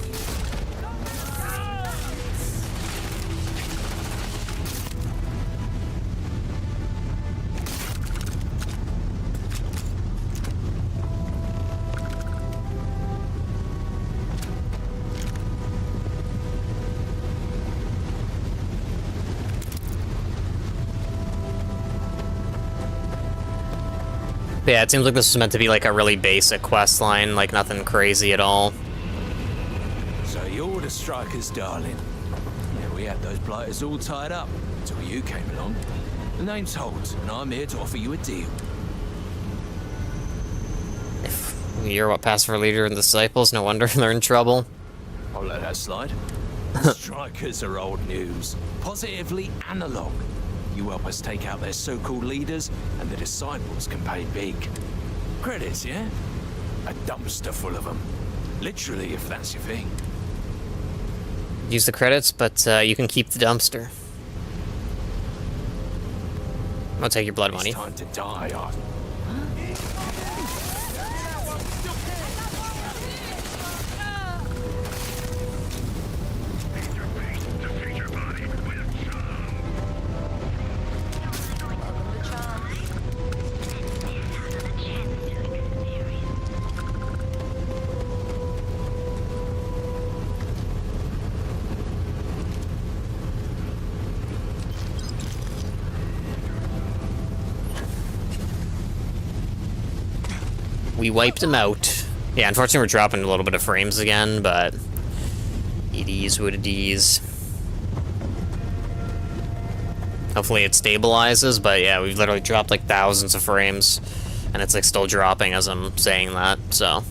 Yeah, it seems like this was meant to be like a really basic quest line, like nothing crazy at all. So you're the strikers, darling. Yeah, we had those blighters all tied up until you came along. The name's Holt, and I'm here to offer you a deal. If you're what passed for leader and disciples, no wonder they're in trouble. I'll let that slide. The strikers are old news, positively analog. You help us take out their so-called leaders, and the disciples can pay big. Credits, yeah? A dumpster full of them. Literally, if that's your thing. Use the credits, but you can keep the dumpster. I'll take your blood money. It's time to die, Arthur. We wiped him out. Yeah, unfortunately we're dropping a little bit of frames again, but it is what it is. Hopefully it stabilizes, but yeah, we've literally dropped like thousands of frames, and it's like still dropping as I'm saying that, so.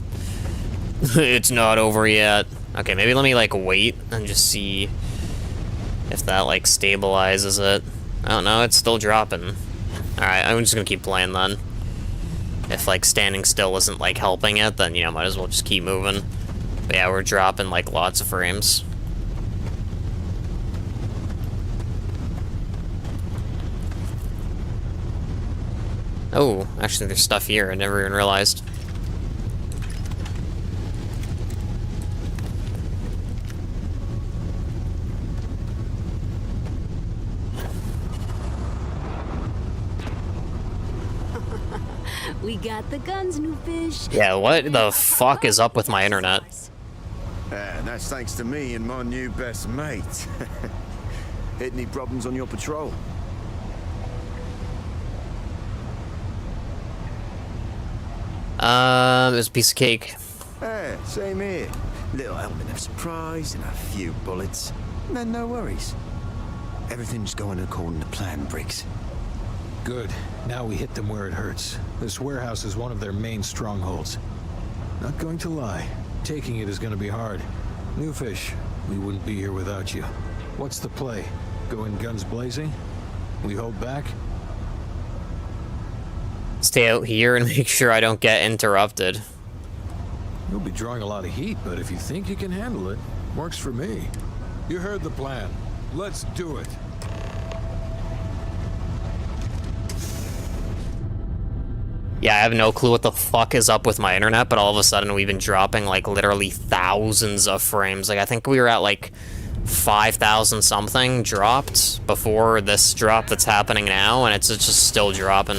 It's not over yet. Okay, maybe let me like wait and just see if that like stabilizes it. I don't know, it's still dropping. Alright, I'm just gonna keep playing then. If, like, standing still isn't, like, helping it, then, you know, might as well just keep moving. But yeah, we're dropping, like, lots of frames. Oh, actually, there's stuff here. I never even realized. We got the guns, new fish. Yeah, what the fuck is up with my internet? And that's thanks to me and my new best mate. Hit any problems on your patrol? It was a piece of cake. Same here. Little element of surprise and a few bullets. Then no worries. Everything's going according to plan, Briggs. Good. Now we hit them where it hurts. This warehouse is one of their main strongholds. Not going to lie. Taking it is going to be hard. New fish, we wouldn't be here without you. What's the play? Go in guns blazing? We hold back? Stay out here and make sure I don't get interrupted. You'll be drawing a lot of heat, but if you think you can handle it, works for me. You heard the plan. Let's do it. Yeah, I have no clue what the fuck is up with my internet, but all of a sudden we've been dropping like literally thousands of frames. Like I think we were at like 5,000 something dropped before this drop that's happening now, and it's just still dropping.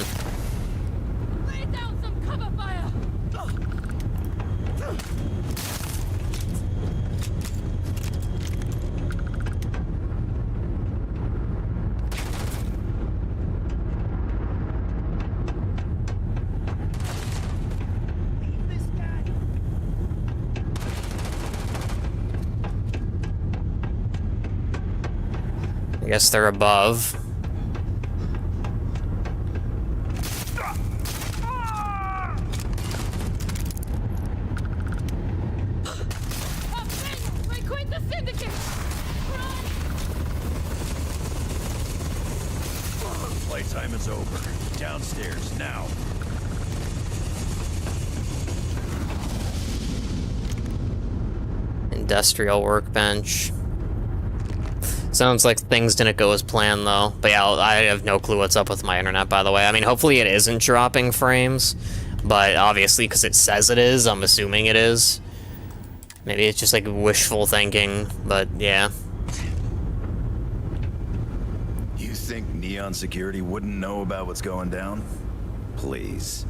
I guess they're above. Playtime is over. Downstairs, now. Industrial workbench. Sounds like things didn't go as planned, though. But yeah, I have no clue what's up with my internet, by the way. I mean, hopefully it isn't dropping frames, but obviously, because it says it is, I'm assuming it is. Maybe it's just like wishful thinking, but yeah. You think Neon Security wouldn't know about what's going down? Please.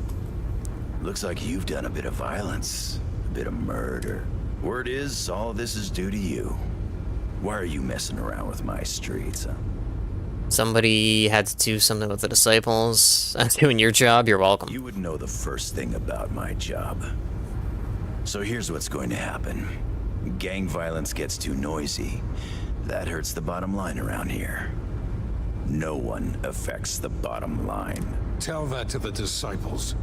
Looks like you've done a bit of violence, a bit of murder. Word is, all of this is due to you. Why are you messing around with my streets, huh? Somebody had to do something with the disciples. Doing your job, you're welcome. You would know the first thing about my job. So here's what's going to happen. Gang violence gets too noisy. That hurts the bottom line around here. No one affects the bottom line. Tell that to the disciples.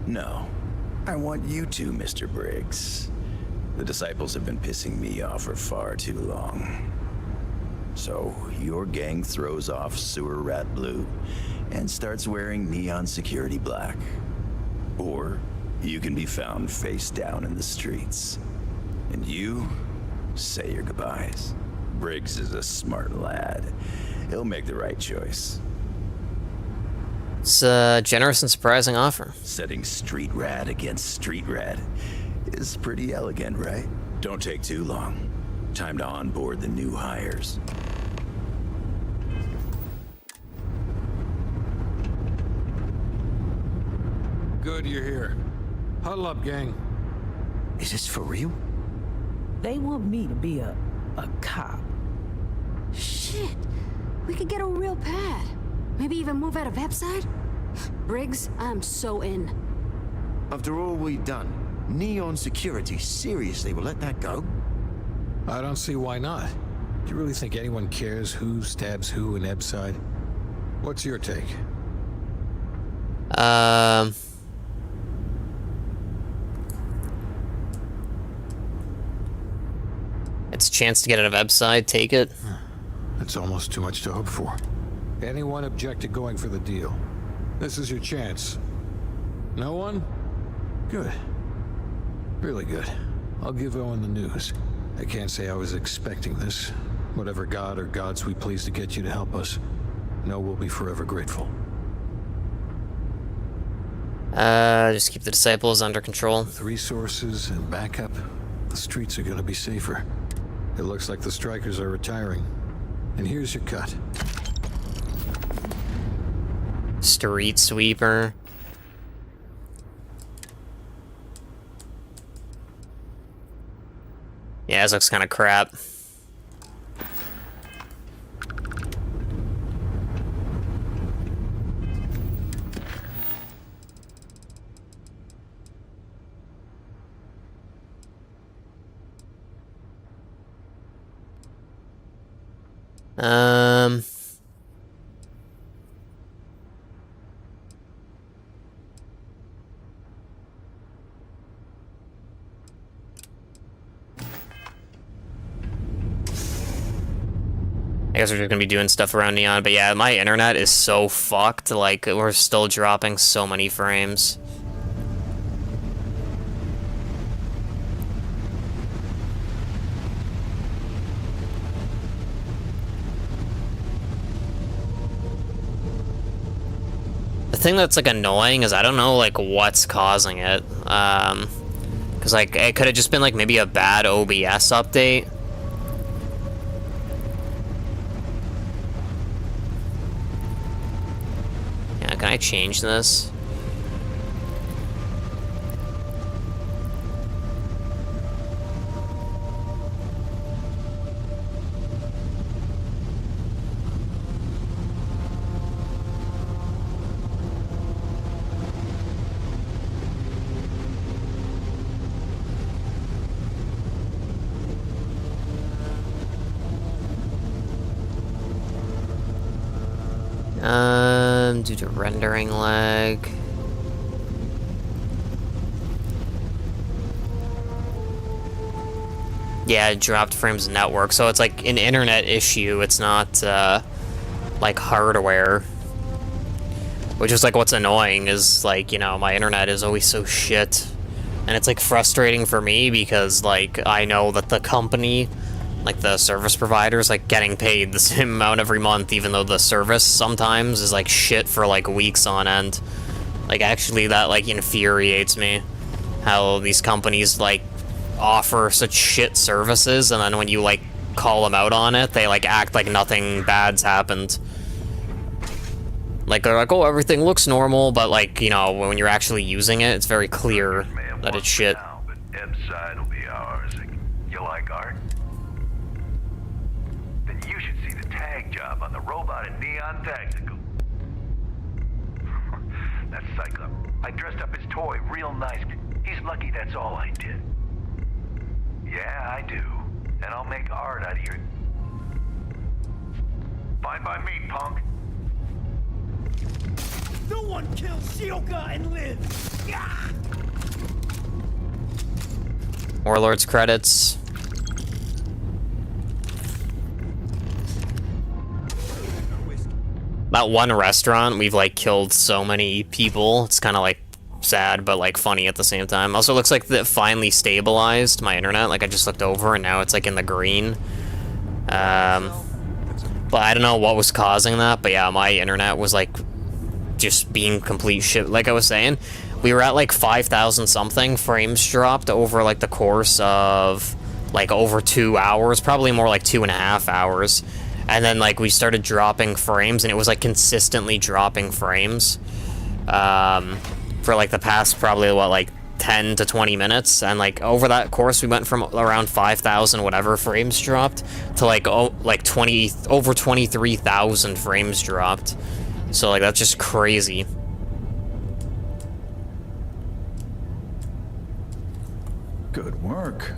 No. I want you to, Mr. Briggs. The disciples have been pissing me off for far too long. So, your gang throws off Sewer Rat Blue and starts wearing Neon Security Black. Or, you can be found face down in the streets. And you say your goodbyes. Briggs is a smart lad. He'll make the right choice. It's a generous and surprising offer. Setting street rat against street rat is pretty elegant, right? Don't take too long. Time to onboard the new hires. Good you're here. Huddle up, gang. Is this for real? They want me to be a cop. Shit. We could get a real pad. Maybe even move out of website? Briggs, I'm so in. After all we've done, Neon Security seriously will let that go? I don't see why not. Do you really think anyone cares who stabs who in Ebside? What's your take? It's a chance to get out of Ebside, take it. That's almost too much to hope for. Anyone object to going for the deal? This is your chance. No one? Good. Really good. I'll give Owen the news. I can't say I was expecting this. Whatever god or gods we please to get you to help us, know we'll be forever grateful. Just keep the disciples under control. With resources and backup, the streets are gonna be safer. It looks like the strikers are retiring. And here's your cut. Street sweeper. Yeah, this looks kind of crap. I guess we're just gonna be doing stuff around Neon, but yeah, my internet is so fucked, like, we're still dropping so many frames. The thing that's, like, annoying is I don't know, like, what's causing it. Because, like, it could have just been, like, maybe a bad OBS update. Yeah, can I change this? Due to rendering lag. Yeah, it dropped frames network, so it's like an internet issue, it's not, like, hardware. Which is, like, what's annoying is, like, you know, my internet is always so shit. And it's, like, frustrating for me because, like, I know that the company, like, the service provider's, like, getting paid the same amount every month, even though the service sometimes is, like, shit for, like, weeks on end. Like, actually, that, like, infuriates me. How these companies, like, offer such shit services, and then when you, like, call them out on it, they, like, act like nothing bad's happened. Like, they're like, oh, everything looks normal, but, like, you know, when you're actually using it, it's very clear that it's shit. Inside will be ours. You like art? Then you should see the tag job on the robot at Neon Tactical. That Cyclops. I dressed up his toy real nice. He's lucky that's all I did. Yeah, I do. And I'll make art out of your... Fine by me, punk. No one kills Shioka and lives! Yeah! Warlord's credits. That one restaurant, we've, like, killed so many people. It's kind of, like, sad, but, like, funny at the same time. Also, looks like that finally stabilized my internet. Like, I just looked over, and now it's, like, in the green. But I don't know what was causing that, but yeah, my internet was, like, just being complete shit. Like I was saying, we were at, like, 5,000 something frames dropped over, like, the course of, like, over 2 hours. Probably more like 2.5 hours. And then, like, we started dropping frames, and it was, like, consistently dropping frames. For, like, the past probably, what, like, 10 to 20 minutes. And, like, over that course, we went from around 5,000 whatever frames dropped to, like, over 23,000 frames dropped. So, like, that's just crazy. Good work.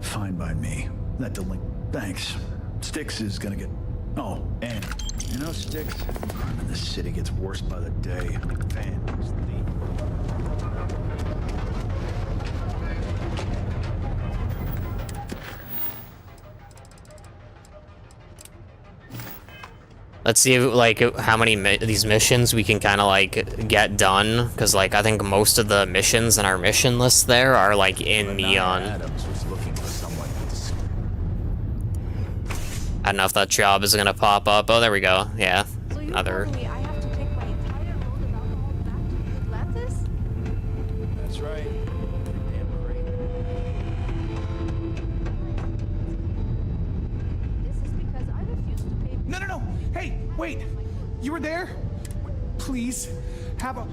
Fine by me. That delink. Thanks. Styx is gonna get... Oh, and... You know, Styx, crime in this city gets worse by the day. Van is Let's see, like, how many these missions we can kind of, like, get done. Because, like, I think most of the missions in our mission list there are, like, in Neon. I don't know if that job is gonna pop up. Oh, there we go. Yeah, another. That's right. Damn great. No, no, no! Hey, wait! You were there? Please, have a...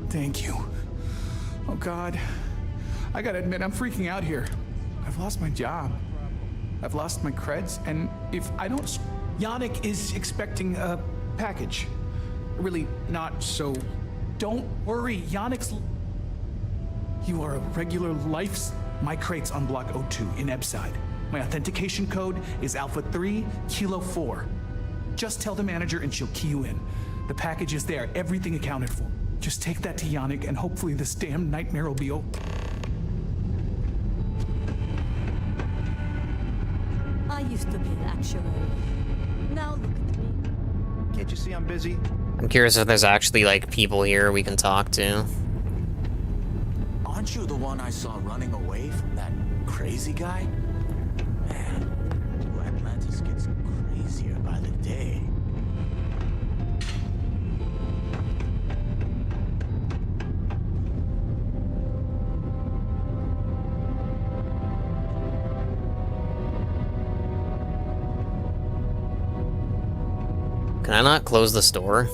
Thank you. Oh, God. I gotta admit, I'm freaking out here. I've lost my job. I've lost my creds, and if I don't... Yannick is expecting a package. Really not, so don't worry. Yannick's... You are a regular life... My crate's on Block O2 in Ebside. My authentication code is Alpha 3 Kilo 4. Just tell the manager and she'll key you in. The package is there, everything accounted for. Just take that to Yannick and hopefully this damn nightmare will be over. I used to be an actuary. Now look at me. Can't you see I'm busy? I'm curious if there's actually, like, people here we can talk to. Aren't you the one I saw running away from that crazy guy? Man, New Atlantis gets crazier by the day. Can I not close this door?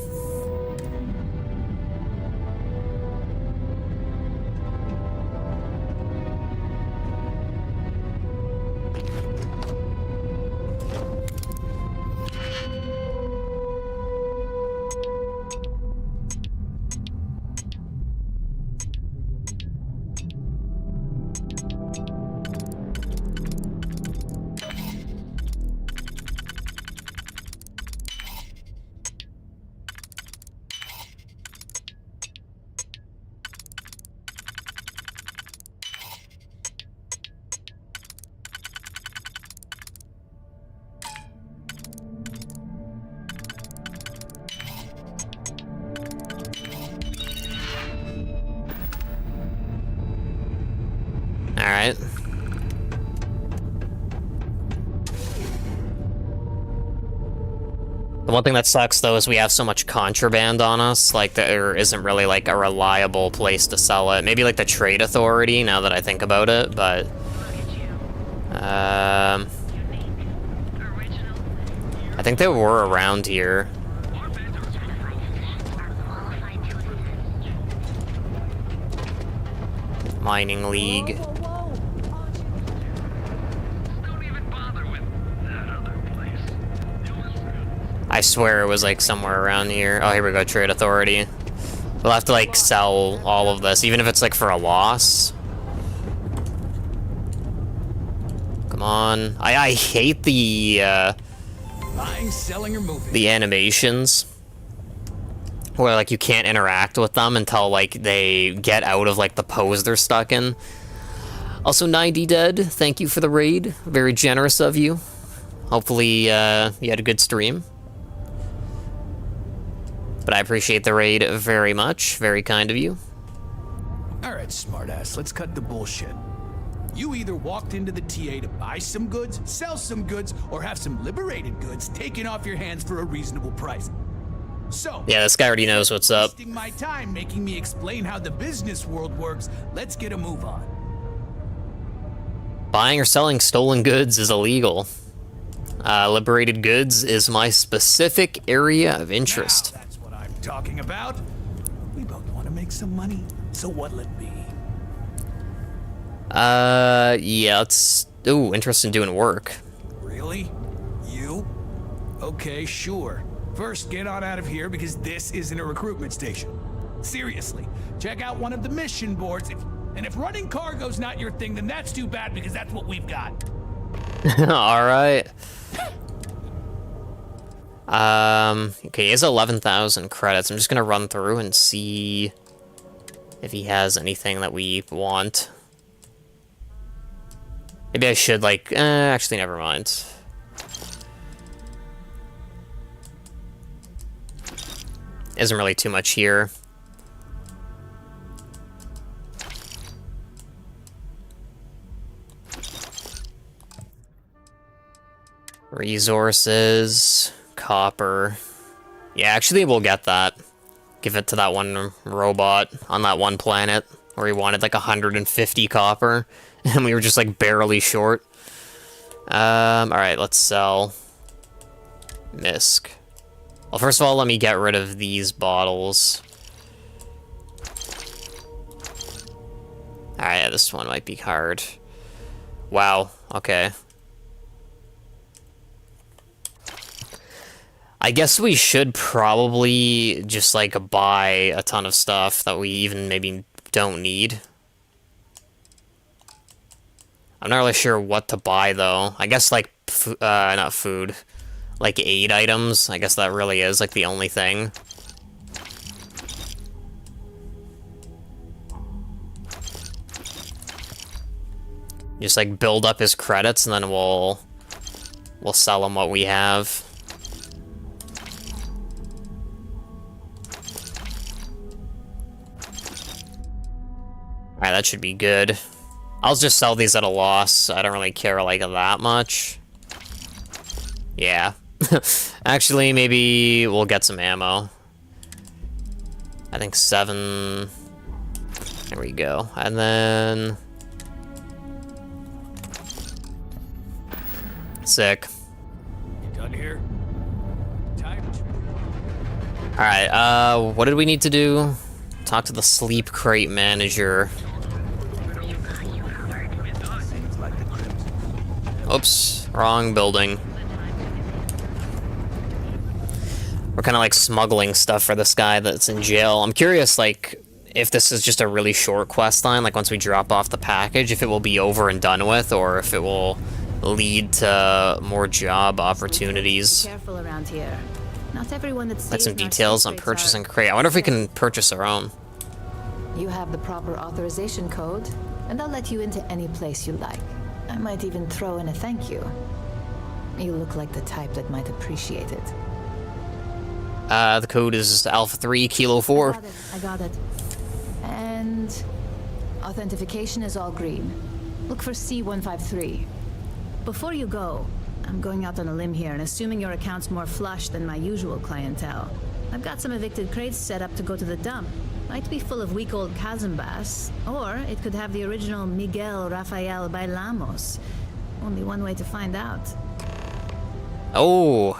Alright. The one thing that sucks, though, is we have so much contraband on us, like, there isn't really, like, a reliable place to sell it. Maybe, like, the Trade Authority, now that I think about it, but... I think they were around here. Mining League. I swear it was like somewhere around here. Oh, here we go, Trade Authority. We'll have to like sell all of this, even if it's like for a loss. Come on. I hate the Buying, selling, or moving. the animations where like you can't interact with them until like they get out of like the pose they're stuck in. Also, 90 Dead, thank you for the raid. Very generous of you. Hopefully you had a good stream. But I appreciate the raid very much. Very kind of you. Alright, smartass, let's cut the bullshit. You either walked into the TA to buy some goods, sell some goods, or have some liberated goods taken off your hands for a reasonable price. So, yeah, this guy already knows what's up. Wasting my time making me explain how the business world works, let's get a move on. Buying or selling stolen goods is illegal. Liberated goods is my specific area of interest. Now, that's what I'm talking about. We both want to make some money, so what'll it be? Yeah, let's... Ooh, interest in doing work. Really? You? Okay, sure. First, get on out of here because this isn't a recruitment station. Seriously, check out one of the mission boards. And if running cargo's not your thing, then that's too bad because that's what we've got. Alright. Okay, he has 11,000 credits. I'm just gonna run through and see if he has anything that we want. Maybe I should, like, actually, never mind. Isn't really too much here. Resources, copper. Yeah, actually, we'll get that. Give it to that one robot on that one planet where he wanted like 150 copper, and we were just like barely short. Alright, let's sell. Misc. Well, first of all, let me get rid of these bottles. Alright, yeah, this one might be hard. Wow, okay. I guess we should probably just, like, buy a ton of stuff that we even maybe don't need. I'm not really sure what to buy, though. I guess, like, not food. Like, aid items. I guess that really is, like, the only thing. Just, like, build up his credits, and then we'll sell him what we have. Alright, that should be good. I'll just sell these at a loss. I don't really care, like, that much. Yeah. Actually, maybe we'll get some ammo. I think 7... There we go. And then... Sick. Done here? Time. Alright, what did we need to do? Talk to the sleep crate manager. Oops, wrong building. We're kind of like smuggling stuff for this guy that's in jail. I'm curious, like, if this is just a really short quest line, like once we drop off the package, if it will be over and done with, or if it will lead to more job opportunities. Careful around here. Not everyone that Like some details on purchasing a crate. I wonder if we can purchase our own. You have the proper authorization code, and I'll let you into any place you like. I might even throw in a thank you. You look like the type that might appreciate it. The code is Alpha 3 Kilo 4. I got it. And authentication is all green. Look for C153. Before you go, I'm going out on a limb here and assuming your account's more flush than my usual clientele. I've got some evicted crates set up to go to the dump. Might be full of weak old Cazimbas, or it could have the original Miguel Rafael Bailamos. Only one way to find out. Oh.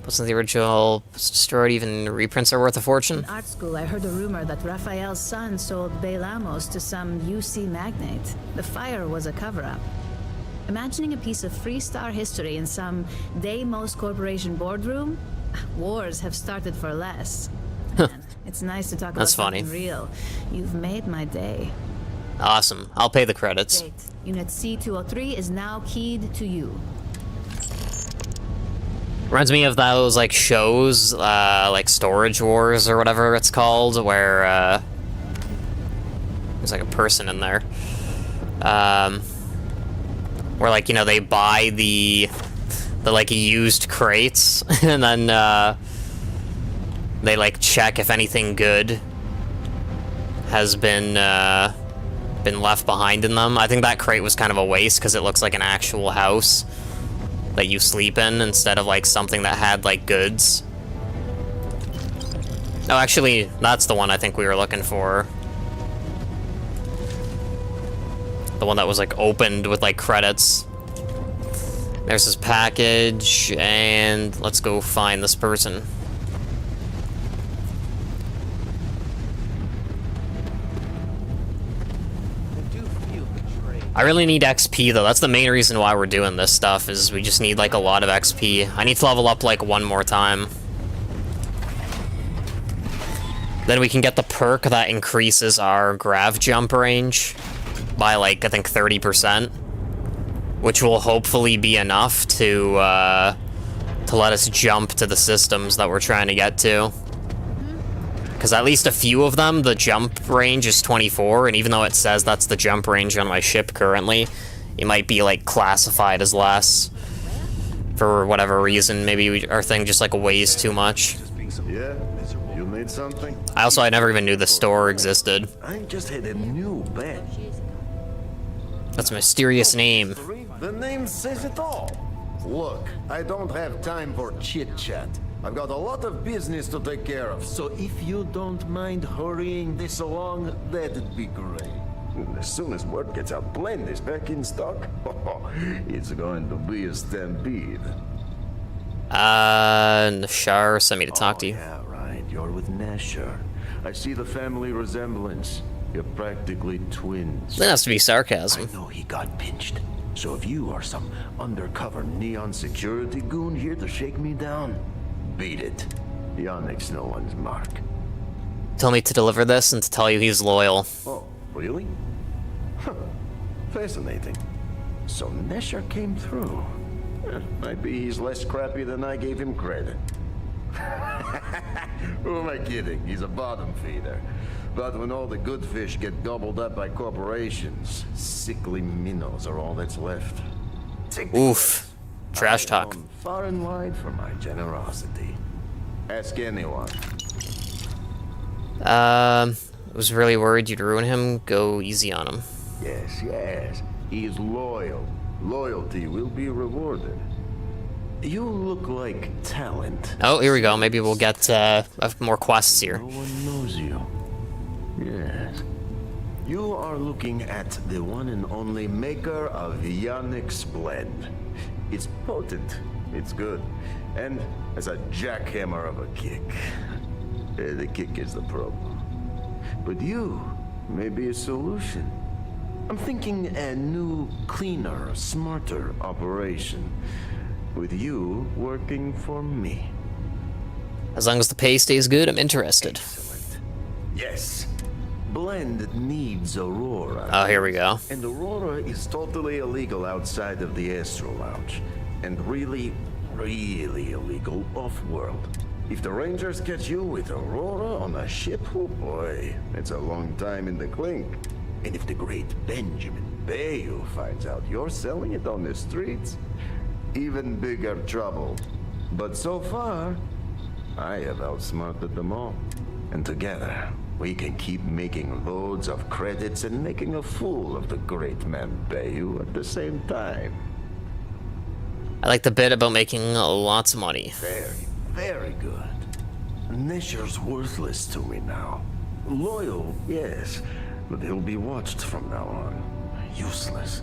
Wasn't the original destroyed? Even reprints are worth a fortune? In art school, I heard a rumor that Rafael's son sold Bailamos to some UC magnate. The fire was a cover-up. Imagining a piece of Freestar history in some Deimos Corporation boardroom? Wars have started for less. Man, it's nice to talk about something real. You've made my day. Awesome. I'll pay the credits. Great. Unit C203 is now keyed to you. Reminds me of those, like, shows, like Storage Wars or whatever it's called, where, there's, like, a person in there. Where, like, you know, they buy the like, used crates, and then, they, like, check if anything good has been left behind in them. I think that crate was kind of a waste, because it looks like an actual house that you sleep in, instead of, like, something that had, like, goods. Oh, actually, that's the one I think we were looking for. The one that was, like, opened with, like, credits. There's his package, and let's go find this person. I really need XP, though. That's the main reason why we're doing this stuff, is we just need, like, a lot of XP. I need to level up, like, one more time. Then we can get the perk that increases our grav jump range by, like, I think 30%. Which will hopefully be enough to let us jump to the systems that we're trying to get to. Because at least a few of them, the jump range is 24, and even though it says that's the jump range on my ship currently, it might be, like, classified as less. For whatever reason, maybe our thing just, like, weighs too much. Yeah, you need something? I never even knew the store existed. I just had a new bed. That's a mysterious name. The name says it all. Look, I don't have time for chit-chat. I've got a lot of business to take care of, so if you don't mind hurrying this along, that'd be great. As soon as word gets out, Blend is back in stock. It's going to be a stampede. Nashar sent me to talk to you. Yeah, right. You're with Nashar. I see the family resemblance. You're practically twins. That has to be sarcasm. I know he got pinched. So if you are some undercover neon security goon here to shake me down, beat it. Yannick's no one's mark. Tell me to deliver this and to tell you he's loyal. Oh, really? Huh. Fascinating. So Nesher came through. Might be he's less crappy than I gave him credit. Who am I kidding? He's a bottom feeder. But when all the good fish get gobbled up by corporations, sickly minnows are all that's left. Oof. Trash talk. Far and wide for my generosity. Ask anyone. Was really worried you'd ruin him. Go easy on him. Yes, yes. He is loyal. Loyalty will be rewarded. You look like talent. Oh, here we go. Maybe we'll get more quests here. No one knows you. Yes. You are looking at the one and only maker of Yannick's blend. It's potent. It's good. And has a jackhammer of a kick. The kick is the problem. But you may be a solution. I'm thinking a new, cleaner, smarter operation. With you working for me. As long as the pay stays good, I'm interested. Excellent. Yes. Blend needs Aurora. Oh, here we go. And Aurora is totally illegal outside of the Astro Lounge. And really, really illegal off-world. If the Rangers catch you with Aurora on a ship, oh boy, it's a long time in the clink. And if the great Benjamin Bayou finds out you're selling it on the streets, even bigger trouble. But so far, I have outsmarted them all. And together, we can keep making loads of credits and making a fool of the great man Bayou at the same time. I like the bit about making lots of money. Very, very good. Nesher's worthless to me now. Loyal, yes, but he'll be watched from now on. Useless.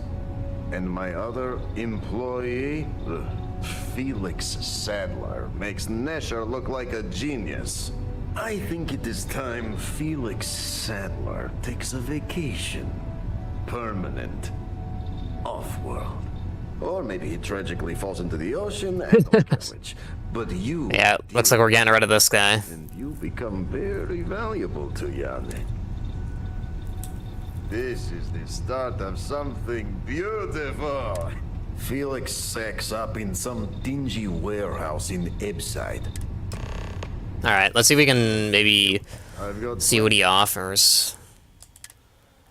And my other employee, Felix Sadler, makes Nesher look like a genius. I think it is time Felix Sadler takes a vacation. Permanent. Off-world. Or maybe he tragically falls into the ocean, I don't know which. But you... Yeah, looks like we're getting rid of this guy. And you become very valuable to Yannick. This is the start of something beautiful. Felix sacks up in some dingy warehouse in Ebside. Alright, let's see if we can maybe see what he offers.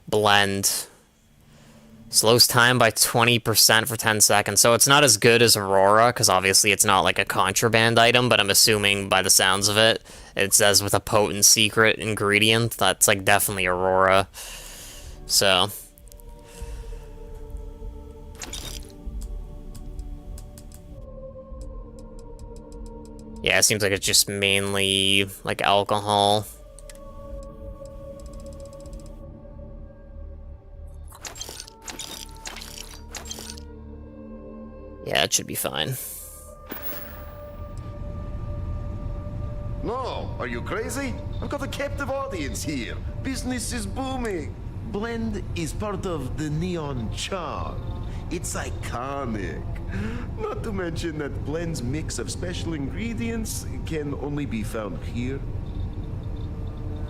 Blend. Slows time by 20% for 10 seconds. So it's not as good as Aurora, because obviously it's not like a contraband item, but I'm assuming by the sounds of it, it says with a potent secret ingredient. That's like definitely Aurora. So... yeah, it seems like it's just mainly like alcohol. Yeah, it should be fine. No, are you crazy? I've got a captive audience here. Business is booming. Blend is part of the neon charm. It's iconic. Not to mention that Blend's mix of special ingredients can only be found here.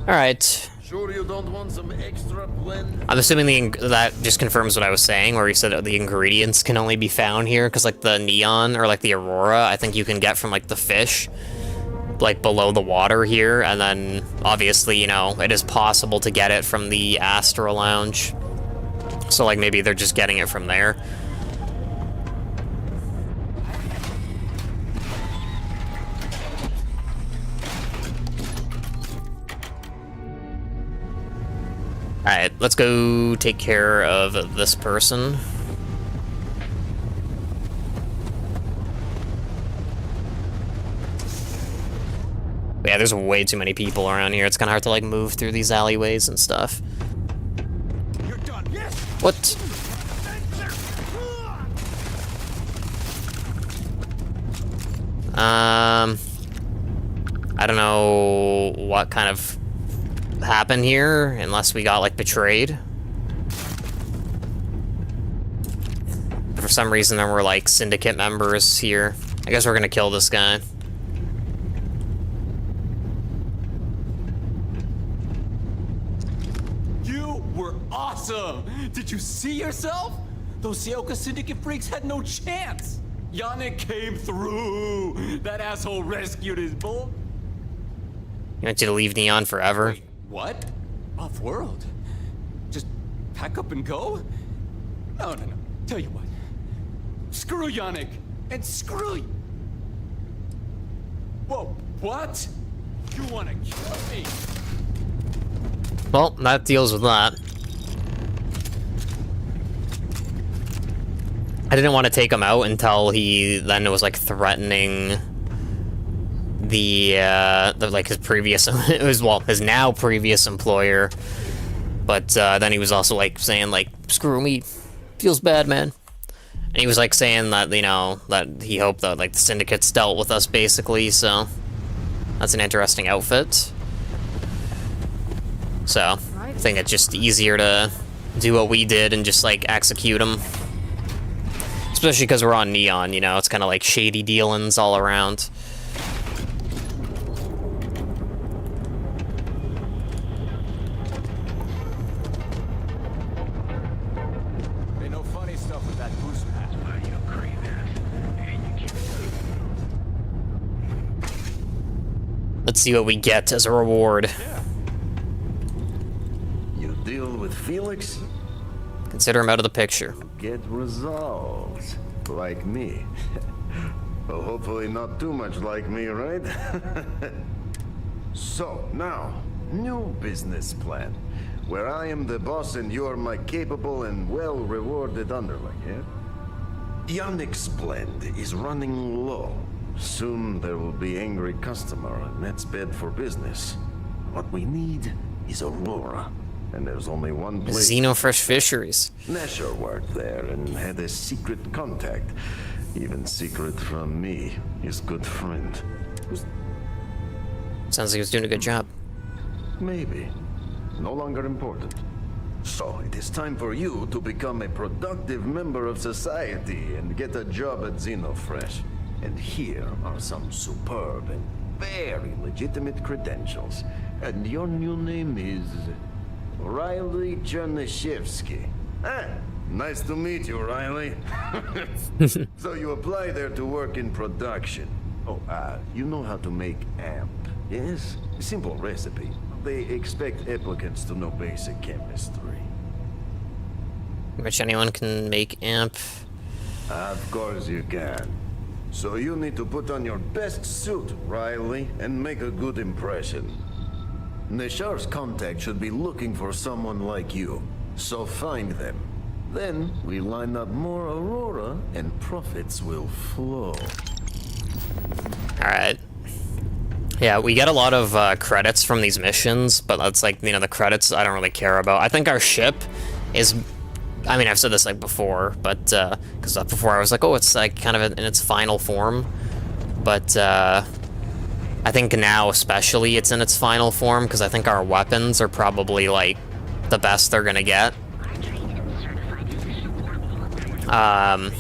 Alright. Sure you don't want some extra blend? I'm assuming that just confirms what I was saying, where he said the ingredients can only be found here, because like the neon, or like the Aurora, I think you can get from like the fish, like below the water here, and then obviously, you know, it is possible to get it from the Astro Lounge. So like maybe they're just getting it from there. Alright, let's go take care of this person. Yeah, there's way too many people around here. It's kind of hard to like move through these alleyways and stuff. You're done. Yes. What? I don't know what kind of happen here unless we got, like, betrayed. For some reason, there were, like, syndicate members here. I guess we're gonna kill this guy. You were awesome! Did you see yourself? Those Sioka Syndicate freaks had no chance! Yannick came through! That asshole rescued his bull. You want you to leave Neon forever? Wait, what? Off-world? Just pack up and go? No. Tell you what. Screw Yannick! And screw you! Whoa, what? You wanna kill me? Well, that deals with that. I didn't want to take him out until he then was like threatening the like his previous it was his now previous employer, but then he was also like saying like screw me, feels bad, man. And he was like saying that, you know, that he hoped that like the syndicates dealt with us basically, so that's an interesting outfit. So I think it's just easier to do what we did and just like execute him. Especially because we're on Neon, you know, it's kind of like shady dealings all around. Ain't no funny stuff with that boost pass. Why you crave that? Let's see what we get as a reward. You deal with Felix? Consider him out of the picture. Get results. Like me. Well, hopefully not too much like me, right? So, now, new business plan. Where I am the boss and you're my capable and well-rewarded underling, yeah? Yannick's blend is running low. Soon there will be angry customer and that's bad for business. What we need is Aurora. And there's only one place. Xenofresh Fisheries. Nesher worked there and had a secret contact. Even secret from me, his good friend. Sounds like he was doing a good job. Maybe. No longer important. So, it is time for you to become a productive member of society and get a job at Xenofresh. And here are some superb and very legitimate credentials. And your new name is Riley Chernyshevsky. Nice to meet you, Riley. So you apply there to work in production. Oh, you know how to make amp, yes? Simple recipe. They expect applicants to know basic chemistry. Which anyone can make amp. Of course you can. So you need to put on your best suit, Riley, and make a good impression. Neshar's contact should be looking for someone like you, so find them. Then we line up more Aurora and profits will flow. Alright. Yeah, we get a lot of credits from these missions, but that's like, you know, the credits I don't really care about. I think our ship is, I mean, I've said this like before, but, because before I was like, oh, it's like kind of in its final form, but, I think now especially it's in its final form, because I think our weapons are probably like the best they're gonna get. And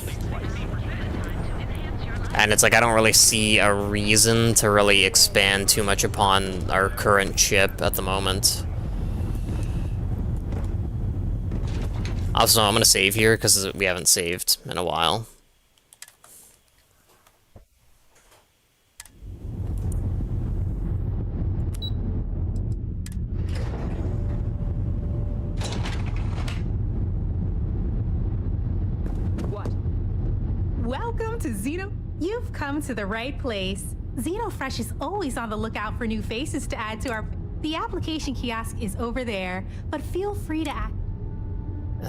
it's like I don't really see a reason to really expand too much upon our current ship at the moment. Also, I'm gonna save here because we haven't saved in a while. Welcome to Xeno. You've come to the right place. Xenofresh is always on the lookout for new faces to add to our... The application kiosk is over there, but feel free to act... Do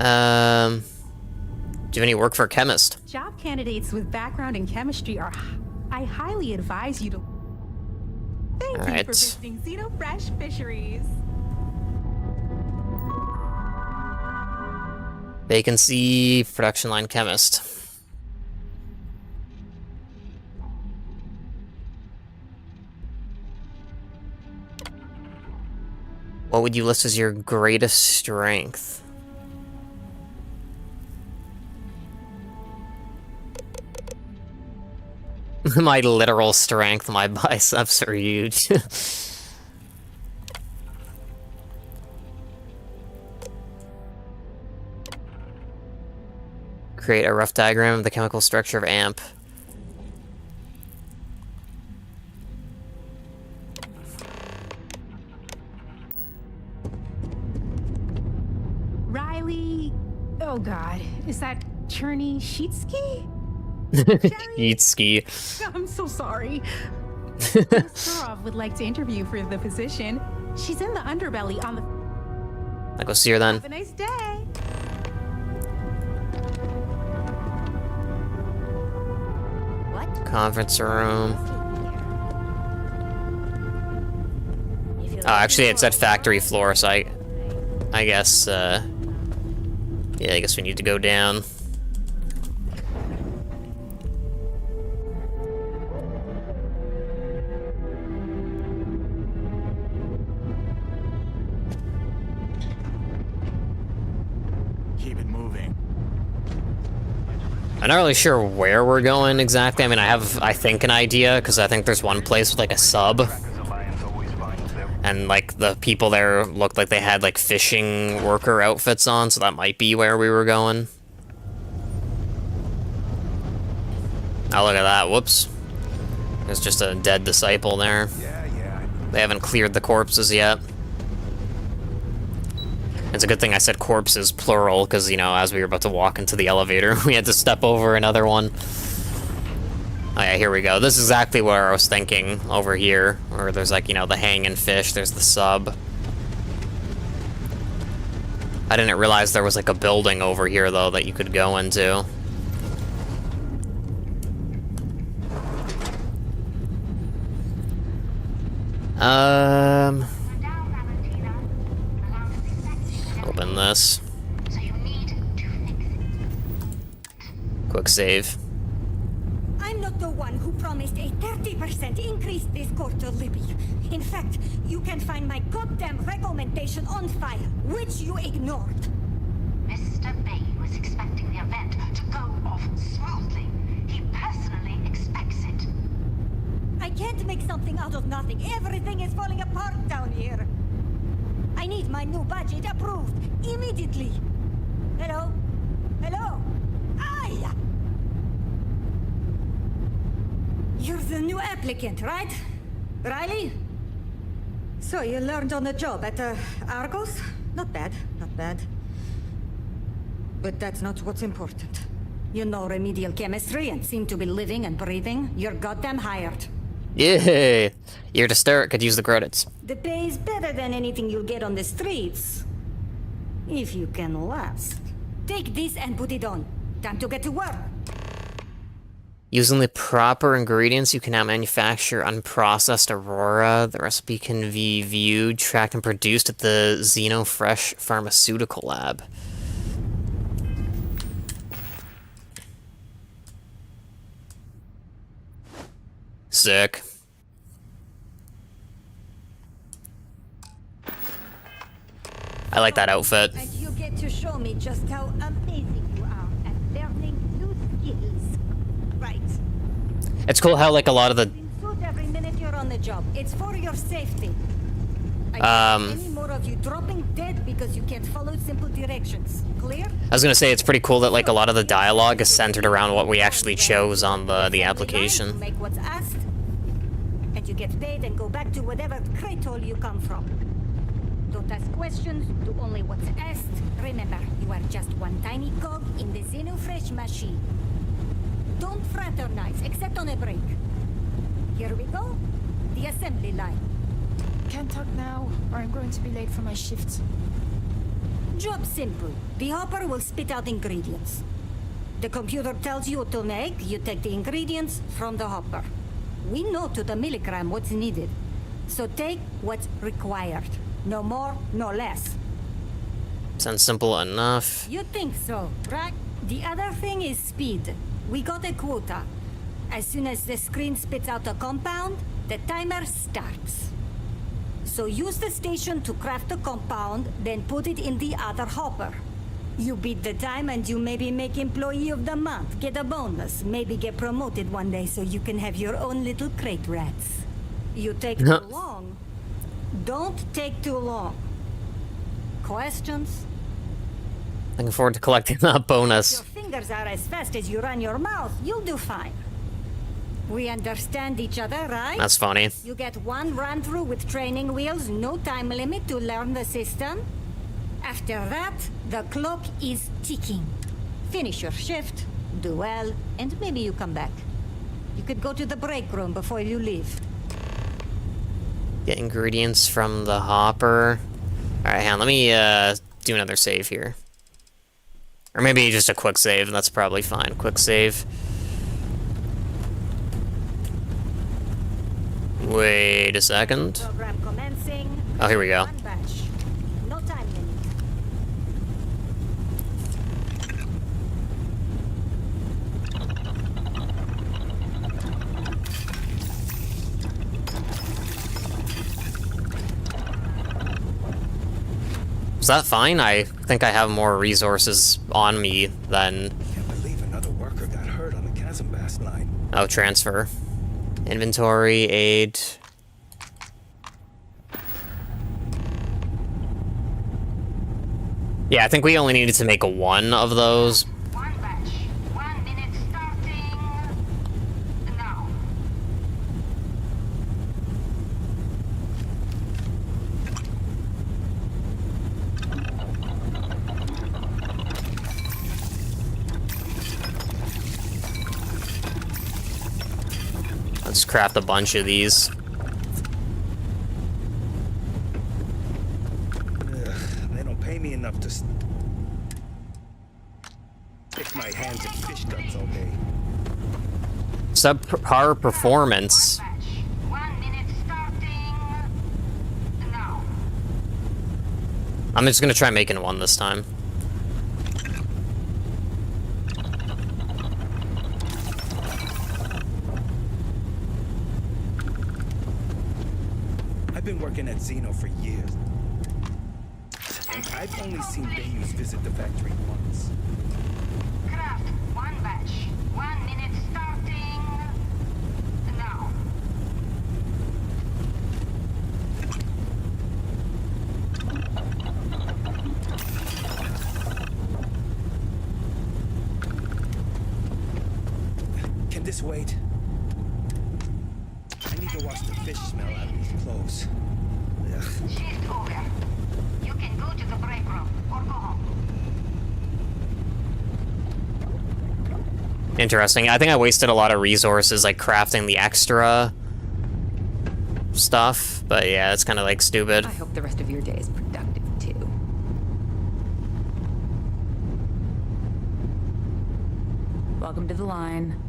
you have any work for a chemist? Job candidates with background in chemistry are... I highly advise you to... Thank you for visiting Xenofresh Fisheries. Vacancy, production line chemist. What would you list as your greatest strength? My literal strength, my biceps are huge. Create a rough diagram of the chemical structure of AMP. Riley... Oh god, is that Cherny-Sheetsky? Yeetski. I'm so sorry. Sarov would like to interview for the position. She's in the underbelly on the... I'll go see her then. Have a nice day. What? Conference room. Oh, actually, it's at factory floor, so I guess, yeah, I guess we need to go down. Keep it moving. I'm not really sure where we're going exactly. I mean, I think, an idea, because I think there's one place with, like, a sub. And, like, the people there looked like they had, like, fishing worker outfits on, so that might be where we were going. Oh, look at that. Whoops. There's just a dead disciple there. They haven't cleared the corpses yet. It's a good thing I said corpses plural, because, you know, as we were about to walk into the elevator, we had to step over another one. Oh yeah, here we go. This is exactly where I was thinking, over here. Where there's, like, you know, the hanging fish, there's the sub. I didn't realize there was, like, a building over here, though, that you could go into. Open this. Quick save. I'm not the one who promised a 30% increase this quarter, Libby. In fact, you can find my goddamn recommendation on file, which you ignored. Mr. Bay was expecting the event to go off smoothly. He personally expects it. I can't make something out of nothing. Everything is falling apart down here. I need my new budget approved immediately. Hello? Hello? Aye! You're the new applicant, right? Riley? So you learned on the job at Argos? Not bad, not bad. But that's not what's important. You know remedial chemistry and seem to be living and breathing. You're goddamn hired. Yay! Year to start, could use the credits. The pay is better than anything you'll get on the streets. If you can last. Take this and put it on. Time to get to work. Using the proper ingredients, you can now manufacture unprocessed Aurora. The recipe can be viewed, tracked, and produced at the Xenofresh Pharmaceutical Lab. Sick. I like that outfit. And you get to show me just how amazing you are at learning new skills. Right. It's cool how, like, a lot of the... Suit every minute you're on the job. It's for your safety. I don't want any more of you dropping dead because you can't follow simple directions. Clear? I was gonna say, it's pretty cool that, like, a lot of the dialogue is centered around what we actually chose on the application. Make what's asked, and you get paid and go back to whatever crate hole you come from. Don't ask questions, do only what's asked. Remember, you are just one tiny cog in the Xenofresh machine. Don't fraternize, except on a break. Here we go. The assembly line. Can't talk now, or I'm going to be late for my shift. Job simple. The hopper will spit out ingredients. The computer tells you what to make, you take the ingredients from the hopper. We know to the milligram what's needed. So take what's required. No more, no less. Sounds simple enough. You think so, right? The other thing is speed. We got a quota. As soon as the screen spits out a compound, the timer starts. So So use the station to craft a compound, then put it in the other hopper. You beat the time and you maybe make Employee of the Month, get a bonus, maybe get promoted one day so you can have your own little crate rats. You take too long. Don't take too long. Questions? Looking forward to collecting that bonus. Your fingers are as fast as you run your mouth, you'll do fine. We understand each other, right? That's funny. You get one run through with training wheels, no time limit to learn the system. After that, the clock is ticking. Finish your shift, do well, and maybe you come back. You could go to the break room before you leave. Get ingredients from the hopper. Alright, hang on, let me do another save here. Or maybe just a quick save, that's probably fine. Quick save. Wait a second. Program commencing. Oh, here we go. One batch. No time limit. Is that fine? I think I have more resources on me than... Can't believe another worker got hurt on the chasm last night. Oh, transfer. Inventory, aid. Yeah, I think we only needed to make one of those. One batch. 1 minute starting now. Let's craft a bunch of these. They don't pay me enough to stick my hands in fish guts all day. Subpar performance. 1 minute starting now. I'm just gonna try making one this time. I've been working at Xeno for years. And I've only seen Bayous visit the factory once. Craft 1 batch. 1 minute starting now. Can this wait? I need to wash the fish smell out of these clothes. Ugh. Shift over. You can go to the break room or go home. Interesting. I think I wasted a lot of resources, like, crafting the extra stuff. But yeah, it's kind of, like, stupid. I hope the rest of your day is productive, too. Welcome to the line.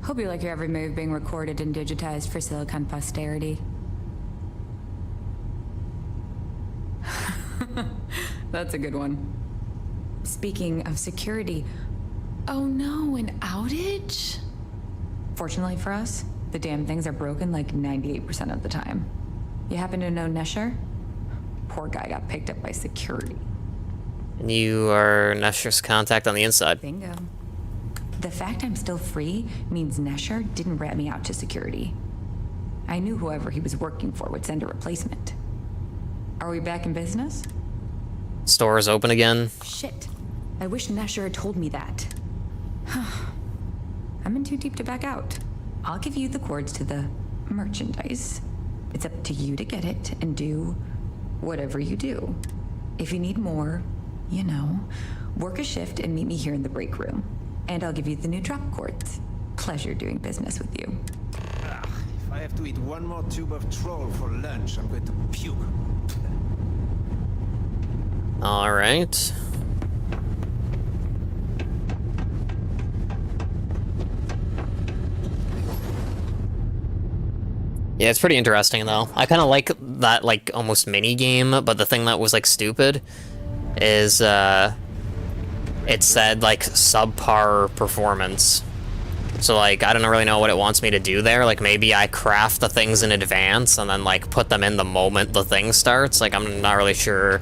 Hope you like your every move being recorded and digitized for Silicon posterity. That's a good one. Speaking of security, oh no, an outage? Fortunately for us, the damn things are broken like 98% of the time. You happen to know Nesher? Poor guy got picked up by security. And you are Nesher's contact on the inside. Bingo. The fact I'm still free means Nesher didn't rat me out to security. I knew whoever he was working for would send a replacement. Are we back in business? Store is open again. Shit. I wish Nesher had told me that. I'm in too deep to back out. I'll give you the cords to the merchandise. It's up to you to get it and do whatever you do. If you need more, you know, work a shift and meet me here in the break room. And I'll give you the new drop cords. Pleasure doing business with you. If I have to eat one more tube of troll for lunch, I'm going to puke. All right. Yeah, it's pretty interesting though. I kind of like that, like, almost mini game, but the thing that was, like, stupid is it said, like, subpar performance. So, like, I don't really know what it wants me to do there. Like, maybe I craft the things in advance and then, like, put them in the moment the thing starts. Like, I'm not really sure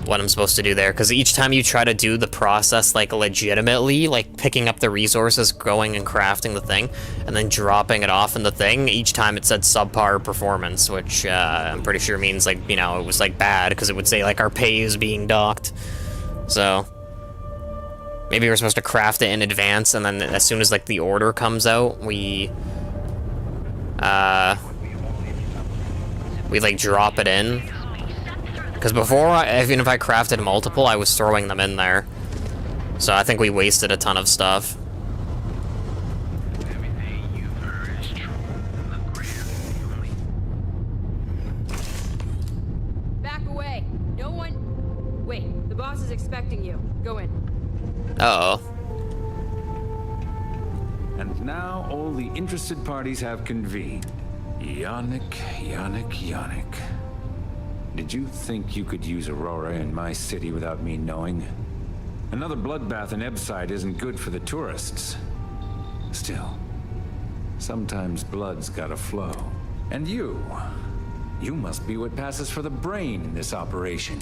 what I'm supposed to do there. Because each time you try to do the process, like, legitimately, like, picking up the resources, going and crafting the thing, and then dropping it off in the thing, each time it said subpar performance, which I'm pretty sure means, like, you know, it was, like, bad, because it would say, like, our pay is being docked. So maybe we're supposed to craft it in advance, and then as soon as, like, the order comes out, we like, drop it in. Because before, even if I crafted multiple, I was throwing them in there. So I think we wasted a ton of stuff. Back away. No one... Wait, the boss is expecting you. Go in. Uh-oh. And now all the interested parties have convened. Yannick. Did you think you could use Aurora in my city without me knowing? Another bloodbath in Ebside isn't good for the tourists. Still, sometimes blood's gotta flow. And you must be what passes for the brain in this operation.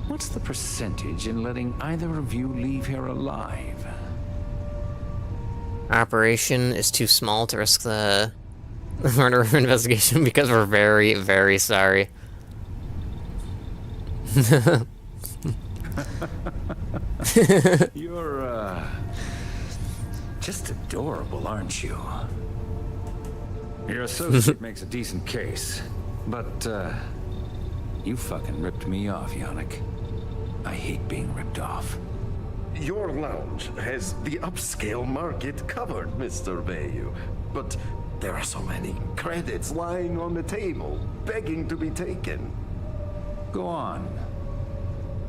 What's the percentage in letting either of you leave here alive? Operation is too small to risk the murder investigation because we're very, very sorry. You're, just adorable, aren't you? Your associate makes a decent case, but, you fucking ripped me off, Yannick. I hate being ripped off. Your lounge has the upscale market covered, Mr. Bayou. But there are so many credits lying on the table, begging to be taken. Go on.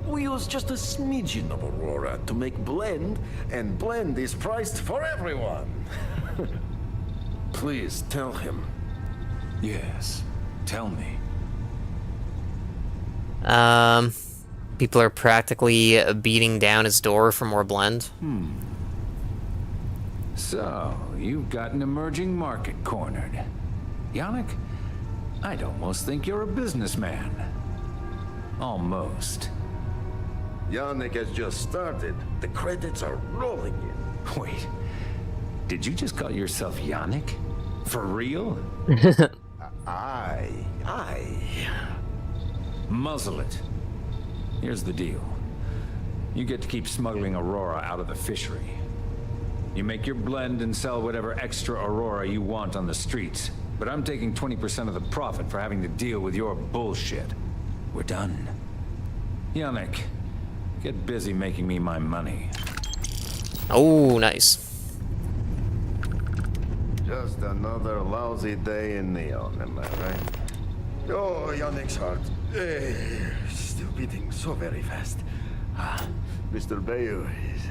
We use just a smidgen of Aurora to make blend, and blend is priced for everyone. Please tell him. Yes, tell me. People are practically beating down his door for more blend. So, you've got an emerging market cornered. Yannick, I'd almost think you're a businessman. Almost. Yannick has just started. The credits are rolling in. Wait, did you just call yourself Yannick? For real? Aye. Muzzle it. Here's the deal. You get to keep smuggling Aurora out of the fishery. You make your blend and sell whatever extra Aurora you want on the streets. But I'm taking 20% of the profit for having to deal with your bullshit. We're done. Yannick, get busy making me my money. Oh, nice. Just another lousy day in Neon, am I right? Oh, Yannick's heart. Still beating so very fast. Mr. Bayou is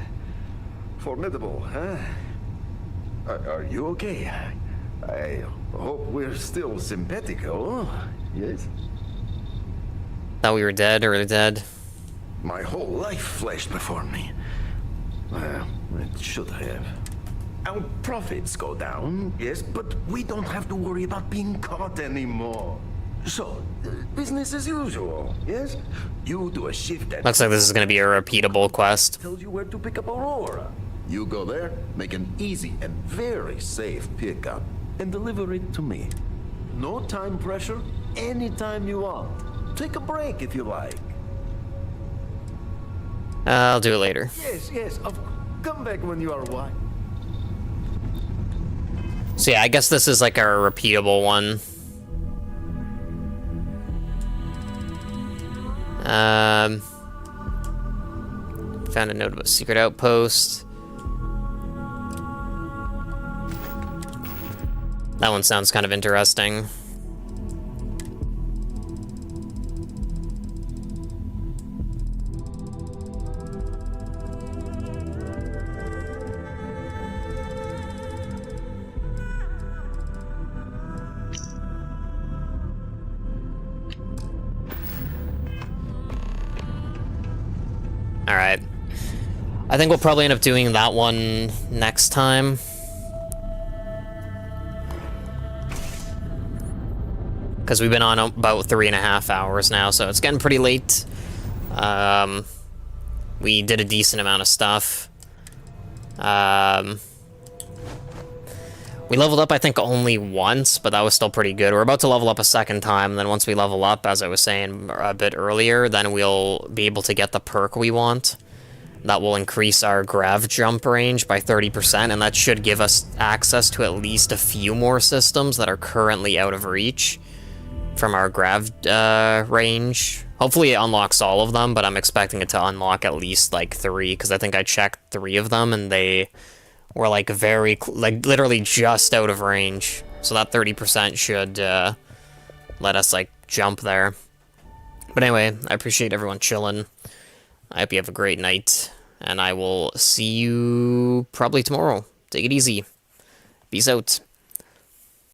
formidable, huh? Are you okay? I hope we're still simpatico, yes? Thought we were dead, or dead. My whole life flashed before me. Well, it should have. Our profits go down, yes, but we don't have to worry about being caught anymore. So, business as usual, yes? You do a shift at... Looks like this is going to be a repeatable quest. Tells you where to pick up Aurora. You go there, make an easy and very safe pickup, and deliver it to me. No time pressure, anytime you want. Take a break if you like. I'll do it later. Yes, come back when you are wise. So yeah, I guess this is like a repeatable one. Found a note about secret outpost. That one sounds kind of interesting. Alright. I think we'll probably end up doing that one next time. because we've been on about 3.5 hours now, so it's getting pretty late. We did a decent amount of stuff. We leveled up, I think, only once, but that was still pretty good. We're about to level up a second time, and then once we level up, as I was saying a bit earlier, then we'll be able to get the perk we want. That will increase our grav jump range by 30%, and that should give us access to at least a few more systems that are currently out of reach from our grav range. Hopefully it unlocks all of them, but I'm expecting it to unlock at least, like, 3, because I think I checked 3 of them, and they were, like, literally just out of range. So that 30% should let us, like, jump there. But anyway, I appreciate everyone chilling. I hope you have a great night, and I will see you probably tomorrow. Take it easy. Peace out.